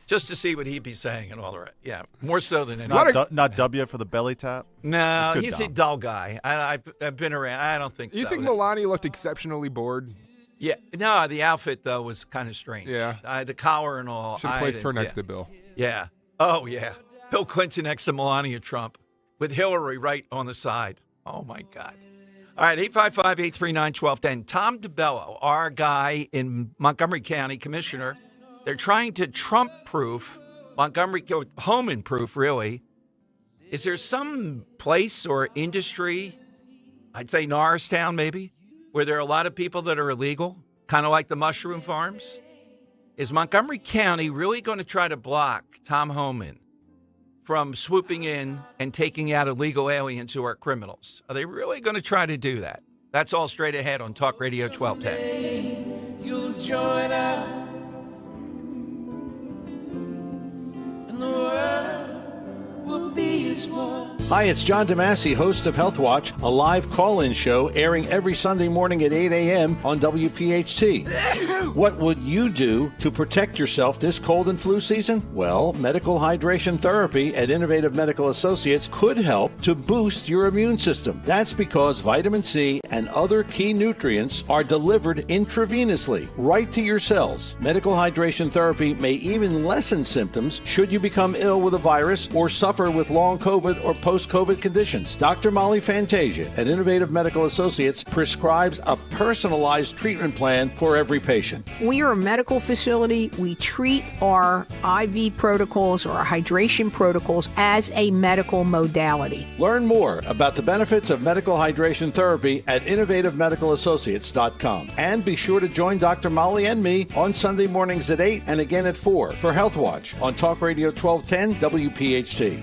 just to see what he'd be saying and all the rest. Yeah, more so than anything. Not W for the belly tap? No, he's a dull guy. I've been around. I don't think so. You think Melania looked exceptionally bored? Yeah. No, the outfit, though, was kind of strange. Yeah. The collar and all. Should have placed her next to Bill. Yeah. Oh, yeah. Bill Clinton next to Melania Trump with Hillary right on the side. Oh, my God. All right, 855-839-1210. Tom DeBello, our guy in Montgomery County, commissioner, they're trying to Trump-proof Montgomery, home-proof, really. Is there some place or industry, I'd say Norristown maybe, where there are a lot of people that are illegal, kind of like the mushroom farms? Is Montgomery County really going to try to block Tom Homan from swooping in and taking out illegal aliens who are criminals? Are they really going to try to do that? That's all straight ahead on Talk Radio 1210. You'll join us, and the world will be as one. Hi, it's John DeMasi, host of Health Watch, a live call-in show airing every Sunday morning at 8 a.m. on WPHT. What would you do to protect yourself this cold and flu season? Well, medical hydration therapy at Innovative Medical Associates could help to boost your immune system. That's because vitamin C and other key nutrients are delivered intravenously, right to your cells. Medical hydration therapy may even lessen symptoms should you become ill with a virus or suffer with long COVID or post-COVID conditions. Dr. Molly Fantasia at Innovative Medical Associates prescribes a personalized treatment plan for every patient. We are a medical facility. We treat our IV protocols or our hydration protocols as a medical modality. Learn more about the benefits of medical hydration therapy at innovativemedicalassociates.com. And be sure to join Dr. Molly and me on Sunday mornings at 8 and again at 4 for Health Watch on Talk Radio 1210 WPHT.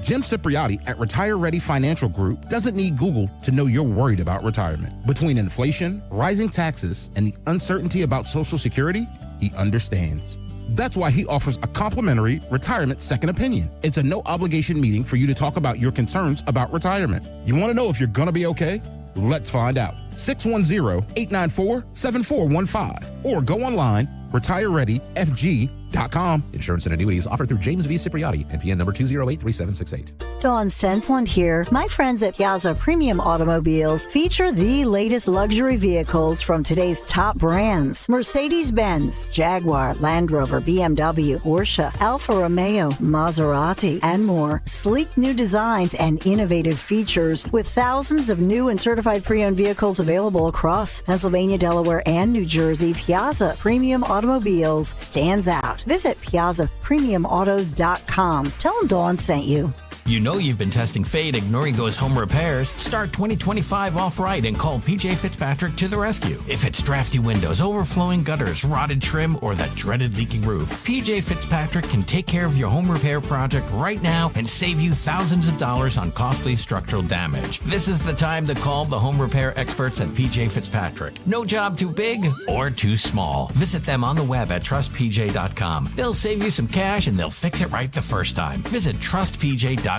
Jim Cipriotti at Retire Ready Financial Group doesn't need Google to know you're worried about retirement. Between inflation, rising taxes, and the uncertainty about Social Security, he understands. That's why he offers a complimentary retirement second opinion. It's a no-obligation meeting for you to talk about your concerns about retirement. You want to know if you're going to be okay? Let's find out. 610-894-7415 or go online, retirereadyfg.com. PiazaPrimeAuto.com. Insurance and annuities offered through James V. Cipriati, NPN number 2083768. Dawn Stensland here. My friends at Piazza Premium Automobiles feature the latest luxury vehicles from today's top brands. Mercedes-Benz, Jaguar, Land Rover, BMW, Porsche, Alfa Romeo, Maserati, and more. Sleek new designs and innovative features with thousands of new and certified pre-owned vehicles available across Pennsylvania, Delaware, and New Jersey. Piazza Premium Automobiles stands out. Visit PiazzaPremiumAutos.com. Tell them Dawn sent you. You know you've been testing fade, ignoring those home repairs. Start 2025 off right and call PJ Fitzpatrick to the rescue. If it's drafty windows, overflowing gutters, rotted trim, or that dreaded leaking roof, PJ Fitzpatrick can take care of your home repair project right now and save you thousands of dollars on costly structural damage. This is the time to call the home repair experts at PJ Fitzpatrick. No job too big or too small. Visit them on the web at trustpj.com. They'll save you some cash and they'll fix it right the first time. Visit trustpj.com.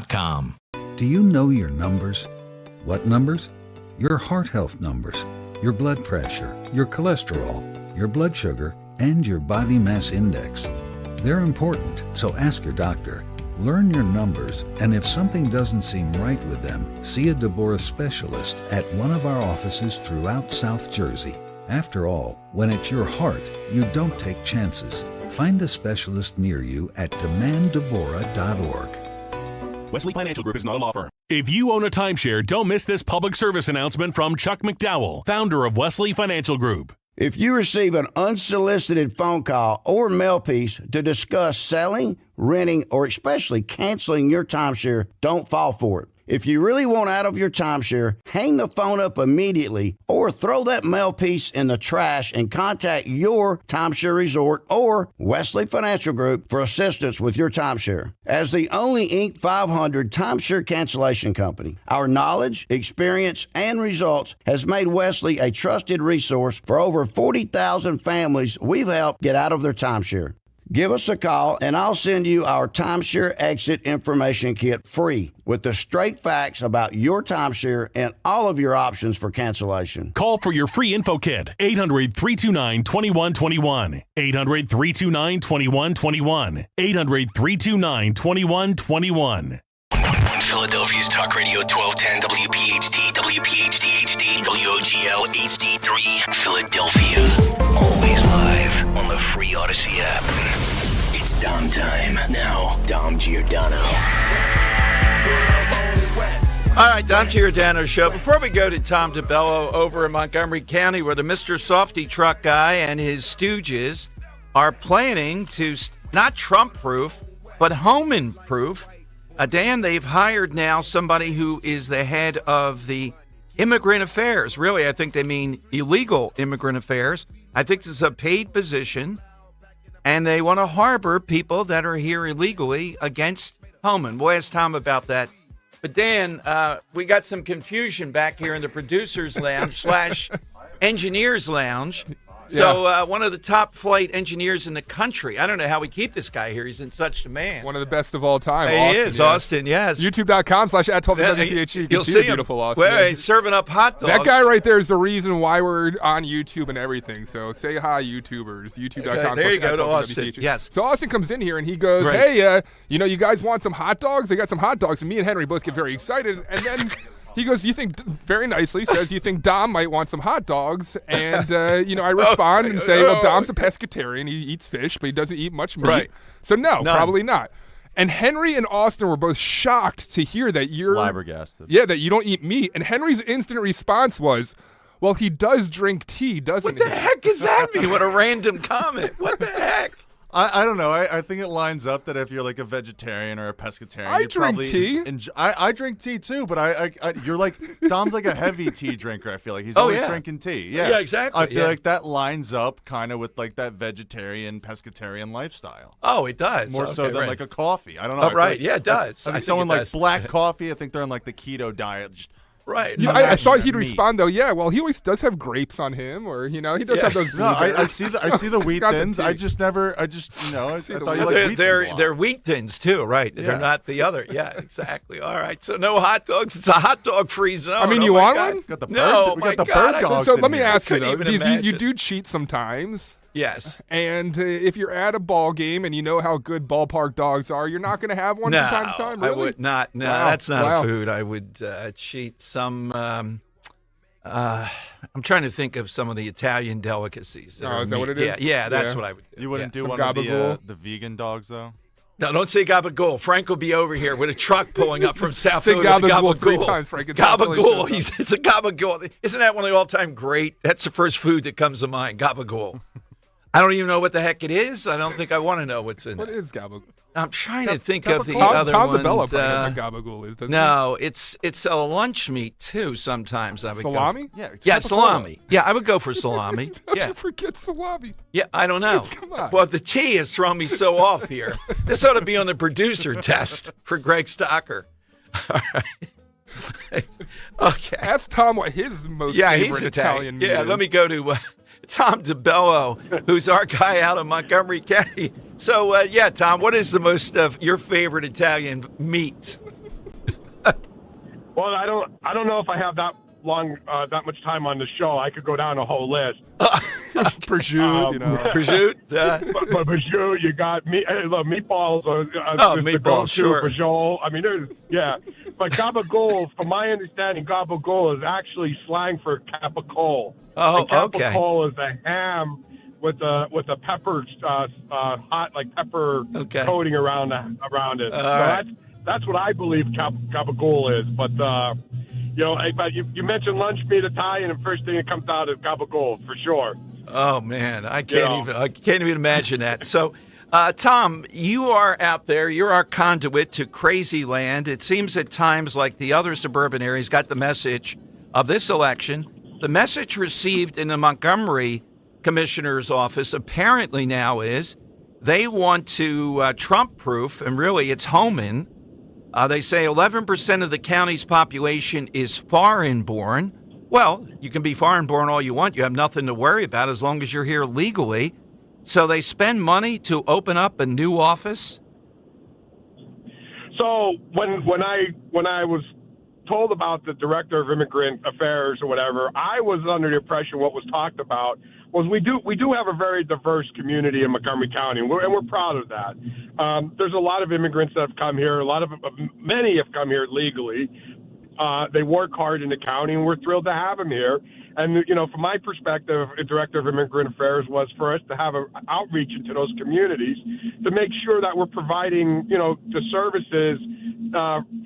Do you know your numbers? What numbers? Your heart health numbers, your blood pressure, your cholesterol, your blood sugar, and your body mass index. They're important, so ask your doctor. Learn your numbers, and if something doesn't seem right with them, see a Deborah specialist at one of our offices throughout South Jersey. After all, when it's your heart, you don't take chances. Find a specialist near you at demanddeborah.org. Wesley Financial Group is not a law firm. If you own a timeshare, don't miss this public service announcement from Chuck McDowell, founder of Wesley Financial Group. If you receive an unsolicited phone call or mail piece to discuss selling, renting, or especially canceling your timeshare, don't fall for it. If you really want out of your timeshare, hang the phone up immediately or throw that mail piece in the trash and contact your timeshare resort or Wesley Financial Group for assistance with your timeshare. As the only Inc. 500 timeshare cancellation company, our knowledge, experience, and results has made Wesley a trusted resource for over 40,000 families we've helped get out of their timeshare. Give us a call, and I'll send you our timeshare exit information kit free with the straight facts about your timeshare and all of your options for cancellation. Call for your free info kit, 800-329-2121. 800-329-2121. 800-329-2121. Philadelphia's Talk Radio 1210 WPHT, WPHT HD, WOGL HD3, Philadelphia. Always live on the free Odyssey app. It's Dom time. Now, Dom Giordano. All right, Dom Giordano Show. Before we go to Tom DeBello over in Montgomery County, where the Mr. Softy truck guy and his stooges are planning to not Trump-proof, but Homan-proof. Dan, they've hired now somebody who is the head of the immigrant affairs. Really, I think they mean illegal immigrant affairs. I think this is a paid position, and they want to harbor people that are here illegally against Homan. We'll ask Tom about that. But Dan, we got some confusion back here in the producer's lounge / engineer's lounge. So one of the top flight engineers in the country. I don't know how we keep this guy here. He's in such demand. One of the best of all time. He Austin, is, Austin, yes. YouTube.com/@12WPHT. You can see beautiful Austin. Well, he's serving up hot dogs. That guy right there is the reason why we're on YouTube and everything. So say hi, YouTubers. YouTube.com/@12WPHT. There you go to Austin. Yes. So Austin comes in here and he goes, hey, you guys want some hot dogs? I got some hot dogs. And me and Henry both get very excited. And then he goes, very nicely says, you think Dom might want some hot dogs? And, I respond and say, well, Dom's a pescatarian. He eats fish, but he doesn't eat much meat. Right. So no, probably not. And Henry and Austin were both shocked to hear that you're flabbergasted. Yeah, that you don't eat meat. And Henry's instant response was, well, he does drink tea, doesn't he? What the heck does that mean? What a random comment. What the heck? I don't know. I think it lines up that if you're like a vegetarian or a pescatarian, I drink tea. I drink tea too, but you're like Dom's like a heavy tea drinker. I feel like he's always drinking tea. Yeah, exactly. I feel like that lines up kind of with like that vegetarian pescatarian lifestyle. Oh, it does. More so than like a coffee. I don't know. Oh, right. Yeah, it does. I think someone like black coffee. I think they're on like the keto diet. Just Right. I thought he'd respond though. Yeah, well, he always does have grapes on him, or he does have those. No, I see the wheat thins. I thought you like wheat thins. They're wheat thins too, right? Yeah. They're not the other. Yeah, exactly. All right. So no hot dogs. It's a hot dog free zone. I mean, Oh you my want God. one? Got the No, bird, my we got the God, bird dogs. So in let me here. ask you couldn't though, even because you imagine. do cheat sometimes. Yes. And if you're at a ball game and you know how good ballpark dogs are, you're not going to have one No, from time to time. Really? I would not. No, Wow. that's not Wow. a food. I would cheat some. I'm trying to think of some of the Italian delicacies. Oh, are is that what meat. it is? Yeah, that's Yeah. what I would do. You wouldn't do Some one of gabagool? the vegan dogs though. No, don't say gabagool. Frank will be over here with a truck pulling up from South Say Philly with a gabagool 3 times, Frank. It's not Gabagool. delicious. It's a gabagool. Isn't that one of the all-time great? That's the first food that comes to mind, gabagool. I don't even know what the heck it is. I don't think I want to know what's in What it. is gabagool? I'm trying to think of the Tom other Tom one. DeBello probably knows what gabagool is, doesn't No, it's a lunch meat too. Sometimes I would Salami? Go Yeah, it's yeah, capicola. salami. Yeah, I would go for salami. How'd Yeah, you forget salami? yeah. I don't know. Come on. Well, the T has thrown me so off here. This ought to be on the producer test for Greg Stocker. All right. Okay. Ask Tom what his most Yeah, favorite he's Italian meat Yeah, is. let me go to Tom DeBello, who's our guy out of Montgomery County. So, yeah, Tom, what is the most of your favorite Italian meat? Well, I don't know if I have that much time on the show. I could go down a whole list. Prosciutto, Prosciutto. But prosciutto, you got meat. Look, meatballs. Meatballs, sure. Prosciutto. I mean, But gabagool, from my understanding, gabagool is actually slang for capicola. Oh, and capicola is a ham with a pepper, hot like pepper coating around it. Right. That's what I believe gabagool is. But but you mentioned lunch meat Italian, and first thing that comes out is gabagool for sure. Oh man, I can't even imagine that. So, Tom, you are out there. You're our conduit to crazy land. It seems at times like the other suburban areas got the message of this election. The message received in the Montgomery commissioner's office apparently now is they want to Trump-proof, and really it's Homan. They say 11% of the county's population is foreign-born. Well, you can be foreign-born all you want. You have nothing to worry about as long as you're here legally. So they spend money to open up a new office? So when I was told about the director of immigrant affairs or whatever, I was under the impression what was talked about was we do have a very diverse community in Montgomery County, and we're proud of that. There's a lot of immigrants that have come here. Many have come here legally. They work hard in the county, and we're thrilled to have them here. And, from my perspective, a director of immigrant affairs was for us to have an outreach into those communities to make sure that we're providing, the services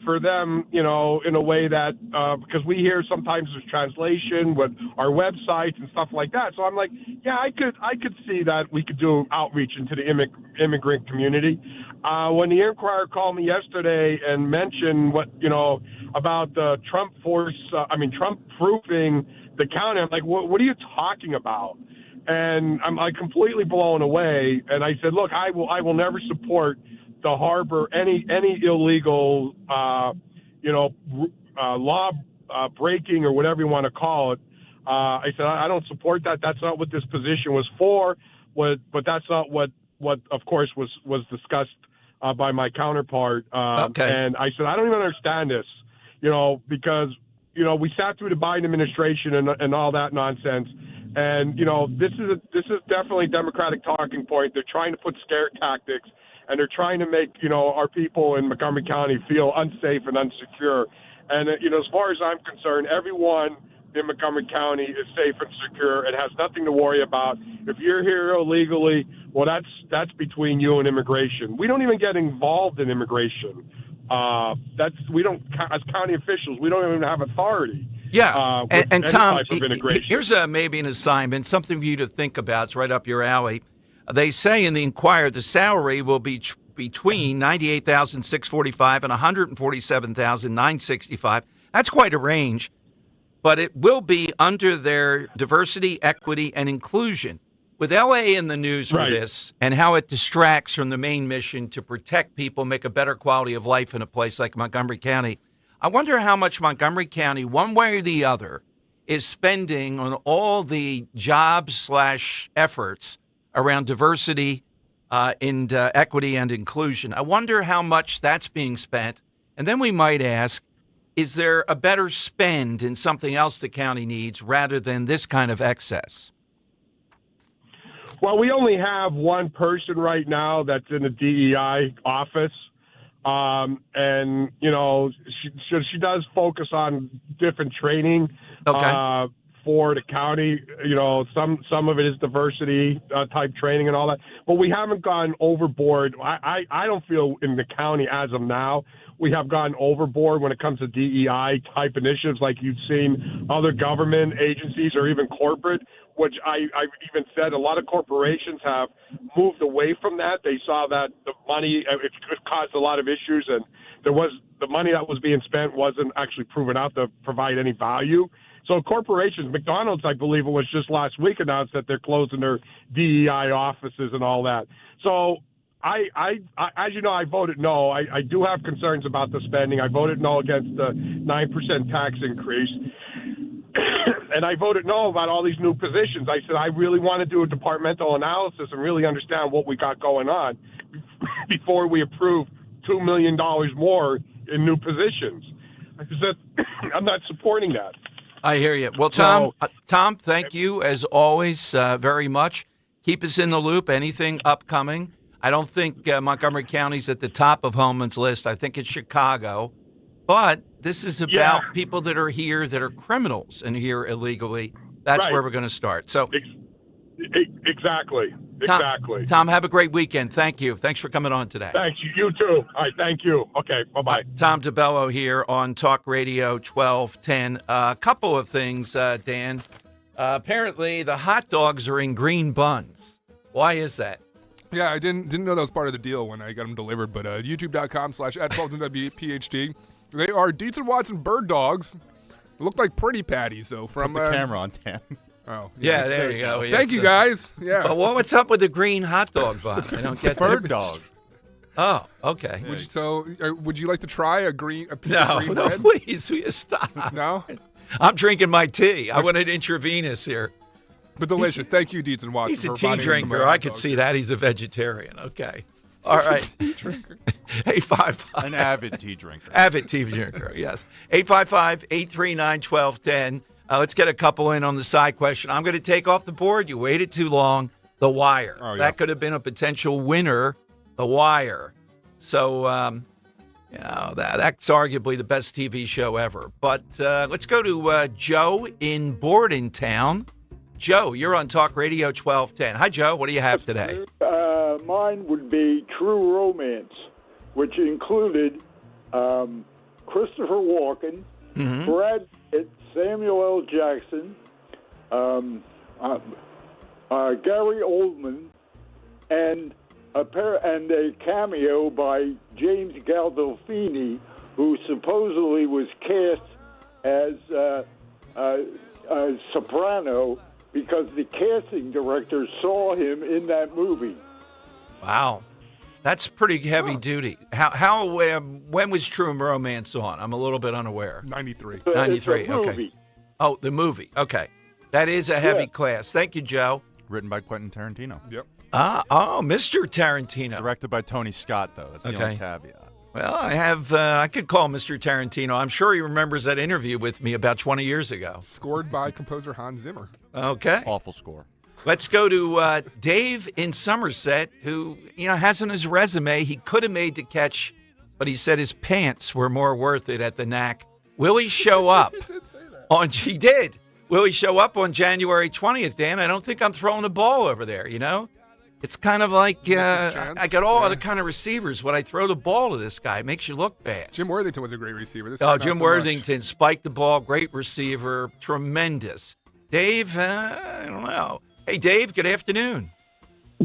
for them, in a way that, because we hear sometimes there's translation with our websites and stuff like that. So I'm like, yeah, I could see that we could do outreach into the immigrant community. When the Inquirer called me yesterday and mentioned about the Trump Trump proofing the county, I'm like, what are you talking about? And I'm like completely blown away. And I said, look, I will never support the harbor any illegal law breaking or whatever you want to call it. I said I don't support that. That's not what this position was for. But that's not what of course was discussed by my counterpart. And I said I don't even understand this, because we sat through the Biden administration and all that nonsense. And, this is definitely a Democratic talking point. They're trying to put scare tactics, and they're trying to make, our people in Montgomery County feel unsafe and unsecure. And, as far as I'm concerned, everyone in Montgomery County is safe and secure and has nothing to worry about. If you're here illegally, well, that's between you and immigration. We don't even get involved in immigration. We don't, as county officials, we don't even have authority. Yeah, and any Tom, type of integration. Here's maybe an assignment, something for you to think about. It's right up your alley. They say in the Inquirer the salary will be between $98,645 and $147,965. That's quite a range, but it will be under their diversity, equity, and inclusion. With LA in the news for this and how it distracts from the main mission to protect people, make a better quality of life in a place like Montgomery County, I wonder how much Montgomery County, one way or the other, is spending on all the jobs/efforts around diversity and equity and inclusion. I wonder how much that's being spent. And then we might ask, is there a better spend in something else the county needs rather than this kind of excess? Well, we only have one person right now that's in the DEI office. And, you know, she does focus on different training for the county. You know, some of it is diversity type training and all that. But we haven't gone overboard. I don't feel in the county as of now we have gone overboard when it comes to DEI type initiatives like you've seen other government agencies or even corporate, which I've even said a lot of corporations have moved away from that. They saw that the money, it caused a lot of issues, and the money that was being spent wasn't actually proven out to provide any value. So corporations, McDonald's, I believe it was just last week, announced that they're closing their DEI offices and all that. So I as you know, I voted no. I do have concerns about the spending. I voted no against the 9% tax increase. And I voted no about all these new positions. I said I really want to do a departmental analysis and really understand what we got going on before we approve $2 million more in new positions. I said I'm not supporting that. I hear you. Well, Tom, thank you as always very much. Keep us in the loop. Anything upcoming? I don't think Montgomery County's at the top of Holman's list. I think it's Chicago. But this is about people that are here that are criminals and here illegally. That's where we're going to start. So, exactly. Tom, have a great weekend. Thank you. Thanks for coming on today. Thanks. You too. All right. Thank you. Okay. Bye-bye. Tom DeBello here on Talk Radio 1210. A couple of things, Dan. Apparently, the hot dogs are in green buns. Why is that? Yeah, I didn't know that was part of the deal when I got them delivered, but youtube.com/@WPHT. They are Dietz and Watson bird dogs. They look like pretty patties, though. From Put the camera on, Dan. Oh, yeah, there you go. Thank you, guys. Yeah. But what's up with the green hot dog bun? I don't get bird dog. Oh, okay. Would you like to try a piece of green bread? Please, will you stop? No? I'm drinking my tea. I wanted intravenous here. But delicious. Thank you, Dietz and Watson. He's a tea drinker. I could see that. He's a vegetarian. Okay. All right. 855. An avid tea drinker. Avid tea drinker, yes. 855-839-1210. Let's get a couple in on the side question. I'm going to take off the board. You waited too long. The Wire. Oh, yeah. That could have been a potential winner. The Wire. So, that's arguably the best TV show ever. But let's go to Joe in Bordentown. Joe, you're on Talk Radio 1210. Hi, Joe. What do you have today? Mine would be True Romance, which included Christopher Walken, Brad Pitt, Samuel L. Jackson, Gary Oldman, and a cameo by James Gandolfini, who supposedly was cast as Soprano because the casting director saw him in that movie. Wow. That's pretty heavy duty. When was True Romance on? I'm a little bit unaware. 93. 93, okay. Oh, the movie. Okay. That is a heavy class. Thank you, Joe. Written by Quentin Tarantino. Yep. Mr. Tarantino. Directed by Tony Scott, though. That's the only caveat. Well, I could call Mr. Tarantino. I'm sure he remembers that interview with me about 20 years ago. Scored by composer Hans Zimmer. Okay. Awful score. Let's go to Dave in Somerset, who, has on his resume he could have made the catch, but he said his pants were more worth it at the Knack. Will he show up? He did say that. He did. Will he show up on January 20th, Dan? I don't think I'm throwing the ball over there, It's kind of like I got all other kind of receivers. When I throw the ball to this guy, it makes you look bad. Jim Worthington was a great receiver. Jim Worthington spiked the ball. Great receiver. Tremendous. Dave, I don't know. Hey, Dave, good afternoon.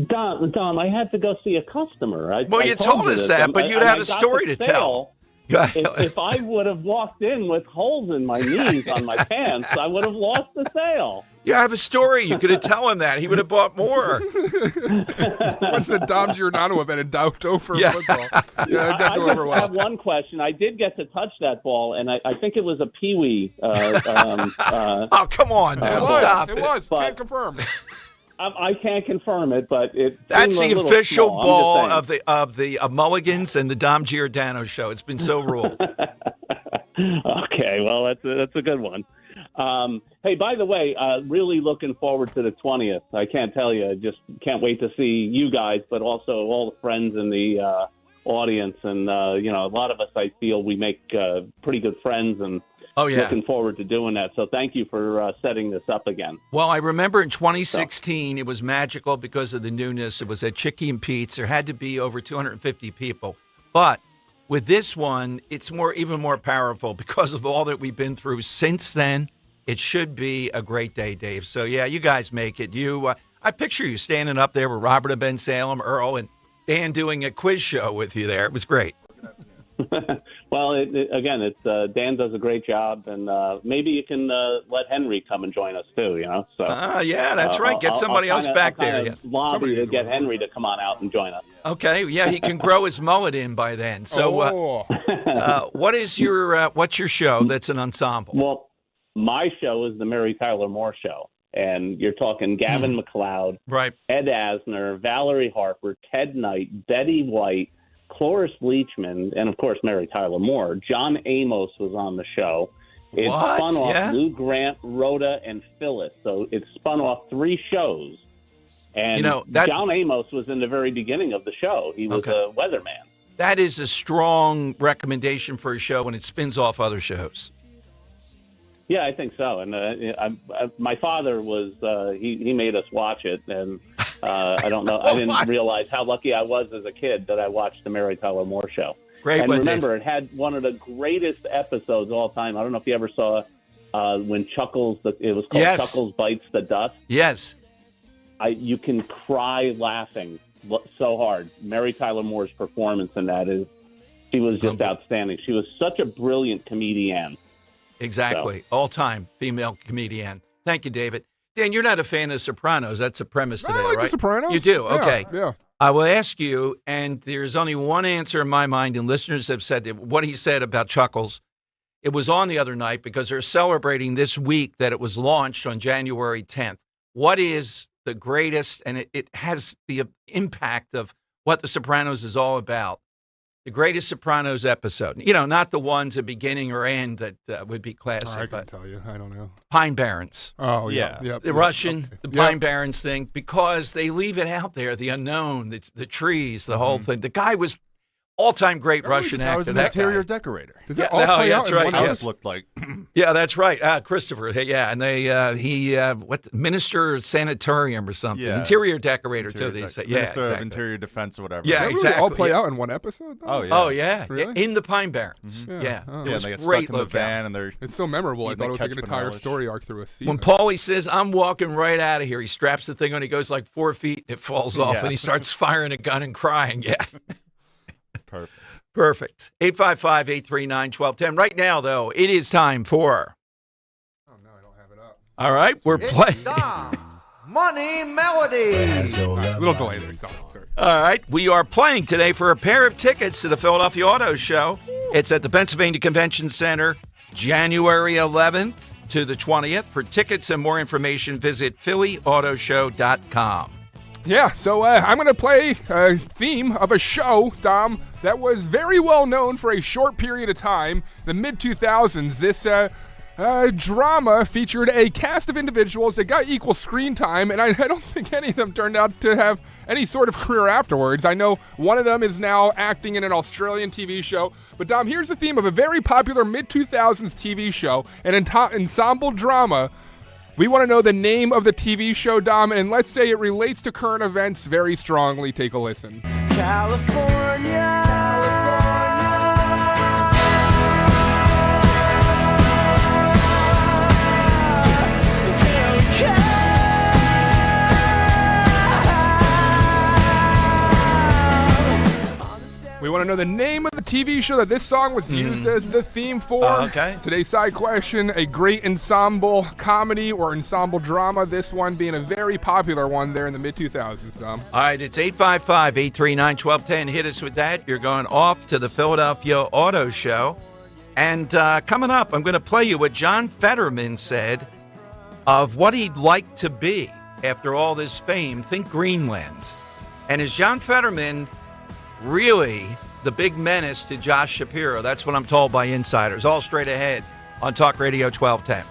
Dom, I had to go see a customer. You told us that, but you'd have a story to tell. If I would have walked in with holes in my knees on my pants, I would have lost the sale. Yeah, I have a story. You could have tell him that. He would have bought more. Went to the Dom Giordano event in Dover football. Yeah, I just have one question. I did get to touch that ball, and I think it was a peewee. Oh, come on now. Stop it. It was. Can't confirm. I can't confirm it, but that's the official small. ball of the Mulligans and the Dom Giordano show. It's been so ruled. Okay, well, that's a good one. Hey, by the way, really looking forward to the 20th. I can't tell you, just can't wait to see you guys, but also all the friends in the audience. And, a lot of us, I feel we make pretty good friends and looking forward to doing that. So thank you for setting this up again. Well, I remember in 2016, it was magical because of the newness. It was at Chicky and Pete's. There had to be over 250 people. But with this one, it's even more powerful because of all that we've been through since then. It should be a great day, Dave. So, yeah, you guys make it. I picture you standing up there with Robert and Ben Salem, Earl, and Dan doing a quiz show with you there. It was great. Well, again, Dan does a great job, and maybe you can let Henry come and join us too. So yeah, that's right. Get somebody else back there. Yes, lobby to get Henry to come on out and join us. Okay, yeah, he can grow his mullet in by then. So, what's your show that's an ensemble? Well, my show is the Mary Tyler Moore Show, and you're talking Gavin MacLeod, right? Ed Asner, Valerie Harper, Ted Knight, Betty White, Cloris Leachman, and of course Mary Tyler Moore. John Amos was on the show. It spun off Lou Grant, Rhoda, and Phyllis. So it spun off 3 shows. And John Amos was in the very beginning of the show. He was a weatherman. That is a strong recommendation for a show when it spins off other shows. Yeah, I think so. And my father was he made us watch it, and I don't know. I didn't realize how lucky I was as a kid that I watched the Mary Tyler Moore Show. Great. And remember, it had one of the greatest episodes of all time. I don't know if you ever saw when Chuckles. It was called Chuckles Bites the Dust. Yes. You can cry laughing so hard. Mary Tyler Moore's performance in that she was just outstanding. She was such a brilliant comedian. Exactly. So. All-time female comedian. Thank you, David. Dan, you're not a fan of Sopranos. That's the premise today, I like right? The Sopranos. You do? Yeah, okay. Yeah. I will ask you, and there's only one answer in my mind, and listeners have said that what he said about Chuckles, it was on the other night because they're celebrating this week that it was launched on January 10th. What is the greatest, and it has the impact of what The Sopranos is all about, the greatest Sopranos episode? Not the ones at beginning or end that would be classic. I can't tell you. I don't know. Pine Barrens. Oh, yeah. Yep. The Russian, the Pine Barrens thing, because they leave it out there, the unknown, the trees, the whole thing. The guy was all-time great Russian actor. I was an interior decorator. Does that all play out in one house looked like? Yeah, that's right. Christopher. Yeah, and they Minister of Sanatorium or something. Yeah. Interior decorator too. They say. Minister of Interior Defense or whatever. Yeah, Does that really all play out in one episode? Though? Oh yeah. Oh yeah. Really? In the Pine Barrens. Mm-hmm. Yeah. Oh. It was they get great stuck in the van and it's so memorable. I thought it was like an entire relish. story arc through a season. When Paulie says, "I'm walking right out of here," he straps the thing on. He goes like 4 feet. It falls off, and he starts firing a gun and crying. Yeah. Perfect. 855-839-1210. Right now, though, it is time for. Oh, no, I don't have it up. All right, we're playing. Money Melody. A little delay there, sorry. All right, we are playing today for a pair of tickets to the Philadelphia Auto Show. It's at the Pennsylvania Convention Center, January 11th to the 20th. For tickets and more information, visit phillyautoshow.com. Yeah, so I'm going to play a theme of a show, Dom, that was very well known for a short period of time, the mid-2000s. This drama featured a cast of individuals that got equal screen time, and I don't think any of them turned out to have any sort of career afterwards. I know one of them is now acting in an Australian TV show. But, Dom, here's the theme of a very popular mid-2000s TV show, an ensemble drama. We want to know the name of the TV show, Dom, and let's say it relates to current events very strongly. Take a listen. California. We want want to know the name of the TV show that this song was used as the theme for? Okay. Today's side question, a great ensemble comedy or ensemble drama, this one being a very popular one there in the mid-2000s, Tom. All right, it's 855-839-1210. Hit us with that. You're going off to the Philadelphia Auto Show. And coming up, I'm going to play you what John Fetterman said of what he'd like to be after all this fame. Think Greenland. And is John Fetterman really the big menace to Josh Shapiro? That's what I'm told by insiders. All straight ahead on Talk Radio 1210.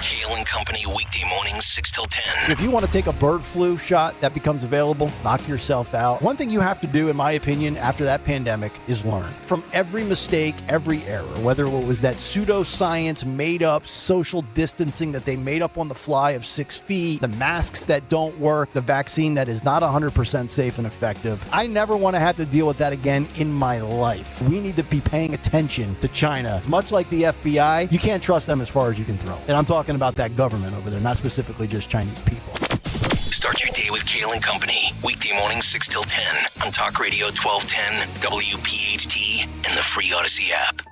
Kale and Company weekday mornings 6 till 10. If you want to take a bird flu shot that becomes available, knock yourself out. One thing you have to do, in my opinion, after that pandemic is learn. From every mistake, every error, whether it was that pseudoscience made up social distancing that they made up on the fly of 6 feet, the masks that don't work, the vaccine that is not 100% safe and effective. I never want to have to deal with that again in my life. We need to be paying attention to China. Much like the FBI, you can't trust them as far as you can throw. And I'm talking about that government over there, not specifically just Chinese people. Start your day with Kale and Company. Weekday mornings 6 till 10 on Talk Radio 1210, WPHT, and the free Odyssey app.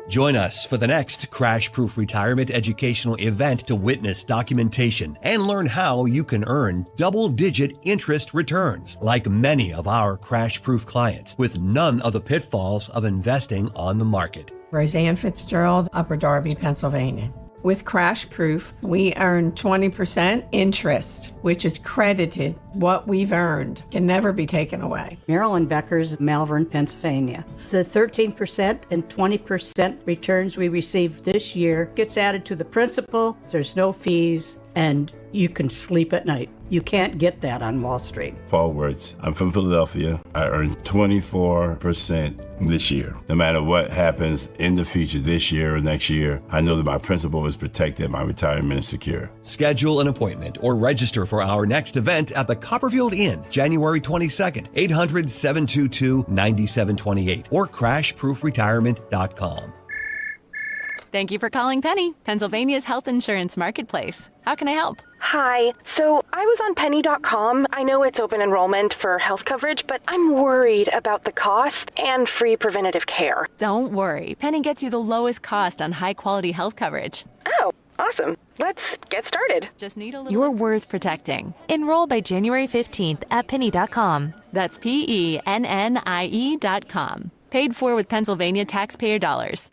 Join us for the next Crash Proof Retirement educational event to witness documentation and learn how you can earn double-digit interest returns like many of our Crash Proof clients with none of the pitfalls of investing on the market. Roseanne Fitzgerald, Upper Darby, Pennsylvania. With Crash Proof, we earn 20% interest, which is credited. What we've earned can never be taken away. Marilyn Becker's, Malvern, Pennsylvania. The 13% and 20% returns we received this year gets added to the principal. There's no fees, and you can sleep at night. You can't get that on Wall Street. Paul Wirtz. I'm from Philadelphia. I earned 24% this year. No matter what happens in the future this year or next year, I know that my principal is protected, my retirement is secure. Schedule an appointment or register for our next event at the Copperfield Inn, January 22nd, 800-722-9728 or crashproofretirement.com. Thank you for calling Penny, Pennsylvania's health insurance marketplace. How can I help? Hi. So I was on penny.com. I know it's open enrollment for health coverage, but I'm worried about the cost and free preventative care. Don't worry. Penny gets you the lowest cost on high-quality health coverage. Oh, awesome. Let's get started. Just need a little... You're worth protecting. Enroll by January 15th at penny.com. That's PENNIE.com. Paid for with Pennsylvania taxpayer dollars.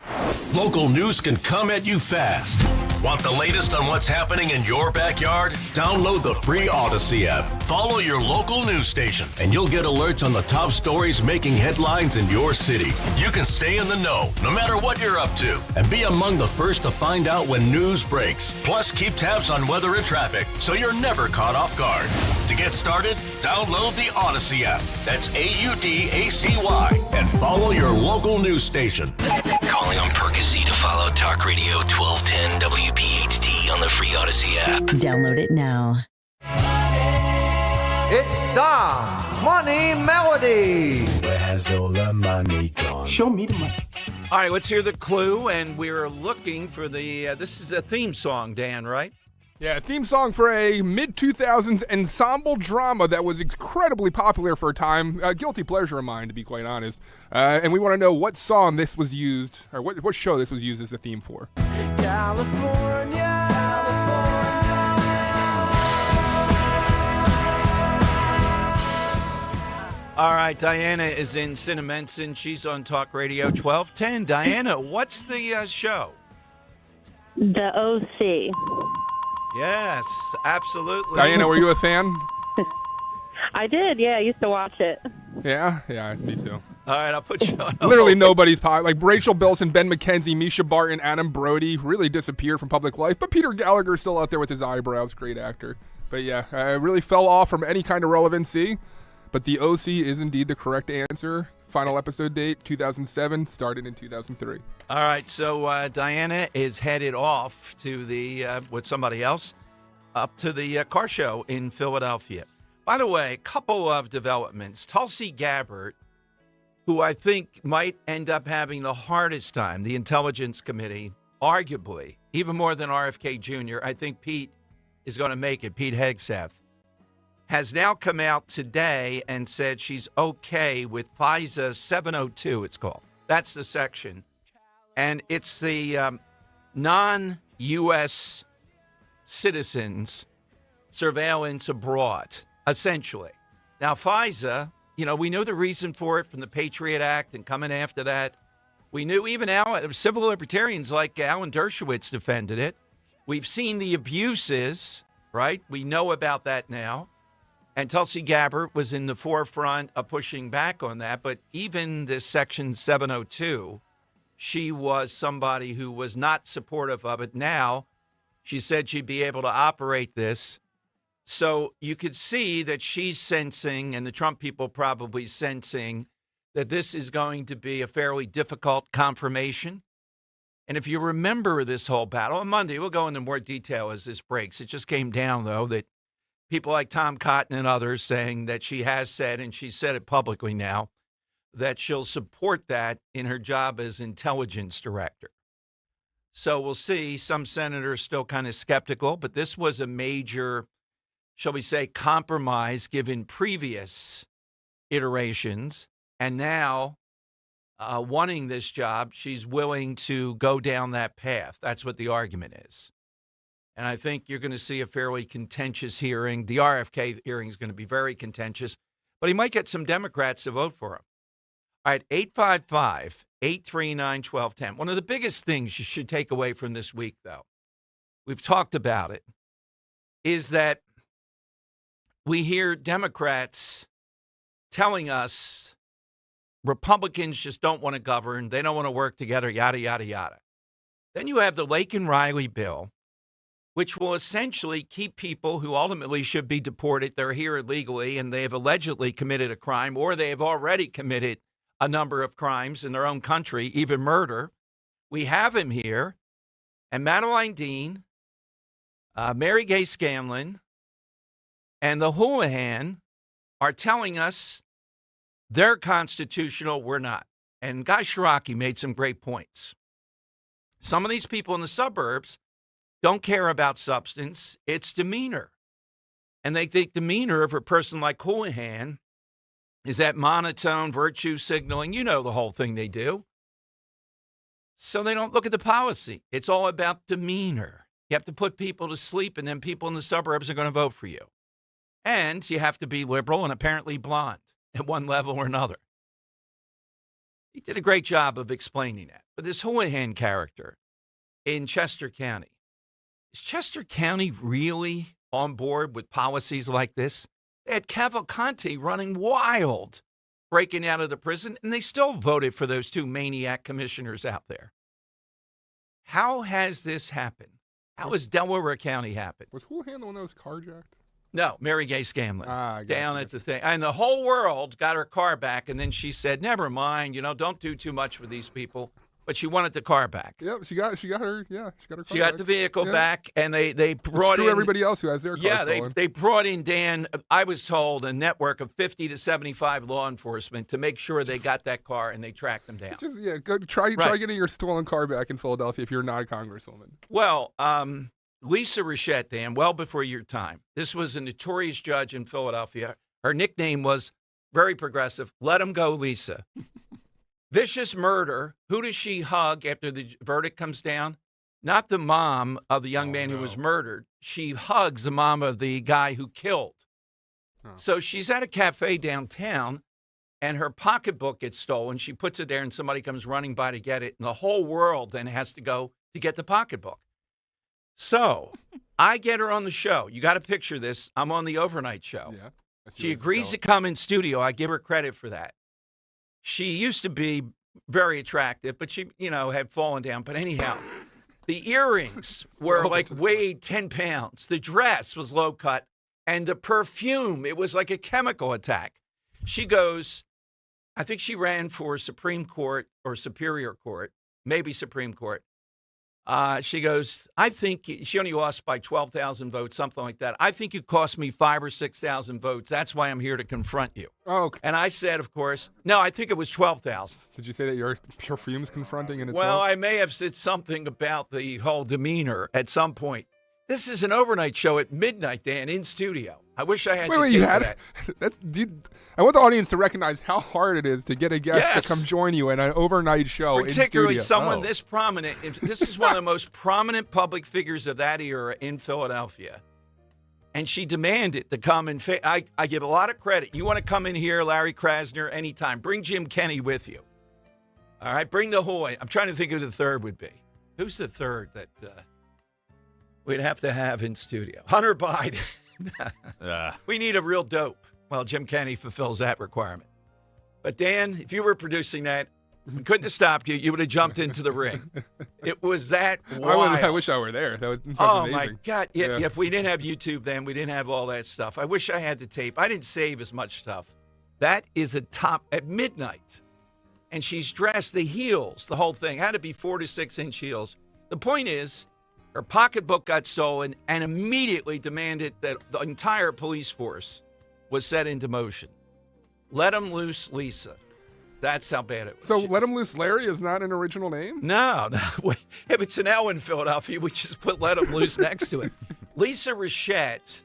Local news can come at you fast. Want the latest on what's happening in your backyard? Download the free Odyssey app. Follow your local news station, and you'll get alerts on the top stories making headlines in your city. You can stay in the know, no matter what you're up to, and be among the first to find out when news breaks. Plus, keep tabs on weather and traffic, so you're never caught off guard. To get started, download the Odyssey app. That's AUDACY, and follow your local news station. Calling on Percy to follow Talk Radio 1210 WPHT on the free Odyssey app. Download it now. It's the Money Melody. Where has all the money gone? Show me the money. All right, let's hear the clue, and we're looking for the, this is a theme song, Dan, right? Yeah, a theme song for a mid-2000s ensemble drama that was incredibly popular for a time. A guilty pleasure of mine, to be quite honest. And we want to know what song this was used, or what show this was used as a theme for. California. All right, Diana is in Cinnamenson. She's on Talk Radio 1210. Diana, what's the show? The OC. Yes, absolutely. Diana, were you a fan? I did, yeah. I used to watch it. Yeah, me too. All right, I'll put you on. Literally nobody's pop. Like Rachel Bilson, Ben McKenzie, Misha Barton, Adam Brody really disappeared from public life. But Peter Gallagher's still out there with his eyebrows. Great actor. But yeah, I really fell off from any kind of relevancy. But the OC is indeed the correct answer. Final episode date, 2007, started in 2003. All right, so Diana is headed off to the, with somebody else, up to the car show in Philadelphia. By the way, a couple of developments. Tulsi Gabbard, who I think might end up having the hardest time, the Intelligence Committee, arguably, even more than RFK Jr., I think Pete is going to make it, Pete Hegseth. has now come out today and said she's okay with FISA 702, it's called. That's the section. And it's the non-U.S. citizens surveillance abroad, essentially. Now, FISA, we know the reason for it from the Patriot Act and coming after that. We knew even civil libertarians like Alan Dershowitz defended it. We've seen the abuses, right? We know about that now. And Tulsi Gabbard was in the forefront of pushing back on that. But even this Section 702, she was somebody who was not supportive of it. Now, she said she'd be able to operate this. So you could see that she's sensing, and the Trump people probably sensing, that this is going to be a fairly difficult confirmation. And if you remember this whole battle, on Monday, we'll go into more detail as this breaks. It just came down, though, that people like Tom Cotton and others saying that she has said, and she said it publicly now, that she'll support that in her job as intelligence director. So we'll see. Some senators still kind of skeptical, but this was a major, shall we say, compromise given previous iterations. And now, wanting this job, she's willing to go down that path. That's what the argument is. And I think you're going to see a fairly contentious hearing. The RFK hearing is going to be very contentious, but he might get some Democrats to vote for him. All right, 855-839-1210. One of the biggest things you should take away from this week, though, we've talked about it, is that we hear Democrats telling us Republicans just don't want to govern. They don't want to work together, yada, yada, yada. Then you have the Lake and Riley bill, which will essentially keep people who ultimately should be deported. They're here illegally, and they have allegedly committed a crime, or they have already committed a number of crimes in their own country, even murder. We have him here. And Madeline Dean, Mary Gay Scanlon, and the Houlihan are telling us they're constitutional, we're not. And Guy Shiraki made some great points. Some of these people in the suburbs don't care about substance, it's demeanor. And they think demeanor of a person like Houlihan is that monotone virtue signaling. You know the whole thing they do. So they don't look at the policy. It's all about demeanor. You have to put people to sleep, and then people in the suburbs are going to vote for you. And you have to be liberal and apparently blonde at one level or another. He did a great job of explaining that. But this Houlihan character in Chester County, is Chester County really on board with policies like this? They had Cavalcante running wild, breaking out of the prison, and they still voted for those two maniac commissioners out there. How has this happened? How has Delaware County happened? Was Houlihan the one that was carjacked? No, Mary Gay Scanlon, down at the thing. And the whole world got her car back, and then she said, never mind, don't do too much with these people. But she wanted the car back. Yep, she got her car She got the vehicle back, and they brought in everybody else who has their car stolen. They brought in, Dan, I was told, a network of 50 to 75 law enforcement to make sure they got that car and they tracked them down. Go try getting your stolen car back in Philadelphia if you're not a congresswoman. Well, Lisa Rachette, Dan, well before your time. This was a notorious judge in Philadelphia. Her nickname was very progressive. Let him go, Lisa. Vicious murder. Who does she hug after the verdict comes down? Not the mom of the young man who was murdered. She hugs the mom of the guy who killed. So she's at a cafe downtown, and her pocketbook gets stolen. She puts it there, and somebody comes running by to get it, and the whole world then has to go to get the pocketbook. So I get her on the show. You got to picture this. I'm on the overnight show. Yeah, she agrees to come in studio. I give her credit for that. She used to be very attractive, but she, had fallen down. But anyhow, the earrings were weighed 10 pounds. The dress was low cut. And the perfume, it was like a chemical attack. She goes, I think she ran for Supreme Court or Superior Court, maybe Supreme Court. She goes, I think she only lost by 12,000 votes, something like that. I think you cost me 5,000 or 6,000 votes. That's why I'm here to confront you. Oh, okay. And I said, of course, no, I think it was 12,000. Did you say that your perfume's confronting in itself? Well, I may have said something about the whole demeanor at some point. This is an overnight show at midnight, Dan, in studio. I wish I had Wait, the you tape had of it? I want the audience to recognize how hard it is to get a guest to come join you in an overnight show Particularly in studio. someone this prominent. This is one of the most prominent public figures of that era in Philadelphia. And she demanded to come and I give a lot of credit. You want to come in here, Larry Krasner, anytime. Bring Jim Kenney with you. All right, bring the Hoy. I'm trying to think who the third would be. Who's the third that we'd have to have in studio? Hunter Biden. We need a real dope. Well, Jim Kenney fulfills that requirement. But Dan, if you were producing that, we couldn't have stopped you. You would have jumped into the ring. It was that wild. I wish I were there. That sounds amazing. My God. Yeah, if we didn't have YouTube then, we didn't have all that stuff. I wish I had the tape. I didn't save as much stuff. That is a top at midnight. And she's dressed, the heels, the whole thing. Had to be 4 to 6 inch heels. The point is, her pocketbook got stolen and immediately demanded that the entire police force was set into motion. Let 'em loose, Lisa. That's how bad it was. So Let 'em loose Larry is not an original name? No. If it's an L in Philadelphia, we just put Let 'em loose next to it. Lisa Rachette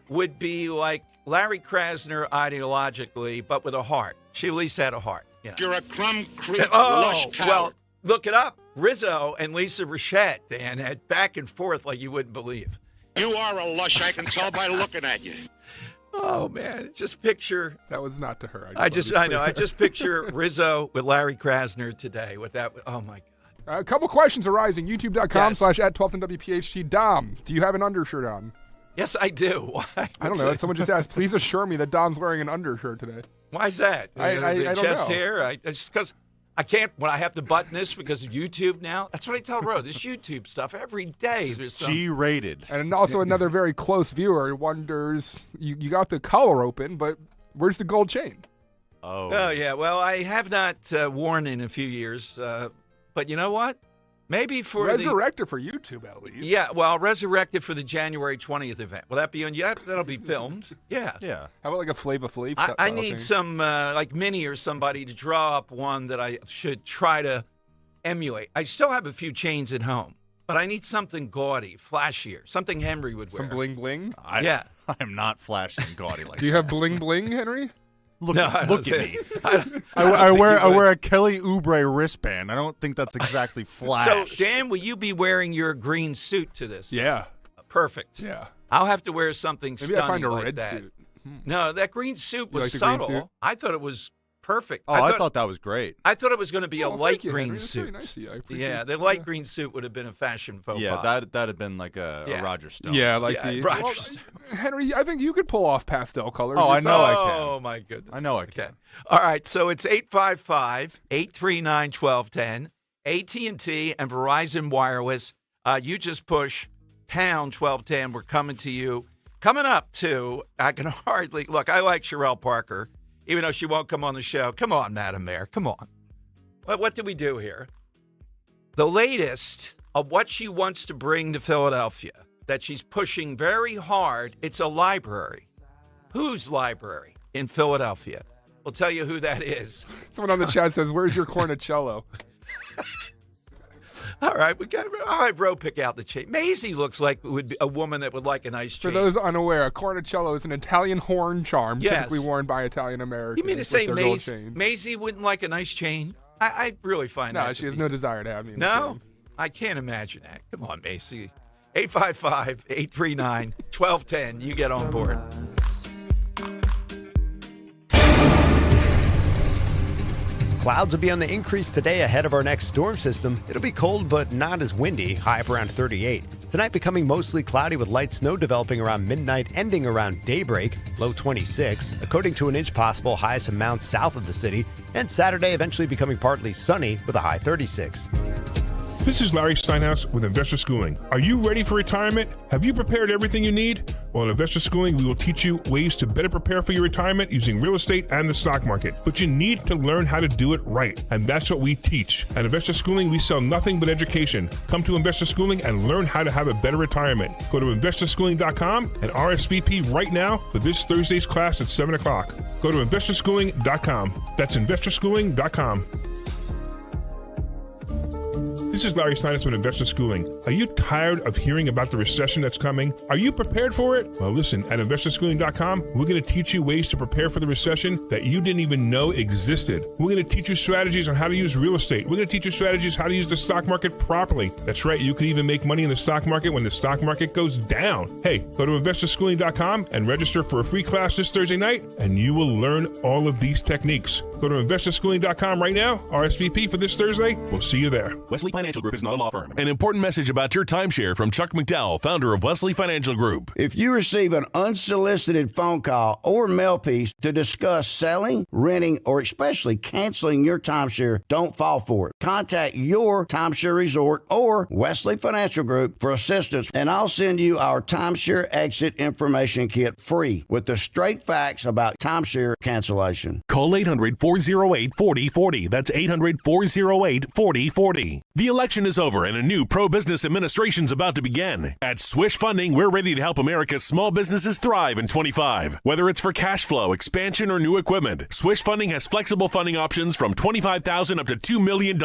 would be like Larry Krasner ideologically, but with a heart. She at least had a heart. You know? You're a crumb creep lush cow. Well, look it up. Rizzo and Lisa Rachette, Dan, had back and forth like you wouldn't believe. You are a lush, I can tell by looking at you. Oh, man. Just picture. That was not to her. I know. I just picture Rizzo with Larry Krasner today with that. Oh, my God. A couple questions arising. YouTube.com/@1210WPHT. Dom, do you have an undershirt on? Yes, I do. Why? I don't know. Someone just asked, please assure me that Dom's wearing an undershirt today. Why is that? I don't chest know. hair? It's because I can't, when I have to button this because of YouTube now. That's what I tell Ro. This YouTube stuff, every day there's some. G-rated. And also another very close viewer wonders, you got the collar open, but where's the gold chain? Oh, yeah. Well, I have not worn in a few years. But you know what? Maybe for Resurrect it for YouTube, at least. Yeah, well, I'll resurrect it for the January 20th event. Will that be on? Yeah, that'll be filmed. Yeah. Yeah. How about like a Flava Flav? I need some, like Minnie or somebody to draw up one that I should try to emulate. I still have a few chains at home, but I need something gaudy, flashier, something Henry would wear. Some bling bling? Yeah. I'm not flashing gaudy like that. Do you have bling bling, Henry? Look No, at me. I wear a Kelly Oubre wristband. I don't think that's exactly flash. So, Dan, will you be wearing your green suit to this? Yeah. Perfect. Yeah. I'll have to wear something Maybe stunning I find a like red that. suit. No, that green suit was like the green subtle. suit? I thought it was perfect. Oh, I thought that was great. I thought it was going to be a Oh, light thank you, green Henry. That's suit. very nice of you. I appreciate Yeah, it. the light green suit would have been a fashion faux Yeah, pas. that'd have been like a Roger Stone. Yeah, like Yeah, the Roger well, Stone. Henry, I think you could pull off pastel colors. Oh, I yourself. know I can. Oh, my goodness. I know I can. All right, so it's 855-839-1210, AT&T and Verizon Wireless. You just push pound 1210. We're coming to you. Coming up, too, I can hardly, look, I like Sherelle Parker, even though she won't come on the show. Come on, Madam Mayor, come on. What did we do here? The latest of what she wants to bring to Philadelphia, that she's pushing very hard, it's a library. Whose library in Philadelphia? We'll tell you who that is. Someone on the chat says, "Where's your cornicello?" All right, I'll have Ro pick out the chain. Maisie looks like it would be a woman that would like a nice chain. For those unaware, a cornicello is an Italian horn charm Yes. typically worn by Italian Americans. You mean to say with their gold Maisie, chains. Maisie wouldn't like a nice chain? I really find that. No, she has no desire to have me. in the No, chain. I can't imagine that. Come on, Macy. 855-839-1210. You get on board. Clouds will be on the increase today ahead of our next storm system. It'll be cold but not as windy, high up around 38. Tonight becoming mostly cloudy with light snow developing around midnight, ending around daybreak, low 26. A coating to an inch possible, highest amount south of the city. And Saturday eventually becoming partly sunny with a high 36. This is Larry Steinhaus with Investor Schooling. Are you ready for retirement? Have you prepared everything you need? Well, at Investor Schooling, we will teach you ways to better prepare for your retirement using real estate and the stock market. But you need to learn how to do it right, and that's what we teach. At Investor Schooling, we sell nothing but education. Come to Investor Schooling and learn how to have a better retirement. Go to investorschooling.com and RSVP right now for this Thursday's class at 7 o'clock. Go to investorschooling.com. That's investorschooling.com. This This is Larry Steinitz with Investor Schooling. Are you tired of hearing about the recession that's coming? Are you prepared for it? Well, listen, at investorschooling.com, we're going to teach you ways to prepare for the recession that you didn't even know existed. We're going to teach you strategies on how to use real estate. We're going to teach you strategies how to use the stock market properly. That's right, you can even make money in the stock market when the stock market goes down. Hey, go to investorschooling.com and register for a free class this Thursday night, and you will learn all of these techniques. Go to investorschooling.com right now, RSVP for this Thursday. We'll see you there. Wesley Financial Group is not a law firm. An important message about your timeshare from Chuck McDowell, founder of Wesley Financial Group. If you receive an unsolicited phone call or mail piece to discuss selling, renting, or especially canceling your timeshare, don't fall for it. Contact your timeshare resort or Wesley Financial Group for assistance, and I'll send you our timeshare exit information kit free with the straight facts about timeshare cancellation. Call 800-408-4040. That's 800-408-4040. The election is over and a new pro-business administration's about to begin. At Swish Funding, we're ready to help America's small businesses thrive in 25. Whether it's for cash flow, expansion, or new equipment, Swish Funding has flexible funding options from $25,000 up to $2 million.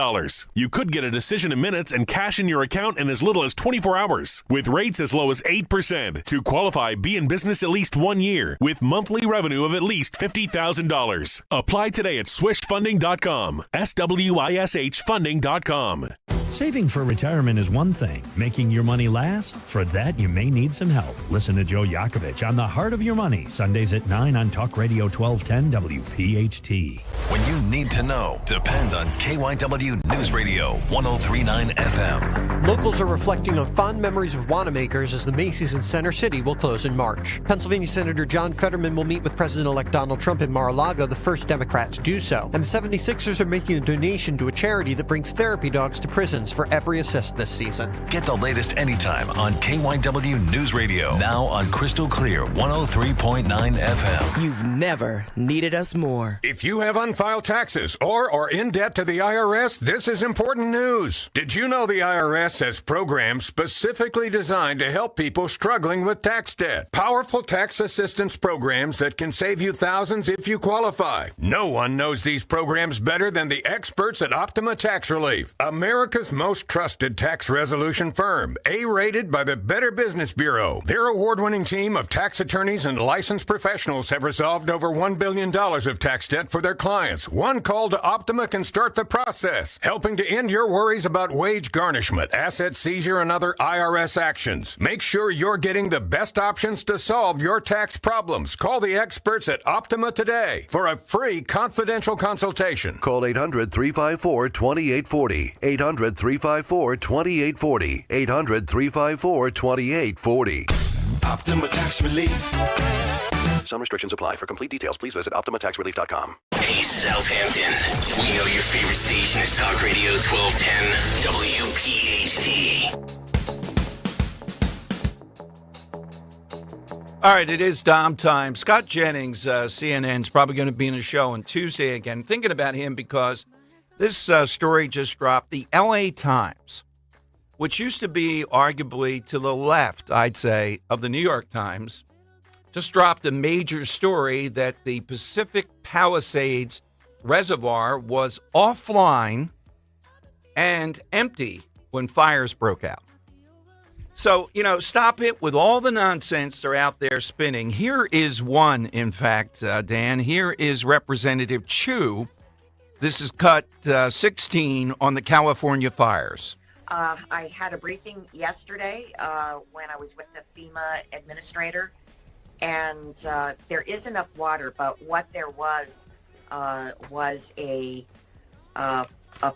You could get a decision in minutes and cash in your account in as little as 24 hours, with rates as low as 8%. To qualify, be in business at least 1 year, with monthly revenue of at least $50,000. Apply today at swishfunding.com. SWISH funding.com. Saving for retirement is one thing. Making your money last? For that, you may need some help. Listen to Joe Yakovich on The Heart of Your Money, Sundays at 9 on Talk Radio 1210 WPHT. When you need to know, depend on KYW News Radio 1039 FM. Locals are reflecting on fond memories of Wanamakers as the Macy's in Center City will close in March. Pennsylvania Senator John Fetterman will meet with President-elect Donald Trump in Mar-a-Lago, the first Democrat to do so. And the 76ers are making a donation to a charity that brings therapy dogs to prisons for every assist this season. Get the latest anytime on KYW News Radio. Now on Crystal Clear 103.9 FM. You've never needed us more. If you have unfiled taxes or are in debt to the IRS, this is important news. Did you know the IRS has programs specifically designed to help people struggling with tax debt? Powerful tax assistance programs that can save you thousands if you qualify. No one knows these programs better than the experts at Optima Tax Relief, America's most trusted tax resolution firm, A-rated by the Better Business Bureau. Their award-winning team of tax attorneys and licensed professionals have resolved over $1 billion of tax debt for their clients. One call to Optima can start the process, helping to end your worries about wage garnishment, asset seizure, and other IRS actions. Make sure you're getting the best options to solve your tax problems. Call the experts at Optima today for a free confidential consultation. Call 800-354-2840. 800-354-2840. 800-354-2840. Optima Tax Relief. Some restrictions apply. For complete details, please visit OptimaTaxRelief.com. Hey, Southampton. We know your favorite station is Talk Radio 1210 WPHT. All right, it is Dom time. Scott Jennings, CNN's probably going to be in a show on Tuesday again. Thinking about him because this story just dropped. The LA Times, which used to be arguably to the left, I'd say, of the New York Times, just dropped a major story that the Pacific Palisades Reservoir was offline and empty when fires broke out. So, stop it with all the nonsense they're out there spinning. Here is one, in fact, Dan. Here is Representative Chu. This is cut 16 on the California fires. I had a briefing yesterday when I was with the FEMA administrator, and there is enough water, but what there was a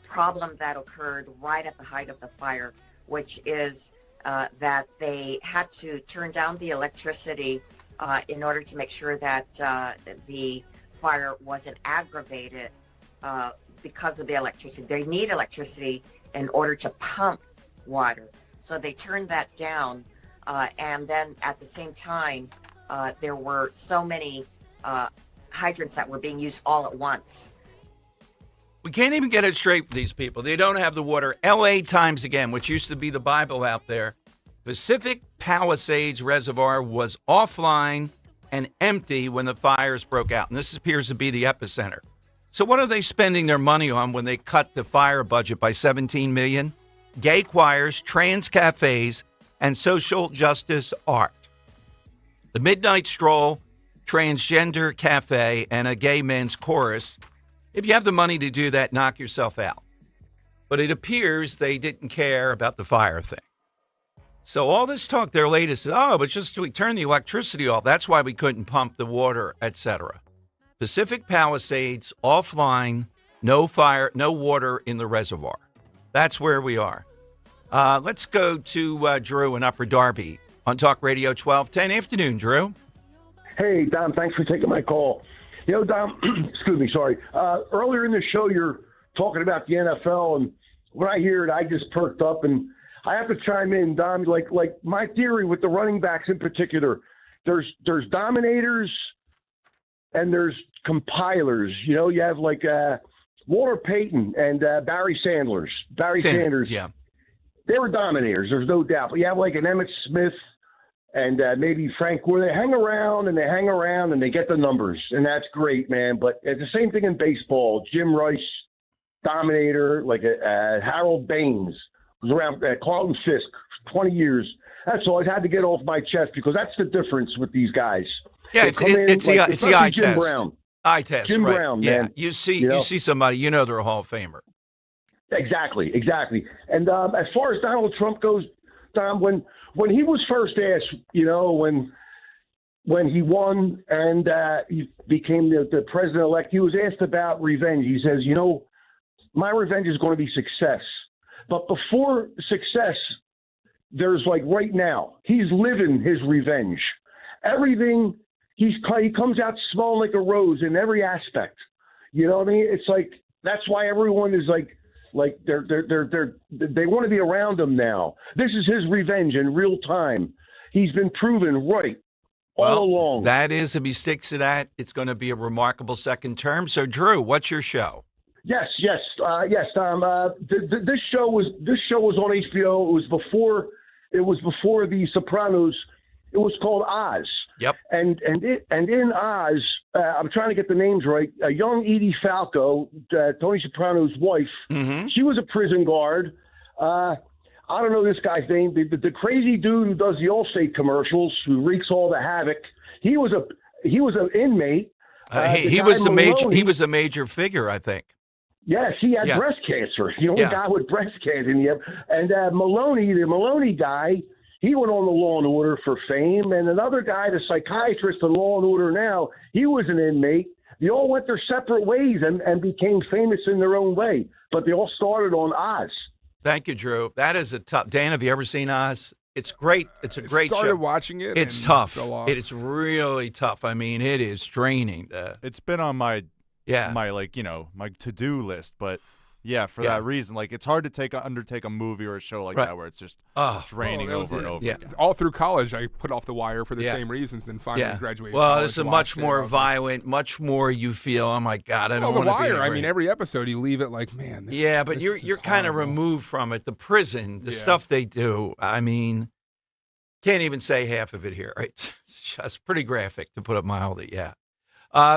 problem that occurred right at the height of the fire, which is that they had to turn down the electricity in order to make sure that the fire wasn't aggravated because of the electricity. They need electricity in order to pump water. So they turned that down. And then at the same time, there were so many hydrants that were being used all at once. We can't even get it straight with these people. They don't have the water. LA Times again, which used to be the Bible out there. Pacific Palisades Reservoir was offline and empty when the fires broke out. And this appears to be the epicenter. So what are they spending their money on when they cut the fire budget by $17 million? gay choirs, trans cafes, and social justice art. The Midnight Stroll, transgender cafe, and a gay men's chorus. If you have the money to do that, knock yourself out. But it appears they didn't care about the fire thing. So all this talk, their latest is, but just we turn the electricity off. That's why we couldn't pump the water, etc. Pacific Palisades, offline, no fire, no water in the reservoir. That's where we are. Let's go to Drew in Upper Darby on Talk Radio 1210. Afternoon, Drew. Hey, Dom, thanks for taking my call. You know, Dom, excuse me, sorry. Earlier in the show, you're talking about the NFL, and when I hear it, I just perked up, and I have to chime in, Dom. Like my theory with the running backs in particular, there's dominators and there's compilers. You know, you have like Walter Payton and Barry Sanders. Sanders, yeah. They were dominators, there's no doubt. But you have like an Emmitt Smith and maybe Frank, where they hang around and they get the numbers, and that's great, man. But it's the same thing in baseball. Jim Rice, dominator, like Harold Baines was around, Carlton Fisk, 20 years. That's all. I had to get off my chest because that's the difference with these guys. Yeah, it's the eye Jim test. Brown. Eye test, Jim right. Brown, yeah. man. You see somebody, you know they're a Hall of Famer. Exactly. And as far as Donald Trump goes, Dom, when he was first asked, you know, when he won and he became the president-elect, he was asked about revenge. He says, you know, my revenge is going to be success. But before success, there's like right now, he's living his revenge. Everything, he comes out smelling like a rose in every aspect. You know what I mean? It's like, that's why everyone is like they want to be around him now. This is his revenge in real time. He's been proven right all along. That is, if he sticks to that, it's going to be a remarkable second term. So, Drew, what's your show? Yes. This show was on HBO. It was before The Sopranos. It was called Oz. Yep. And in Oz, I'm trying to get the names right. Young Edie Falco, Tony Soprano's wife. Mm-hmm. She was a prison guard. I don't know this guy's name. The crazy dude who does the Allstate commercials, who wreaks all the havoc. He was an inmate. He was a major figure, I think. Yes, he had breast cancer. The only guy with breast cancer. And Maloney, the Maloney guy, he went on the Law and Order for fame. And another guy, the psychiatrist in Law and Order now, he was an inmate. They all went their separate ways and became famous in their own way. But they all started on Oz. Thank you, Drew. That is a tough. Dan, have you ever seen Oz? It's great. It's a great show. Started watching it. It's tough. It's really tough. I mean, it is draining. It's been on my my to-do list, but for that reason, like it's hard to undertake a movie or a show like that where it's just draining over and over again. All through college, I put off The Wire for the same reasons, then finally graduated. Well, it's a much more violent, much more you feel, oh my God, I don't want to be. The Wire, I mean, every episode you leave it like, man. But you're kind of removed from it. The prison, the stuff they do, I mean, can't even say half of it here. It's just pretty graphic, to put it mildly,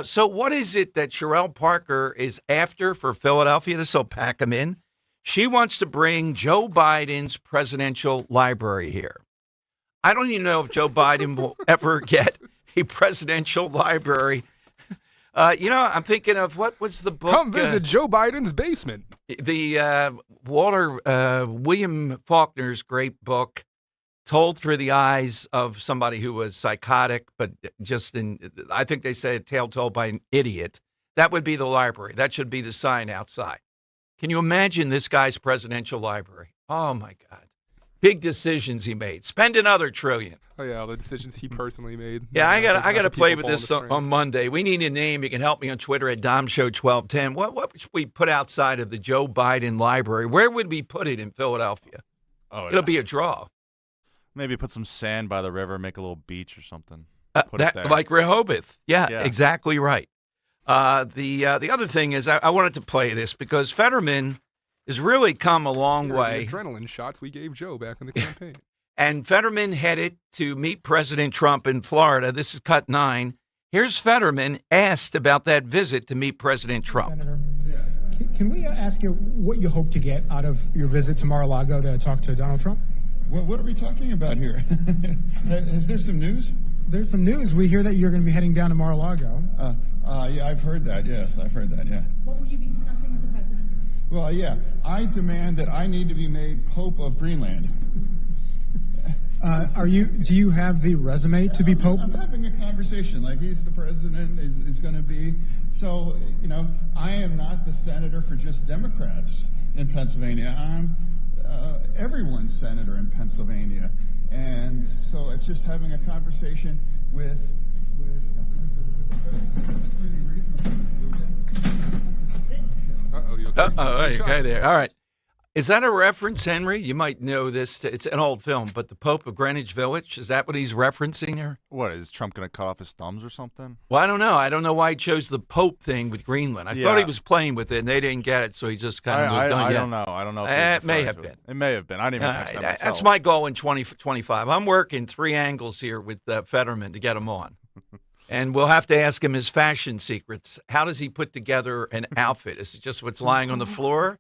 So what is it that Sherelle Parker is after for Philadelphia? This will pack them in. She wants to bring Joe Biden's presidential library here. I don't even know if Joe Biden will ever get a presidential library. I'm thinking of, what was the book? Come visit Joe Biden's basement. The William Faulkner's great book, told through the eyes of somebody who was psychotic, but I think they say a tale told by an idiot. That would be the library. That should be the sign outside. Can you imagine this guy's presidential library? Oh, my God. Big decisions he made. Spend another $1 trillion. Oh, yeah, all the decisions he personally made. Yeah, I got to play with this on Monday. We need a name. You can help me on Twitter at DomShow1210. What should we put outside of the Joe Biden library? Where would we put it in Philadelphia? It'll be a draw. Maybe put some sand by the river, make a little beach or something. Put it there. Like Rehoboth. Yeah, exactly right. The other thing is I wanted to play this because Fetterman has really come a long way. The adrenaline shots we gave Joe back in the campaign. And Fetterman headed to meet President Trump in Florida. This is cut 9. Here's Fetterman asked about that visit to meet President Trump. Senator, Can we ask you what you hope to get out of your visit to Mar-a-Lago to talk to Donald Trump? What are we talking about here? Is there some news? There's some news. We hear that you're going to be heading down to Mar-a-Lago. Yeah, I've heard that. Yes, I've heard that. Yeah. What will you be discussing with the president? Well, yeah, I demand that I need to be made Pope of Greenland. Do you have the resume to be Pope? I'm having a conversation like he's the president is going to be. So, I am not the senator for just Democrats in Pennsylvania. I'm everyone's senator in Pennsylvania. And so it's just having a conversation with okay there. All right. Is that a reference, Henry? You might know this. It's an old film, but the Pope of Greenwich Village, is that what he's referencing here? What, is Trump going to cut off his thumbs or something? Well, I don't know. I don't know why he chose the Pope thing with Greenland. I thought he was playing with it, and they didn't get it, so he just kind of moved on. I don't know. I don't know. It may have been. It may have been. I didn't even catch that myself. That's my goal in 2025. I'm working 3 angles here with Fetterman to get him on. And we'll have to ask him his fashion secrets. How does he put together an outfit? Is it just what's lying on the floor?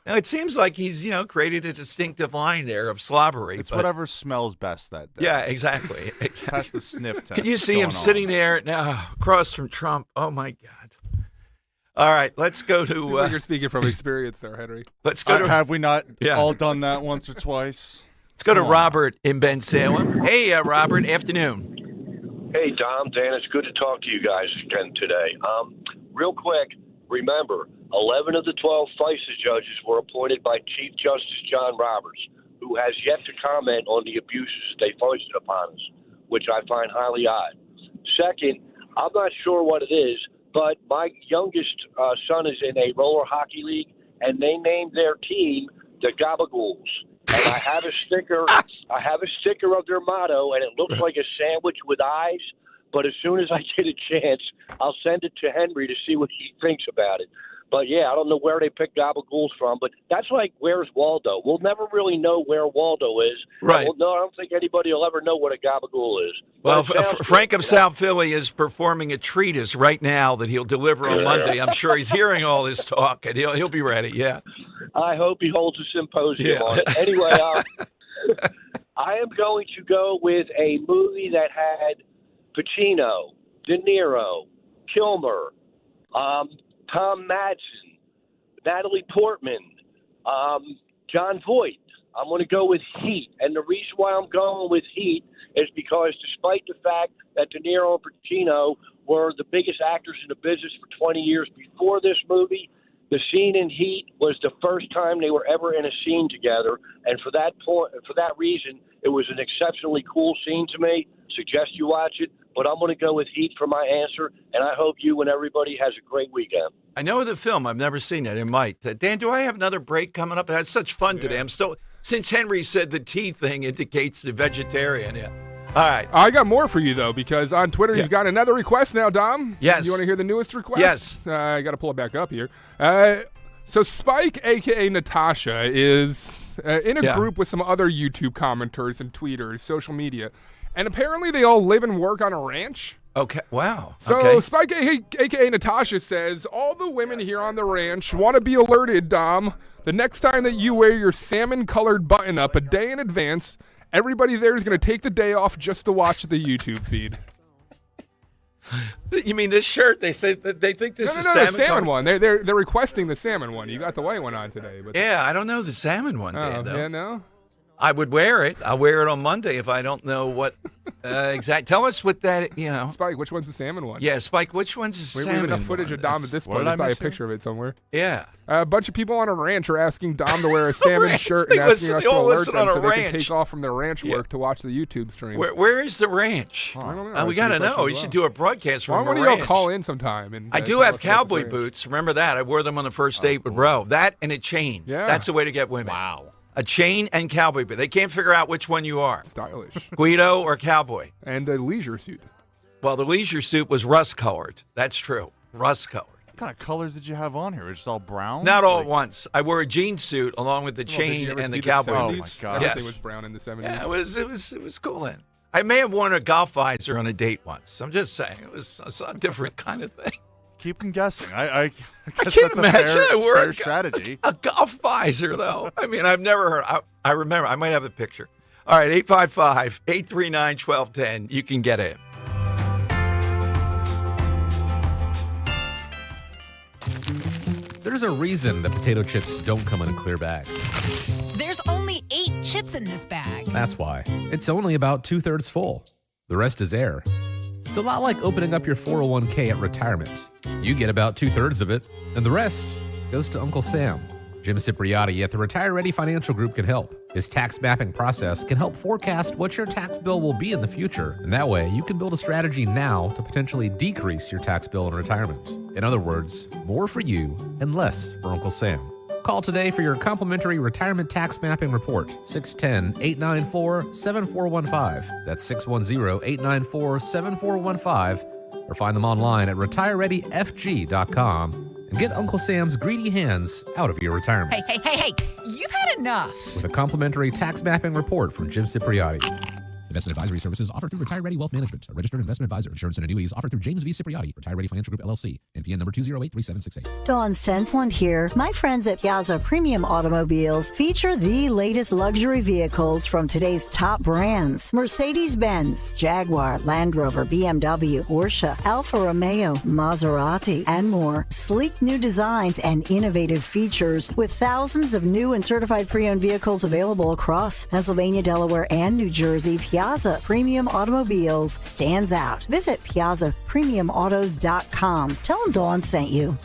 Now, it seems like he's, created a distinctive line there of slobbery. It's whatever smells best that day. Yeah, exactly. That's the sniff test. Can you see him sitting there now across from Trump? Oh, my God. All right, let's go to... Seems like you're speaking from experience there, Henry. Let's go to... Have we not all done that once or twice? Let's go to Robert in Ben Salem. Hey, Robert, afternoon. Hey, Dom, Dan, it's good to talk to you guys again today. Real quick, remember, 11 of the 12 FISA judges were appointed by Chief Justice John Roberts, who has yet to comment on the abuses they foisted upon us, which I find highly odd. Second, I'm not sure what it is, but my youngest son is in a roller hockey league, and they named their team the Gabagools. And I have a sticker. Of their motto, and it looks like a sandwich with eyes. But as soon as I get a chance, I'll send it to Henry to see what he thinks about it. But yeah, I don't know where they picked Gabagools from, but that's like, where's Waldo? We'll never really know where Waldo is. Right. No, I don't think anybody will ever know what a Gabagool is. Well, Frank of South Philly is performing a treatise right now that he'll deliver on Monday. I'm sure he's hearing all this talk, and he'll be ready. Yeah. I hope he holds a symposium on it. Anyway, I am going to go with a movie that had Pacino, De Niro, Kilmer, Tom Madsen, Natalie Portman, John Voight. I'm going to go with Heat. And the reason why I'm going with Heat is because despite the fact that De Niro and Pacino were the biggest actors in the business for 20 years before this movie, the scene in Heat was the first time they were ever in a scene together. And for that reason, it was an exceptionally cool scene to me. Suggest you watch it. But I'm going to go with Heat for my answer, and I hope you and everybody has a great weekend. I know the film. I've never seen it. I might. Dan, do I have another break coming up? I had such fun today. I'm still, since Henry said the tea thing indicates the vegetarian. Yeah. All right. I got more for you, though, because on Twitter you've got another request now, Dom. Yes. You want to hear the newest request? Yes. I got to pull it back up here. So Spike, a.k.a. Natasha, is in a group with some other YouTube commenters and tweeters, social media. And apparently they all live and work on a ranch. Okay. Wow. So Spike, a.k.a. Natasha, says, all the women here on the ranch want to be alerted, Dom. The next time that you wear your salmon-colored button-up a day in advance, everybody there is going to take the day off just to watch the YouTube feed. You mean this shirt? They say that they think this is the salmon one. They're requesting the salmon one. You got the white one on today. But I don't know the salmon one, Dan, though. Yeah, no? I would wear it. I'll wear it on Monday if I don't know what exact. Tell us what that, Spike, which one's the salmon one? Yeah, Spike, which one's the salmon one? We have enough footage of Dom at this point. There's a picture of it somewhere. Yeah. A bunch of people on a ranch are asking Dom to wear a salmon shirt and asking us to alert them so they can take off from their ranch work to watch the YouTube stream. Where is the ranch? I don't know. We got to know. We should do a broadcast from the ranch. Why don't y'all call in sometime? And, I do have cowboy boots. Remember that? I wore them on the first date with Bro. That and a chain. Yeah. That's the way to get women. Wow. A chain and cowboy boot. They can't figure out which one you are. Stylish. Guido or cowboy. And a leisure suit. Well, the leisure suit was rust-colored. That's true. Rust-colored. What kind of colors did you have on here? Just all brown? Not all at once. I wore a jean suit along with the chain and the cowboy boots. Oh, my God. Everything was brown in the 70s. Yeah, it was cool then. I may have worn a golf visor on a date once. I'm just saying. It was a different kind of thing. keep them guessing. I guess can't that's a imagine fair, it work. fair strategy. A golf visor, though. I mean, I've never heard. I remember. I might have a picture. All right, 855-839-1210. You can get it. There's a reason that potato chips don't come in a clear bag. There's only 8 chips in this bag. That's why. It's only about 2/3 full. The rest is air. It's a lot like opening up your 401k at retirement. You get about 2/3 of it, and the rest goes to Uncle Sam. Jim Cipriotti at the Retire Ready Financial Group can help. His tax mapping process can help forecast what your tax bill will be in the future, and that way you can build a strategy now to potentially decrease your tax bill in retirement. In other words, more for you and less for Uncle Sam. Call today for your complimentary retirement tax mapping report, 610-894-7415. That's 610-894-7415, or find them online at retirereadyfg.com. And get Uncle Sam's greedy hands out of your retirement. Hey, you've had enough. With a complimentary tax mapping report from Jim Cipriotti. Investment advisory services offered through Retire Ready Wealth Management, a registered investment advisor. Insurance and annuities offered through James V. Cipriotti, Retire Ready Financial Group, LLC. NPN number 2083768. Dawn Stensland here. My friends at Piazza Premium Automobiles feature the latest luxury vehicles from today's top brands. Mercedes-Benz, Jaguar, Land Rover, BMW, Porsche, Alfa Romeo, Maserati, and more. Sleek new designs and innovative features with thousands of new and certified pre-owned vehicles available across Pennsylvania, Delaware, and New Jersey. Piazza Premium Automobiles stands out. Visit PiazzaPremiumAutos.com. Tell them Dawn sent you.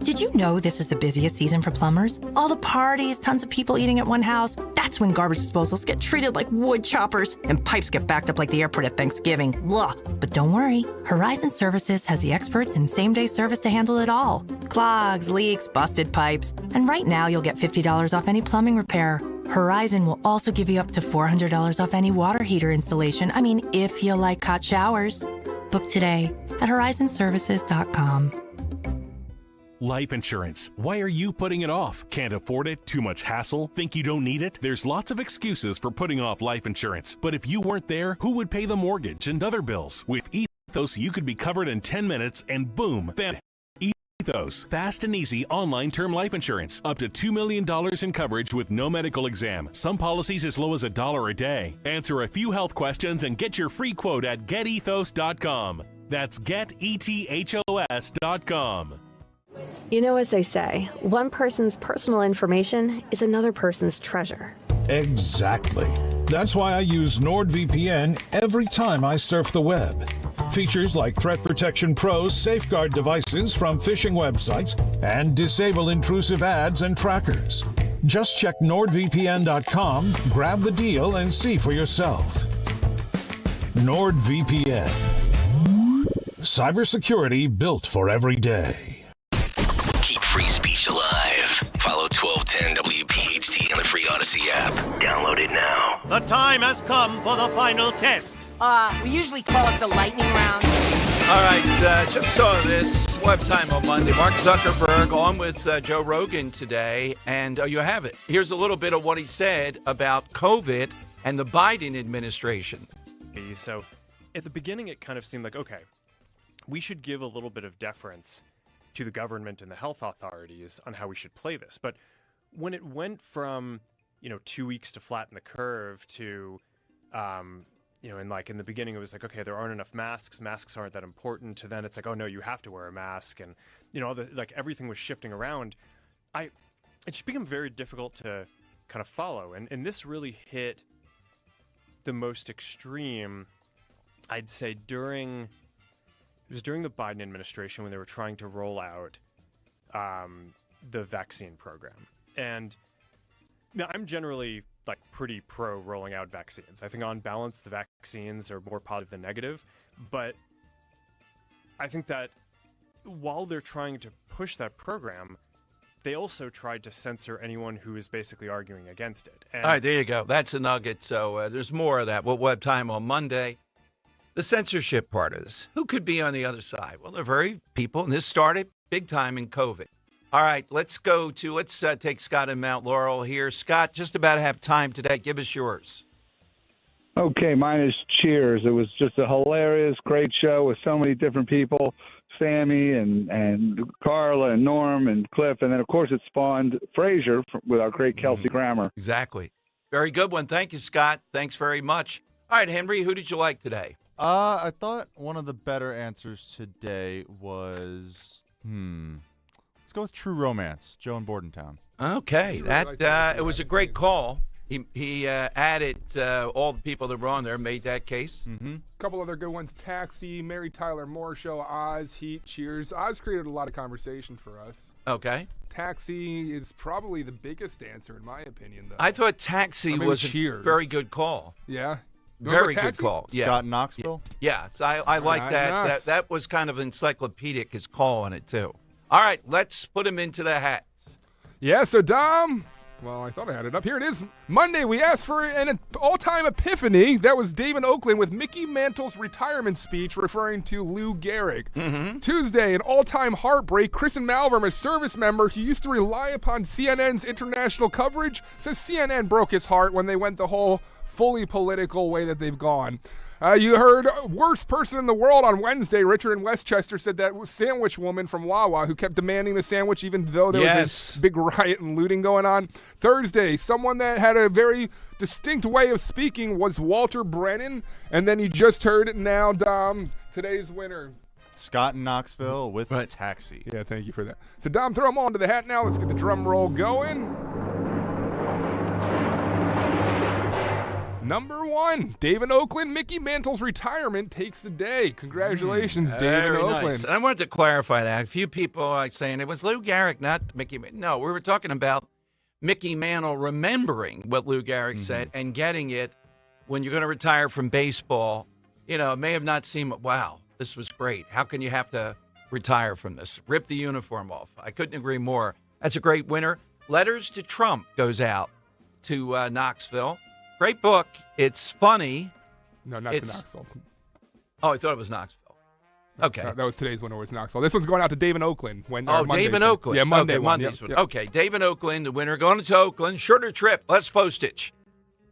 Did you know this is the busiest season for plumbers? All the parties, tons of people eating at one house. That's when garbage disposals get treated like wood choppers and pipes get backed up like the airport at Thanksgiving. Blah. But don't worry. Horizon Services has the experts in same-day service to handle it all. Clogs, leaks, busted pipes. And right now you'll get $50 off any plumbing repair. Horizon will also give you up to $400 off any water heater installation. I mean, if you like hot showers. Book today at horizonservices.com. Life insurance. Why are you putting it off? Can't afford it? Too much hassle? Think you don't need it? There's lots of excuses for putting off life insurance. But if you weren't there, who would pay the mortgage and other bills? With Ethos, you could be covered in 10 minutes and boom, then Ethos. Fast and easy online term life insurance. Up to $2 million in coverage with no medical exam. Some policies as low as $1 a day. Answer a few health questions and get your free quote at getethos.com. That's getethos.com. You know, as they say, one person's personal information is another person's treasure. Exactly. That's why I use NordVPN every time I surf the web. Features like Threat Protection Pro's safeguard devices from phishing websites and disable intrusive ads and trackers. Just check NordVPN.com, grab the deal, and see for yourself. NordVPN. Cybersecurity built for every day. Keep free speech alive. Follow 1210 WPHT on the free Odyssey app. Download it now. The time has come for the final test. We usually call it the lightning round. All right, just saw this web time on Monday. Mark Zuckerberg on with Joe Rogan today, and you have it. Here's a little bit of what he said about COVID and the Biden administration. So at the beginning, it kind of seemed like, okay, we should give a little bit of deference to the government and the health authorities on how we should play this. But when it went from, 2 weeks to flatten the curve to, and like in the beginning, it was like, okay, there aren't enough masks. Masks aren't that important. To then it's like, oh no, you have to wear a mask. And, everything was shifting around. It just became very difficult to kind of follow. And this really hit the most extreme, I'd say, during the Biden administration when they were trying to roll out the vaccine program. And now I'm generally pretty pro rolling out vaccines. I think on balance, the vaccines are more positive than negative. But I think that while they're trying to push that program, they also tried to censor anyone who is basically arguing against it. And all right, there you go. That's a nugget. So there's more of that. We'll have time on Monday. The censorship part of this. Who could be on the other side? Well, they're very people, and this started big time in COVID. All right, let's take Scott in Mount Laurel here. Scott, just about have time today. Give us yours. Okay, mine is Cheers. It was just a hilarious, great show with so many different people, Sammy and Carla and Norm and Cliff. And then, of course, it spawned Frasier with our great Kelsey Grammer. Exactly. Very good one. Thank you, Scott. Thanks very much. All right, Henry, who did you like today? I thought one of the better answers today was, let's go with True Romance, Joe in Bordentown. Okay, it was a great call. He added all the people that were on there, made that case. A couple other good ones: Taxi, Mary Tyler Moore Show, Oz, Heat, Cheers. Oz created a lot of conversation for us. Okay. Taxi is probably the biggest answer, in my opinion, though. I thought Taxi was a very good call. Yeah. Very good call. Yeah. Scott in Knoxville? Yeah, so I like that. That was kind of encyclopedic, his call on it, too. All right, let's put him into the hats. Yeah, so Dom, well, I thought I had it up. Here it is. Monday, we asked for an all-time epiphany. That was Dave in Oakland with Mickey Mantle's retirement speech referring to Lou Gehrig. Tuesday, an all-time heartbreak. Chris and Malvern, a service member who used to rely upon CNN's international coverage, says CNN broke his heart when they went the whole fully political way that they've gone. You heard worst person in the world on Wednesday. Richard in Westchester said that sandwich woman from Wawa who kept demanding the sandwich even though there was a big riot and looting going on. Thursday, someone that had a very distinct way of speaking was Walter Brennan. And then you just heard it now, Dom, today's winner. Scott in Knoxville with Taxi. Yeah, thank you for that. So, Dom, throw them all into the hat now. Let's get the drum roll going. Number one, Dave in Oakland. Mickey Mantle's retirement takes the day. Congratulations, Dave in Oakland. Nice. And I wanted to clarify that. A few people are saying it was Lou Gehrig, not Mickey. No, we were talking about Mickey Mantle remembering what Lou Gehrig said and getting it when you're going to retire from baseball. You know, it may have not seemed, wow, this was great. How can you have to retire from this? Rip the uniform off. I couldn't agree more. That's a great winner. Letters to Trump goes out to Knoxville. Great book. It's funny. No, not to Knoxville. Oh, I thought it was Knoxville. Okay. That was today's winner, was Knoxville. This one's going out to Dave in Oakland. Dave in Oakland. Yeah, Monday. Okay, Monday's one. Okay, Dave in Oakland, the winner going to Oakland. Shorter trip, less postage.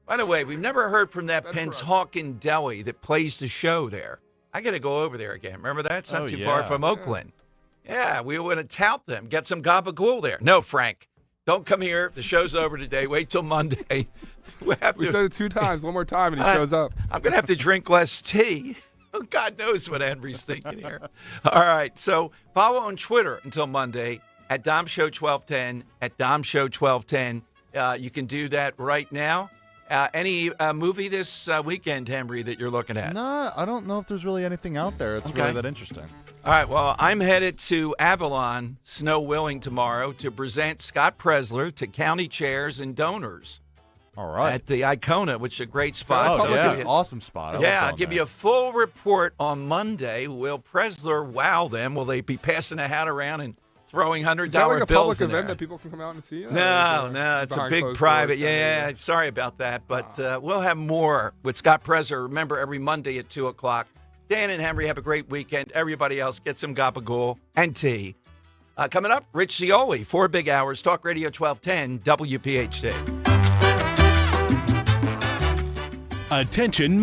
By the way, we've never heard from that Penshauken Deli that plays the show there. I got to go over there again. Remember that? It's not too far from Oakland. Yeah, we want to tout them. Get some gabagool there. No, Frank. Don't come here. The show's over today. Wait till Monday. We said it 2 times. One more time, and he shows up. I'm going to have to drink less tea. God knows what Henry's thinking here. All right. So follow on Twitter until Monday at DomShow1210, at DomShow1210. You can do that right now. Any movie this weekend, Henry, that you're looking at? No, I don't know if there's really anything out there. It's really that interesting. All right, well, I'm headed to Avalon, snow willing, tomorrow to present Scott Presler to county chairs and donors. All right. At the Icona, which is a great spot. Oh, yeah, awesome spot. I'll give you a full report on Monday. Will Presler wow them? Will they be passing a hat around and throwing $100 Is that like a bills public in event there? that people can come out and see? No, it's a big private. Yeah, sorry about that. But we'll have more with Scott Presler. Remember, every Monday at 2 o'clock. Dan and Henry, have a great weekend. Everybody else, get some gabagool and tea. Coming up, Rich Cioli, 4 big hours, Talk Radio 1210, WPHT. Attention,